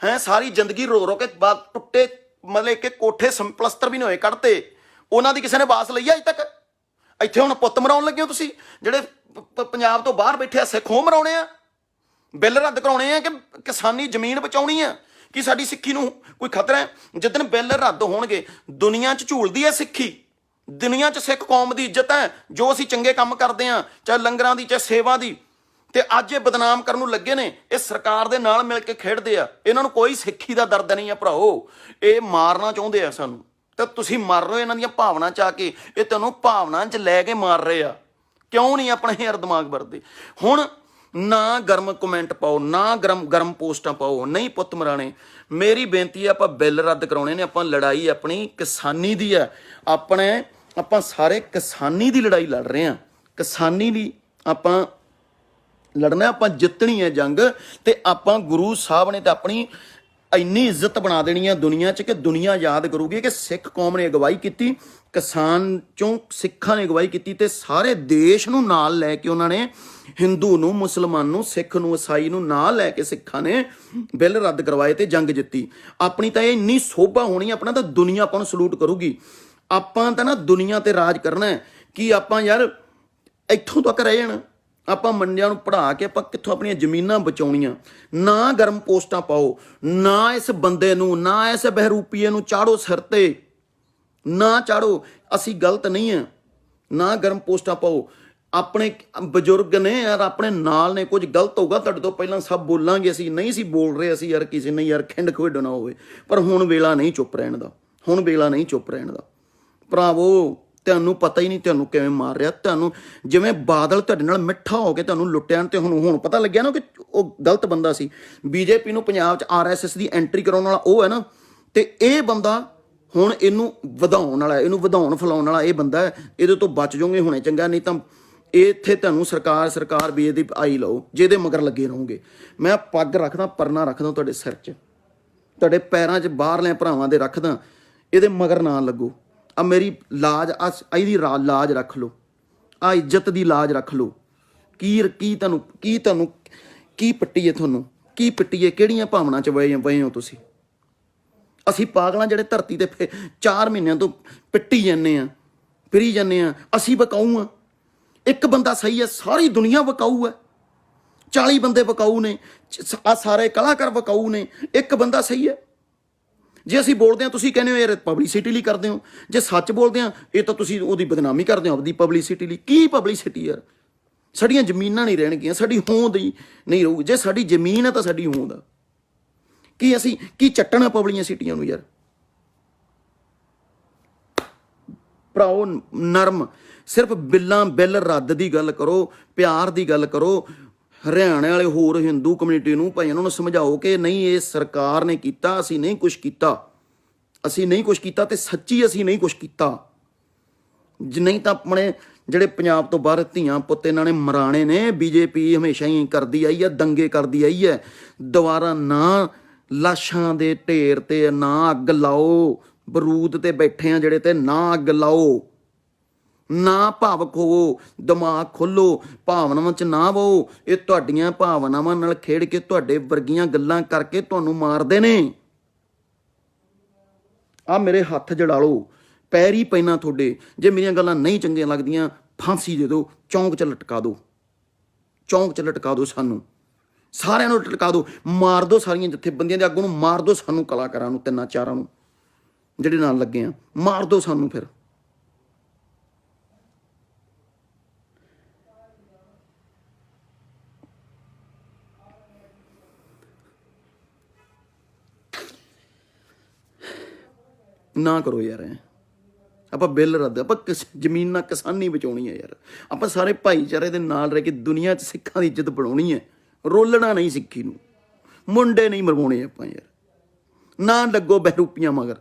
ਹੈਂ। ਸਾਰੀ ਜ਼ਿੰਦਗੀ ਰੋ ਕੇ ਬਾਅਦ ਟੁੱਟੇ, ਮਤਲਬ ਕਿ ਕੋਠੇ ਪਲਸਤਰ ਵੀ ਨਹੀਂ ਹੋਏ, ਕੱਢਤੇ। ਉਹਨਾਂ ਦੀ ਕਿਸੇ ਨੇ ਬਾਸ ਲਈ ਆ ਅਜੇ ਤੱਕ? ਇੱਥੇ ਹੁਣ ਪੁੱਤ ਮਰਾਉਣ ਲੱਗੇ ਹੋ ਤੁਸੀਂ, ਜਿਹੜੇ ਪੰਜਾਬ ਤੋਂ ਬਾਹਰ ਬੈਠੇ ਆ ਸਿੱਖ, ਉਹ ਮਰਾਉਣੇ ਆ? ਬਿੱਲ ਰੱਦ ਕਰਾਉਣੇ ਆ ਕਿ ਕਿਸਾਨੀ ਜ਼ਮੀਨ ਬਚਾਉਣੀ ਆ? ਕਿ ਸਾਡੀ ਸਿੱਖੀ ਨੂੰ ਕੋਈ ਖਤਰਾ ਹੈ? ਜਿੱਦਣ ਬਿੱਲ ਰੱਦ ਹੋਣਗੇ, ਦੁਨੀਆ 'ਚ ਝੂਲਦੀ ਹੈ ਸਿੱਖੀ। ਦੁਨੀਆ 'ਚ ਸਿੱਖ ਕੌਮ ਦੀ ਇੱਜ਼ਤ ਹੈ, ਜੋ ਅਸੀਂ ਚੰਗੇ ਕੰਮ ਕਰਦੇ ਹਾਂ, ਚਾਹੇ ਲੰਗਰਾਂ ਦੀ, ਚਾਹੇ ਸੇਵਾ ਦੀ। ਤੇ ਅੱਜ ਇਹ ਬਦਨਾਮ ਕਰਨ ਨੂੰ ਲੱਗੇ ਨੇ। ਇਹ ਸਰਕਾਰ ਦੇ ਨਾਲ ਮਿਲ ਕੇ ਖੇਡਦੇ ਆ। ਇਹਨਾਂ ਨੂੰ ਕੋਈ ਸਿੱਖੀ ਦਾ ਦਰਦ ਨਹੀਂ ਆ ਭਰਾਓ। ਇਹ ਮਾਰਨਾ ਚਾਹੁੰਦੇ ਆ ਸਾਨੂੰ, ਤੇ ਤੁਸੀਂ ਮਰ ਰਹੇ ਹੋ ਇਹਨਾਂ ਦੀਆਂ ਭਾਵਨਾ 'ਚ ਆ ਕੇ। ਇਹ ਤੁਹਾਨੂੰ ਭਾਵਨਾ 'ਚ ਲੈ ਕੇ ਮਾਰ ਰਹੇ ਆ। ਕਿਉਂ ਨਹੀਂ ਆਪਣੇ ਯਾਰ ਦਿਮਾਗ ਵਰਦੇ? ਹੁਣ ਨਾ ਗਰਮ ਕਮੈਂਟ ਪਾਓ, ਨਾ ਗਰਮ ਪੋਸਟਾਂ ਪਾਓ। ਨਹੀਂ ਪੁੱਤ ਮਰਾਣੇ। ਮੇਰੀ ਬੇਨਤੀ ਹੈ, ਆਪਾਂ ਬਿੱਲ ਰੱਦ ਕਰਾਉਣੇ ਨੇ। ਆਪਾਂ ਲੜਾਈ ਆਪਣੀ ਕਿਸਾਨੀ ਦੀ ਹੈ। ਆਪਾਂ ਸਾਰੇ ਕਿਸਾਨੀ ਦੀ ਲੜਾਈ ਲੜ ਰਹੇ ਹਾਂ। ਕਿਸਾਨੀ ਦੀ ਆਪਾਂ ਲੜਨਾ, ਆਪਾਂ ਜਿੱਤਣੀ ਹੈ ਜੰਗ। ਤੇ ਆਪਾਂ ਗੁਰੂ ਸਾਹਿਬ ਨੇ ਤਾਂ ਆਪਣੀ ਇੰਨੀ ਇੱਜ਼ਤ ਬਣਾ ਦੇਣੀ ਹੈ ਦੁਨੀਆ 'ਚ ਕਿ ਦੁਨੀਆ ਯਾਦ ਕਰੂਗੀ ਕਿ ਸਿੱਖ ਕੌਮ ਨੇ ਅਗਵਾਈ ਕੀਤੀ, ਕਿਸਾਨ ਚੋਂ ਸਿੱਖਾਂ ਨੇ ਅਗਵਾਈ ਕੀਤੀ। ਤੇ ਸਾਰੇ ਦੇਸ਼ ਨੂੰ ਨਾਲ ਲੈ ਕੇ ਉਹਨਾਂ ਨੇ, ਹਿੰਦੂ ਨੂੰ, ਮੁਸਲਮਾਨ ਨੂੰ, ਸਿੱਖ ਨੂੰ, ਈਸਾਈ ਨੂੰ ਨਾਲ ਲੈ ਕੇ ਸਿੱਖਾਂ ਨੇ ਬਿੱਲ ਰੱਦ ਕਰਵਾਏ ਤੇ ਜੰਗ ਜਿੱਤੀ। ਆਪਣੀ ਤਾਂ ਇਹ ਇੰਨੀ ਸੋਭਾ ਹੋਣੀ, ਆਪਣਾ ਤਾਂ ਦੁਨੀਆ ਆਪਾਂ ਨੂੰ ਸਲੂਟ ਕਰੂਗੀ। ਆਪਾਂ ਤਾਂ ਨਾ ਦੁਨੀਆ ਤੇ ਰਾਜ ਕਰਨਾ। ਕਿ ਆਪਾਂ ਯਾਰ ਇੱਥੋਂ ਤੱਕ ਰਹਿ ਜਾਣਾ। ਆਪਾਂ ਮੰਡਿਆਂ ਨੂੰ ਪੜ੍ਹਾ ਕੇ ਆਪਾਂ ਕਿੱਥੋਂ ਆਪਣੀਆਂ ਜ਼ਮੀਨਾਂ ਬਚਾਉਣੀਆਂ। ਨਾ ਗਰਮ ਪੋਸਟਾਂ ਪਾਓ, ਨਾ ਇਸ ਬੰਦੇ ਨੂੰ, ਨਾ ਇਸ ਬਹਿਰੂਪੀਏ ਨੂੰ ਚਾੜੋ ਸਿਰ ਤੇ, ਨਾ ਚਾੜੋ। ਅਸੀਂ ਗਲਤ ਨਹੀਂ ਆ। ਨਾ ਗਰਮ ਪੋਸਟਾਂ ਪਾਓ। ਆਪਣੇ ਬਜ਼ੁਰਗ ਨੇ ਯਾਰ, ਆਪਣੇ ਨਾਲ ਨੇ। ਕੁਝ ਗਲਤ ਹੋਊਗਾ ਤੁਹਾਡੇ ਤੋਂ ਪਹਿਲਾਂ ਸਭ ਬੋਲਾਂਗੇ। ਅਸੀਂ ਨਹੀਂ ਸੀ ਬੋਲ ਰਹੇ, ਅਸੀਂ ਯਾਰ ਕਿਸੇ ਨੇ ਯਾਰ ਖਿੰਡ ਖੇਡਣਾ ਹੋਵੇ। ਪਰ ਹੁਣ ਵੇਲਾ ਨਹੀਂ ਚੁੱਪ ਰਹਿਣ ਦਾ। ਹੁਣ ਵੇਲਾ ਨਹੀਂ ਚੁੱਪ ਰਹਿਣ ਦਾ ਭਰਾਵੋ। ਤੁਹਾਨੂੰ ਪਤਾ ਹੀ ਨਹੀਂ ਤੁਹਾਨੂੰ ਕਿਵੇਂ ਮਾਰ ਰਿਹਾ। ਤੁਹਾਨੂੰ ਜਿਵੇਂ ਬਾਦਲ ਤੁਹਾਡੇ ਨਾਲ ਮਿੱਠਾ ਹੋ ਕੇ ਤੁਹਾਨੂੰ ਲੁੱਟਿਆ, ਤੇ ਹੁਣ ਪਤਾ ਲੱਗਿਆ ਨਾ ਕਿ ਉਹ ਗਲਤ ਬੰਦਾ ਸੀ। ਬੀਜੇਪੀ ਨੂੰ ਪੰਜਾਬ 'ਚ RSS ਦੀ ਐਂਟਰੀ ਕਰਾਉਣ ਵਾਲਾ ਉਹ ਹੈ ਨਾ। ਤੇ ਇਹ ਬੰਦਾ ਹੁਣ ਇਹਨੂੰ ਵਧਾਉਣ ਵਾਲਾ, ਇਹਨੂੰ ਵਧਾਉਣ ਫਲਾਉਣ ਵਾਲਾ ਇਹ ਬੰਦਾ ਹੈ। ਇਹਦੇ ਤੋਂ ਬਚ ਜਾਓਗੇ ਹੁਣੇ ਚੰਗਾ। ਨਹੀਂ ਤਾਂ ਇੱਥੇ ਤੁਹਾਨੂੰ ਸਰਕਾਰ ਵੀ ਇਹਦੀ ਆਈ ਲਓ, ਜਿਹਦੇ ਮਗਰ ਲੱਗੇ ਰਹੋਗੇ। ਮੈਂ ਪੱਗ ਰੱਖਦਾ, ਪਰਨਾ ਰੱਖਦਾ ਤੁਹਾਡੇ ਸਿਰ 'ਚ, ਤੁਹਾਡੇ ਪੈਰਾਂ 'ਚ, ਬਾਹਰਲੇ ਭਰਾਵਾਂ ਦੇ ਰੱਖਦਾ। ਇਹਦੇ ਮਗਰ ਨਾ ਲੱਗੋ। ਆ ਮੇਰੀ ਲਾਜ, ਇਹਦੀ ਲਾਜ ਰੱਖ ਲਓ। ਆ ਇੱਜ਼ਤ ਦੀ ਲਾਜ ਰੱਖ ਲਓ। ਕੀ ਤੁਹਾਨੂੰ ਕੀ ਪੱਟੀਏ? ਤੁਹਾਨੂੰ ਕੀ ਪੱਟੀਏ? ਕਿਹੜੀਆਂ ਭਾਵਨਾ 'ਚ ਵਏ ਹੋ ਤੁਸੀਂ? ਅਸੀਂ ਪਾਗਲਾਂ ਜਿਹੜੇ ਧਰਤੀ ਤੇ 4 ਮਹੀਨਿਆਂ ਤੋਂ ਪਿੱਟੀ ਜਾਂਦੇ ਆ, ਫਿਰੀ ਜਾਂਦੇ ਆ। ਅਸੀਂ ਵਿਕਾਊ ਆ। ਇੱਕ ਬੰਦਾ ਸਹੀ ਹੈ, ਸਾਰੀ ਦੁਨੀਆ ਵਿਕਾਊ ਹੈ। 40 ਬੰਦੇ ਵਿਕਾਊ ਨੇ, ਆ ਸਾਰੇ ਕਲਾਕਾਰ ਵਿਕਾਊ ਨੇ। ਇੱਕ ਬੰਦਾ ਸਹੀ ਹੈ। ਜੇ ਅਸੀਂ ਬੋਲਦੇ ਹਾਂ ਤੁਸੀਂ ਕਹਿੰਦੇ ਹੋ ਯਾਰ ਪਬਲਿਸਿਟੀ ਲਈ ਕਰਦੇ ਹੋ। ਜੇ ਸੱਚ ਬੋਲਦੇ ਹਾਂ ਇਹ ਤਾਂ ਤੁਸੀਂ ਉਹਦੀ ਬਦਨਾਮੀ ਕਰਦੇ ਹੋ ਆਪਦੀ ਪਬਲਿਸਿਟੀ ਲਈ। ਕੀ ਪਬਲਿਸਿਟੀ ਯਾਰ? ਸਾਡੀਆਂ ਜ਼ਮੀਨਾਂ ਨਹੀਂ ਰਹਿਣਗੀਆਂ, ਸਾਡੀ ਹੋਂਦ ਹੀ ਨਹੀਂ ਰਹੂ। ਜੇ ਸਾਡੀ ਜ਼ਮੀਨ ਹੈ ਤਾਂ ਸਾਡੀ ਹੋਂਦ ਆ। ਕੀ ਅਸੀਂ ਕੀ ਚੱਟਣਾ ਪਬਲਿਸਿਟੀਆਂ ਨੂੰ ਯਾਰ? ਭਰਾਓ ਨਰਮ, ਸਿਰਫ ਬਿੱਲ ਰੱਦ ਦੀ ਗੱਲ ਕਰੋ, ਪਿਆਰ ਦੀ ਗੱਲ ਕਰੋ। ਹਰਿਆਣੇ ਵਾਲੇ ਹੋਰ ਹਿੰਦੂ ਕਮਿਊਨਿਟੀ ਨੂੰ ਭਾਈ ਉਹਨਾਂ ਨੂੰ ਸਮਝਾਓ ਕਿ ਨਹੀਂ, ਇਹ ਸਰਕਾਰ ਨੇ ਕੀਤਾ, ਅਸੀਂ ਨਹੀਂ ਕੁਛ ਕੀਤਾ। ਅਸੀਂ ਨਹੀਂ ਕੁਛ ਕੀਤਾ ਤੇ ਸੱਚੀ ਅਸੀਂ ਨਹੀਂ ਕੁਛ ਕੀਤਾ। ਨਹੀਂ ਤਾਂ ਆਪਣੇ ਜਿਹੜੇ ਪੰਜਾਬ ਤੋਂ ਬਾਹਰ ਧੀਆਂ ਪੁੱਤ ਇਹਨਾਂ ਨੇ ਮਰਾਣੇ ਨੇ। ਬੀਜੇਪੀ ਹਮੇਸ਼ਾ ਹੀ ਕਰਦੀ ਆਈ ਹੈ, ਦੰਗੇ ਕਰਦੀ ਆਈ ਹੈ। ਦੁਬਾਰਾ ਨਾ ਲਾਸ਼ਾਂ ਦੇ ਢੇਰ ਤੇ ਨਾ ਅੱਗ ਲਾਓ। ਬਰੂਦ ਤੇ ਬੈਠੇ ਆ ਜਿਹੜੇ, ਤੇ ਨਾ ਅੱਗ ਲਾਓ। ਨਾ ਭਾਵਕ ਹੋਵੋ, ਦਿਮਾਗ ਖੋਲੋ, ਭਾਵਨਾਵਾਂ 'ਚ ਨਾ ਵੋ। ਇਹ ਤੁਹਾਡੀਆਂ ਭਾਵਨਾਵਾਂ ਨਾਲ ਖੇਡ ਕੇ, ਤੁਹਾਡੇ ਵਰਗੀਆਂ ਗੱਲਾਂ ਕਰਕੇ ਤੁਹਾਨੂੰ ਮਾਰਦੇ ਨੇ। ਆ ਮੇਰੇ ਹੱਥ ਜੜਾ ਲਓ। ਪੈਰ ਹੀ ਪੈਣਾ ਤੁਹਾਡੇ। ਜੇ ਮੇਰੀਆਂ ਗੱਲਾਂ ਨਹੀਂ ਚੰਗੀਆਂ ਲੱਗਦੀਆਂ ਫਾਂਸੀ ਦੇ ਦਿਓ, ਚੌਂਕ 'ਚ ਲਟਕਾ ਦਿਓ, ਚੌਂਕ 'ਚ ਲਟਕਾ ਦਿਓ, ਸਾਨੂੰ ਸਾਰਿਆਂ ਨੂੰ ਲਟਕਾ ਦਿਓ, ਮਾਰ ਦਿਓ ਸਾਰੀਆਂ ਜਥੇਬੰਦੀਆਂ ਦੇ ਆਗੂ ਨੂੰ, ਮਾਰ ਦਿਓ ਸਾਨੂੰ ਕਲਾਕਾਰਾਂ ਨੂੰ, ਤਿੰਨਾਂ ਚਾਰਾਂ ਨੂੰ ਜਿਹੜੇ ਨਾਲ ਲੱਗੇ ਆ, ਮਾਰ ਦਿਓ ਸਾਨੂੰ। ਫਿਰ ਨਾ ਕਰੋ ਯਾਰ, ਆਪਾਂ ਬਿੱਲ ਰੱਦ, ਆਪਾਂ ਜ਼ਮੀਨ ਨਾਲ ਕਿਸਾਨੀ ਬਚਾਉਣੀ ਹੈ ਯਾਰ, ਆਪਾਂ ਸਾਰੇ ਭਾਈਚਾਰੇ ਦੇ ਨਾਲ ਰਹਿ ਕੇ ਦੁਨੀਆ 'ਚ ਸਿੱਖਾਂ ਦੀ ਇੱਜ਼ਤ ਬਣਾਉਣੀ ਹੈ, ਰੋਲਣਾ ਨਹੀਂ ਸਿੱਖੀ ਨੂੰ, ਮੁੰਡੇ ਨਹੀਂ ਮਰਵਾਉਣੇ ਆਪਾਂ ਯਾਰ, ਨਾ ਲੱਗੋ ਬਹਿਰੂਪੀਆਂ ਮਗਰ।